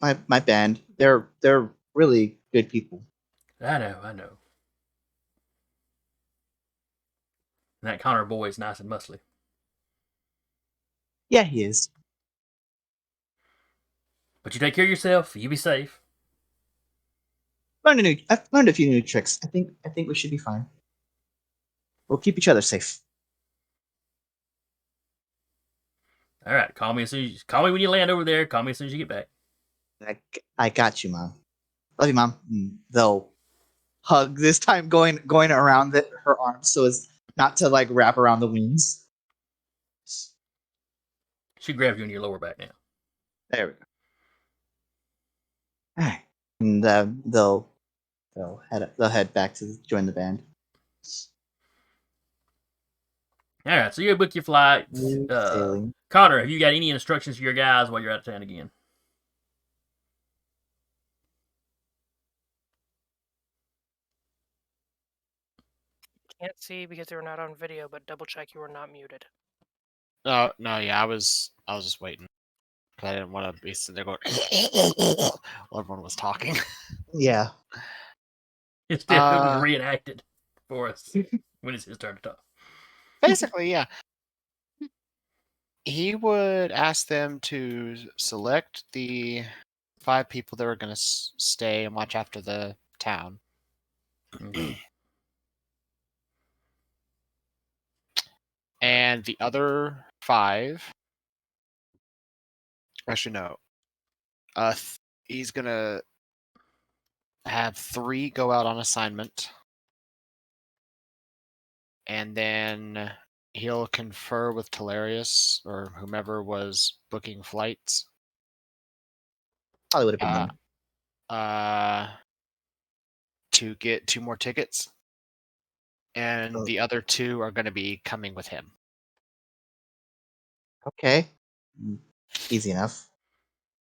my band. They're really good people. I know. And that Connor boy is nice and muscly. Yeah, he is. But you take care of yourself. You be safe. I've learned a few new tricks. I think we should be fine. We'll keep each other safe. All right. Call me when you land over there. Call me as soon as you get back. I got you, Mom. Love you, Mom. They'll hug this time, going around her arms so as not to like wrap around the wings. She grabs you in your lower back now. There we go. All right, and they'll head back to join the band. All right, so you book your flights. Sailing. Connor, have you got any instructions for your guys while you're out of town again? Can't see because you're not on video, but double check you are not muted. No, yeah, I was just waiting. I didn't want to be sitting there going while everyone was talking. Yeah. It was reenacted for us when it's his turn to talk. Basically, yeah. He would ask them to select the 5 people that were going to stay and watch after the town. Okay. And the other 5, actually no, he's going to have 3 go out on assignment. And then He'll confer with Talereis or whomever was booking flights. Probably would have been Uh, him. To get 2 more tickets, and Oh. the other 2 are going to be coming with him. Okay. Easy enough.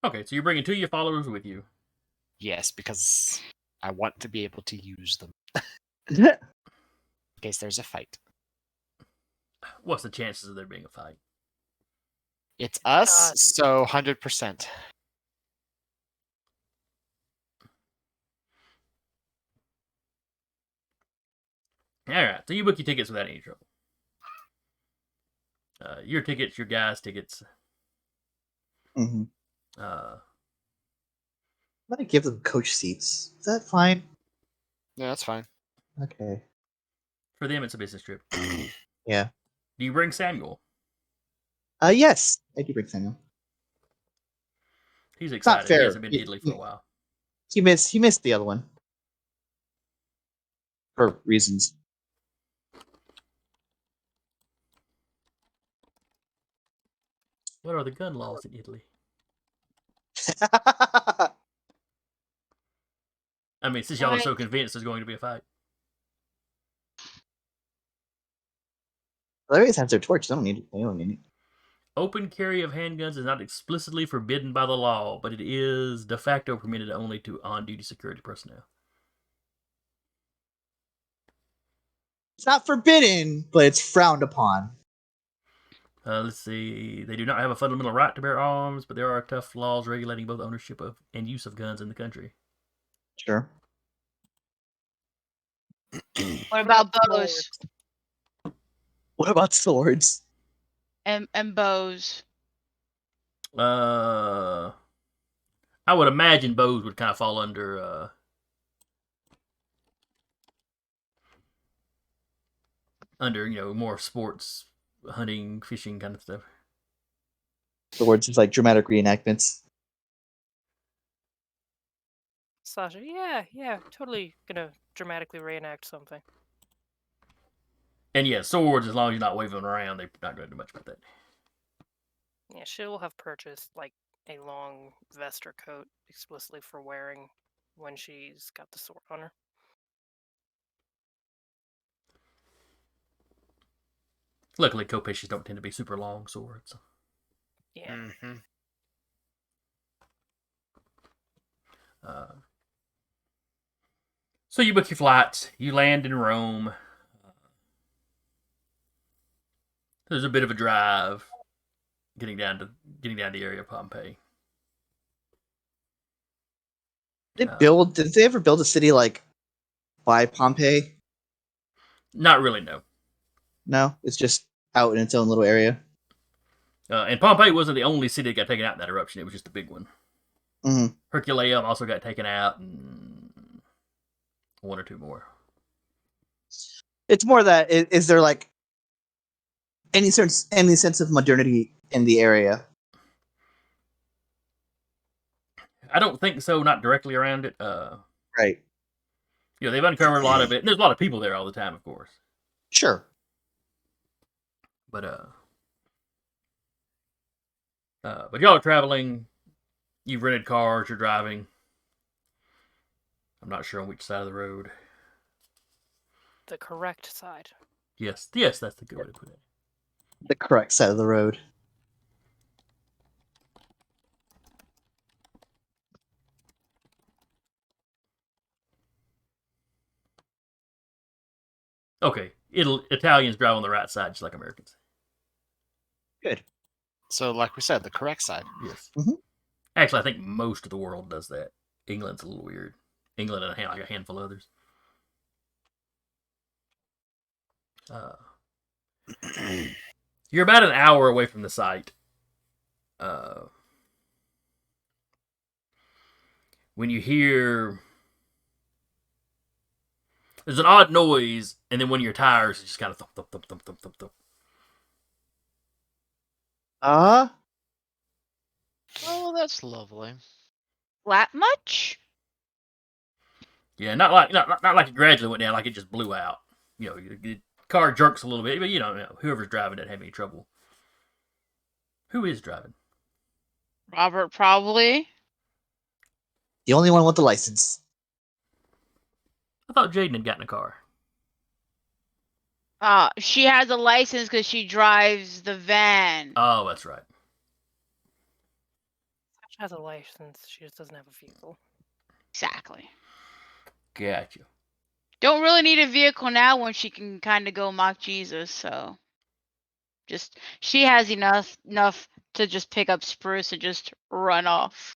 Okay, so you're bringing 2 of your followers with you. Yes, because I want to be able to use them in case there's a fight. What's the chances of there being a fight? It's us, so 100%. Alright, so you book your tickets without any trouble. Your tickets, your guys' tickets. Mm-hmm. Uh, I'm gonna give them coach seats. Is that fine? Yeah, that's fine. Okay. for them, it's a business trip. Yeah. Do you bring Samuel? Yes, I do bring Samuel. He's Not excited. fair. He hasn't been to Italy for a while. He missed the other one for reasons. What are the gun laws in Italy? I mean, since y'all are so convinced there's going to be a fight. They always have their torch. They don't need it. Open carry of handguns is not explicitly forbidden by the law, but it is de facto permitted only to on-duty security personnel. It's not forbidden, but it's frowned upon. Let's see. They do not have a fundamental right to bear arms, but there are tough laws regulating both ownership of and use of guns in the country. Sure. What about bows What about swords? and bows? I would imagine bows would kind of fall under more sports, hunting, fishing kind of stuff. Swords is like dramatic reenactments. Sasha, yeah, totally gonna dramatically reenact something. And yeah, swords, as long as you're not waving them around, they're not going to do much about that. Yeah, she will have purchased like a long vest or coat explicitly for wearing when she's got the sword on her. Luckily, kopeshes don't tend to be super long swords. Yeah. Mm-hmm. So you book your flights. You land in Rome. There's a bit of a drive getting down to the area of Pompeii. Did they ever build a city like by Pompeii? Not really, no. No, it's just out in its own little area. And Pompeii wasn't the only city that got taken out in that eruption. It was just a big one. Mm-hmm. Herculaneum also got taken out, and one or two more. It's more that is there like any sense of modernity in the area? I don't think so. Not directly around it. Right. They've uncovered a lot of it. And there's a lot of people there all the time, of course. Sure. But y'all are traveling. You've rented cars. You're driving. I'm not sure on which side of the road. The correct side. Yes, that's the good way to put it. The correct side of the road. Okay, Italians drive on the right side, just like Americans. Good. So, like we said, the correct side. Yes. Mm-hmm. Actually, I think most of the world does that. England's a little weird. England and like a handful of others. You're about an hour away from the site. When you hear there's an odd noise, and then one of your tires just kind of thump, thump, thump, thump, thump, thump, thump. Oh, that's lovely. Flat much? Yeah, not like it gradually went down, like it just blew out. It car jerks a little bit, but you don't know. Whoever's driving doesn't have any trouble. Who is driving? Robert probably. The only one with the license. I thought Jayden had gotten a car. She has a license because she drives the van. Oh, that's right. Sasha has a license. She just doesn't have a vehicle. Exactly. Gotcha. Don't really need a vehicle now when she can kind of go mock Jesus. So, just she has enough to just pick up Spruce and just run off.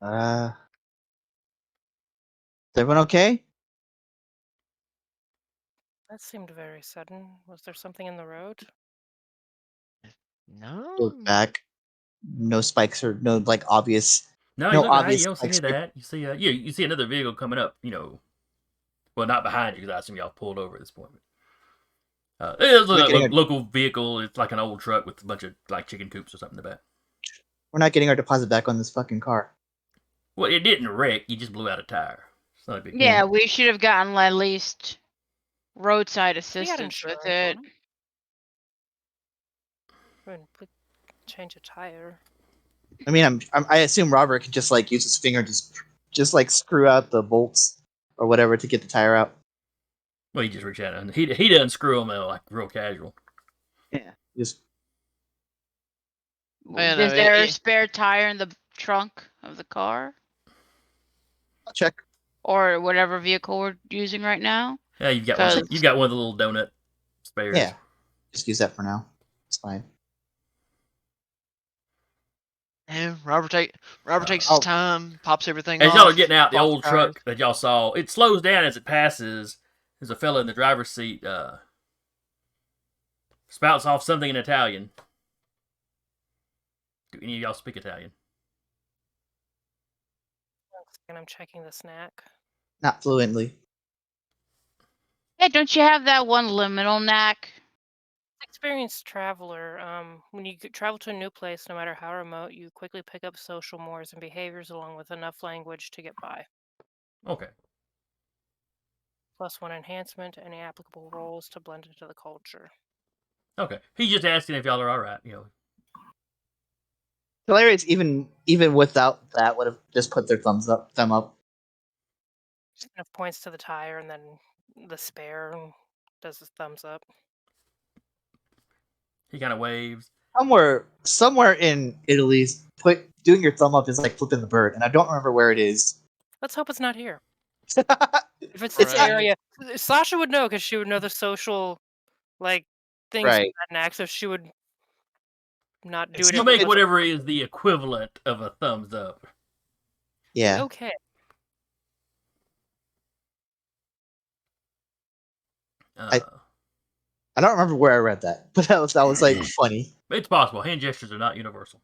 Is everyone okay? That seemed very sudden. Was there something in the road? No. Look back. No spikes or no like obvious. No, you No look behind you. obvious You don't see any of spikes. that. You see, you see another vehicle coming up. Well, not behind you because I assume y'all pulled over at this point. It's We're a getting local vehicle. It's like an old truck with a bunch of like chicken coops or something in the back. We're not getting our deposit back on this fucking car. Well, it didn't wreck. You just blew out a tire. It's not a big deal. Yeah, we should have gotten at least roadside We had assistance with insurance it. on We change a tire. I mean, I assume Robert can just like use his finger to just like screw out the bolts or whatever to get the tire out. Well, he just reached out and he doesn't screw them though, like real casual. Yeah, just Man, Is there a spare tire in the trunk of the car I'll check. or whatever vehicle we're using right now? Yeah, you've got one. You've got one of the little donut spares. Yeah, just use that for now. It's fine. Yeah, Robert takes his time, pops everything As off. y'all are getting out, the pops old tires. truck that y'all saw, it slows down as it passes. There's a fella in the driver's seat, spouts off something in Italian. Do any of y'all speak Italian? And I'm checking the snack. Not fluently. Yeah, don't you have that one liminal knack? Experienced traveler. When you travel to a new place, no matter how remote, you quickly pick up social mores and behaviors along with enough language to get by. Okay. +1 enhancement to any applicable roles to blend into the culture. Okay. He's just asking if y'all are all right. Talereis even without that would have just put their thumb up. Just enough points to the tire, and then the spare does his thumbs up. He kind of waves. Somewhere in Italy, doing your thumb up is like flipping the bird, and I don't remember where it is. Let's hope it's not here. It's If it's this Right. area, Sasha would know because she would know the social, like, things Right. for that knack, so she would not do it. You if make it whatever is the equivalent of a thumbs up. Yeah. okay. I don't remember where I read that, but that was like funny. It's possible. Hand gestures are not universal.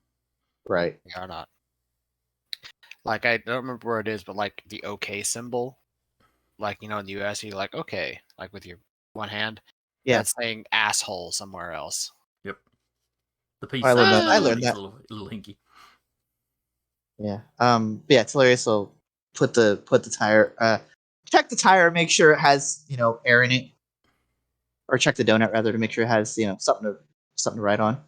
Right. They are not. Like, I don't remember where it is, but like the OK symbol, like, in the US, you're like, okay, like with your one hand. Yeah. That's saying asshole somewhere else. Yep. The piece. I learned that. I learned that. A little hinky. Yeah. But yeah, Talereis will put the tire. Check the tire, make sure it has air in it, or check the donut rather to make sure it has something to write on.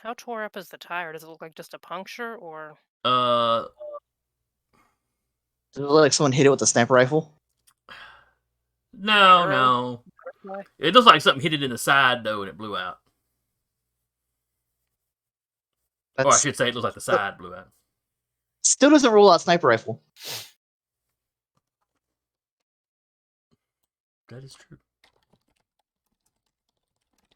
How tore up is the tire? Does it look like just a puncture, or Does it look like someone hit it with a sniper rifle? No, Arrow? no. Butterfly? It looks like something hit it in the side though, and it blew out. Or I That's should say, it looks like the side blew out. still doesn't rule out sniper rifle. That is true.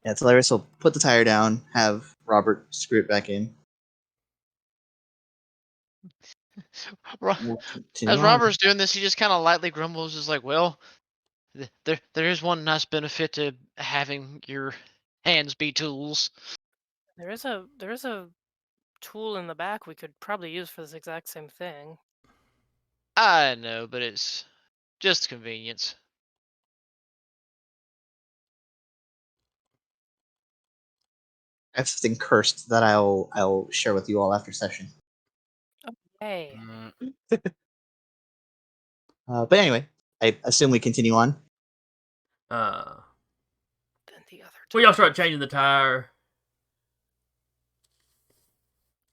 Yeah, Talereis will put the tire down, have Robert screw it back in. We'll continue As on. Robert's doing this, he just kind of lightly grumbles, just like, well, there is one nice benefit to having your hands be tools. There is a tool in the back we could probably use for this exact same thing. I know, but it's just convenience. I have something cursed that I'll share with you all after session. Hey. But anyway, I assume we continue on. Then the other Well, y'all start changing the tire.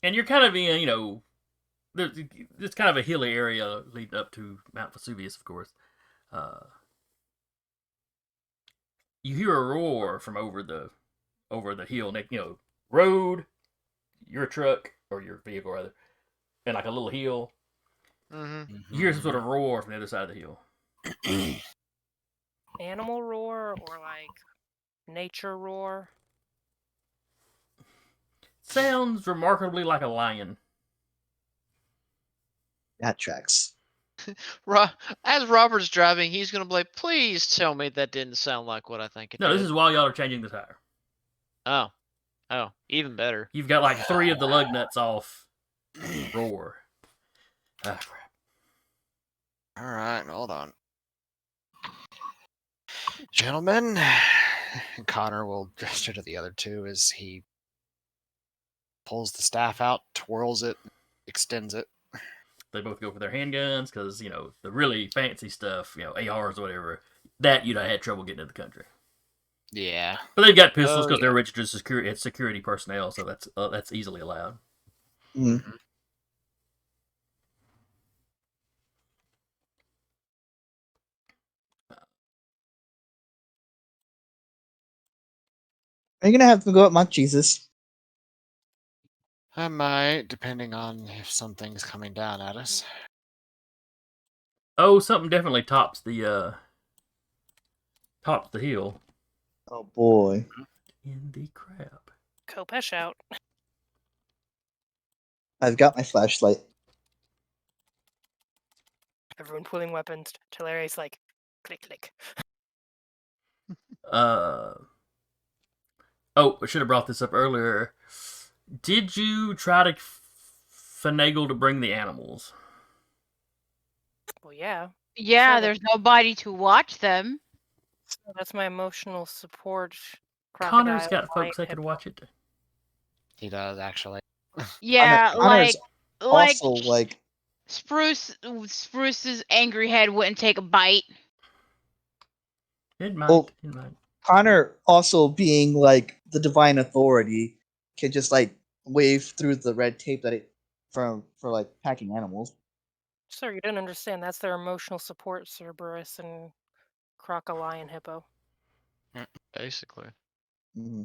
And you're kind of in, there's kind of a hilly area leading up to Mount Vesuvius, of course. You hear a roar from over the hill, road, your truck, or your vehicle, rather, and like a little hill. Mm-hmm. You hear some sort of roar from the other side of the hill. animal roar or like nature roar. Sounds remarkably like a lion. That tracks. As Robert's driving, he's gonna be like, "Please tell me that didn't sound like what I think it No, did." this is while y'all are changing the tire. Oh, even better. You've got like 3 of the lug nuts off. Roar. Ah, crap. All right, hold on. Gentlemen, and Connor will gesture to the other two as he pulls the staff out, twirls it, extends it. They both go for their handguns because, the really fancy stuff, ARs or whatever, that you'd have had trouble getting in the country. Yeah. But they've got pistols because yeah. they're registered as security personnel, so that's easily allowed. Mm. Are you gonna have to go up Mount Jesus? I might, depending on if something's coming down at us. Oh, something definitely tops the hill. Oh boy. In the crap. Kopesh out. I've got my flashlight. Everyone pulling weapons. Talereis like click click. Oh, I should have brought this up earlier. Did you try to finagle to bring the animals? Well, yeah. Yeah, Sure. there's nobody to watch them. So that's my emotional support. Connor's Crocodile, got lion, folks that could hippo. watch it. He does, actually. Yeah, Connor's like also like Spruce's angry head wouldn't take a bite. It might. Well, It might. Connor also being like the divine authority can just like wave through the red tape that it for like packing animals. Sir, you don't understand. That's their emotional support, Cerberus and Crocodile, hippo. Basically. Mm-hmm.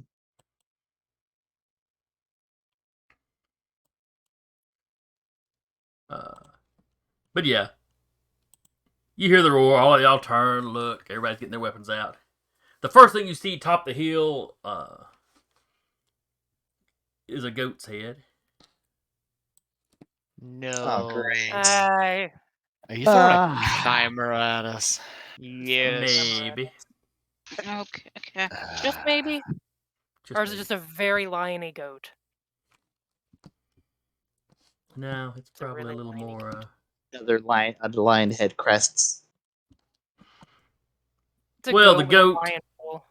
But yeah, you hear the roar. All y'all turn, look. Everybody's getting their weapons out. The first thing you see top the hill is a goat's head. No. Oh, great. I Are you throwing a chimera at us? Yes. Maybe. Okay. just maybe, Just or is it maybe. just a very liony goat? No, it's It's a probably really a little tiny more. Another lion head crests. It's a Well, goat the with a goat- lion wool.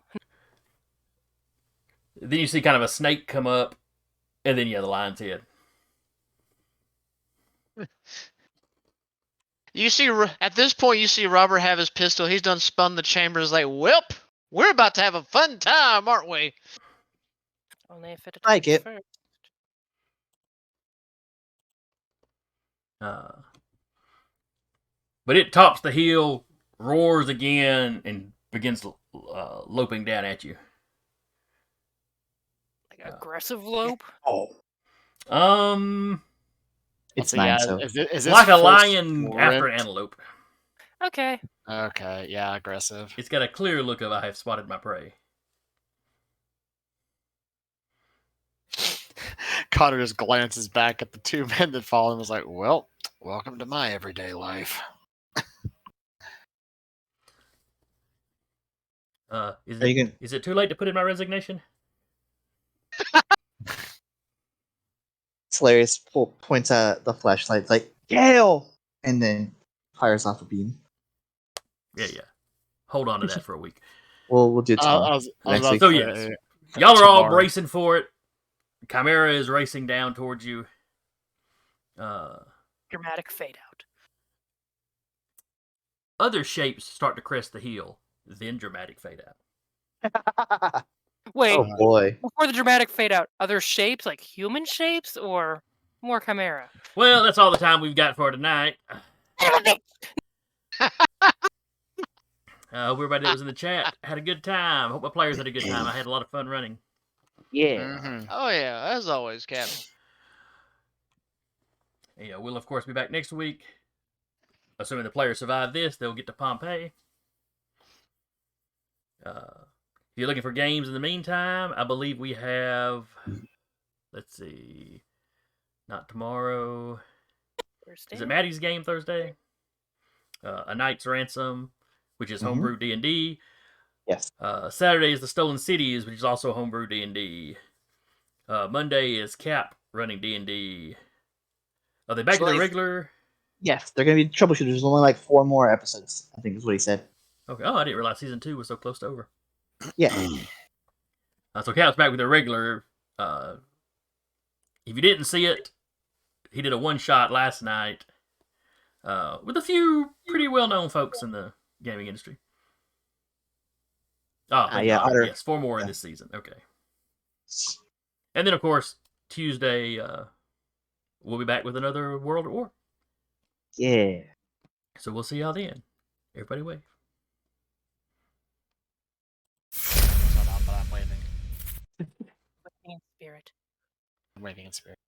Then you see kind of a snake come up, and then the lion's head. You see, at this point, you see Robert have his pistol. He's done spun the chamber. He's like, "Welp, we're about to have a fun time, aren't we?" Only if it Like attacks it. first. But it tops the hill, roars again, and begins loping down at you. Like aggressive lope. Oh, it's So, yeah, nine. So is this like a full lion after sprint? an antelope. Okay. Okay, yeah, aggressive. It's got a clear look of I have spotted my prey. Connor just glances back at the two men that follow him and was like, well, welcome to my everyday life. Is Are you it is it too late to put in my resignation? Hilarious points at the flashlight like Gale, and then fires off a beam. Yeah. Hold on to that for a week. We'll do it I tomorrow. was Next about week. So to yes, say, y'all are all tomorrow. bracing for it. Chimera is racing down towards you. God Dramatic fade out. Other shapes start to crest the hill, then dramatic fade out. Wait, Oh boy. before the dramatic fade out, other shapes like human shapes or more chimera? Well, that's all the time we've got for tonight. Hope everybody that was in the chat had a good time. Hope my players had a good time. I had a lot of fun running. Yeah. Mhm. Oh yeah, as always, Captain. Yeah, we'll of course be back next week. Assuming the players survive this, they'll get to Pompeii. If you're looking for games in the meantime, I believe we have. Let's see. Not tomorrow. Thursday? Is it Maddie's game Thursday? A Knight's Ransom, which is homebrew D&D. Yes. Saturday is the Stolen Cities, which is also homebrew D&D. Monday is Cap running D&D. Are they back to the regular? Yes, they're gonna be troubleshooters. There's only like 4 more episodes, I think is what he said. Okay. Oh, I didn't realize season 2 was so close to over. Yeah. So Cap's back with the regular. If you didn't see it, he did a one-shot last night with a few pretty well-known folks in the gaming industry. Oh, thank yeah, God. Otter. Yes, 4 more in this season. Okay. And then, of course, Tuesday, we'll be back with another World at War. Yeah. So we'll see y'all then. Everybody wave. Not on, but I'm waving. In spirit. I'm waving in spirit.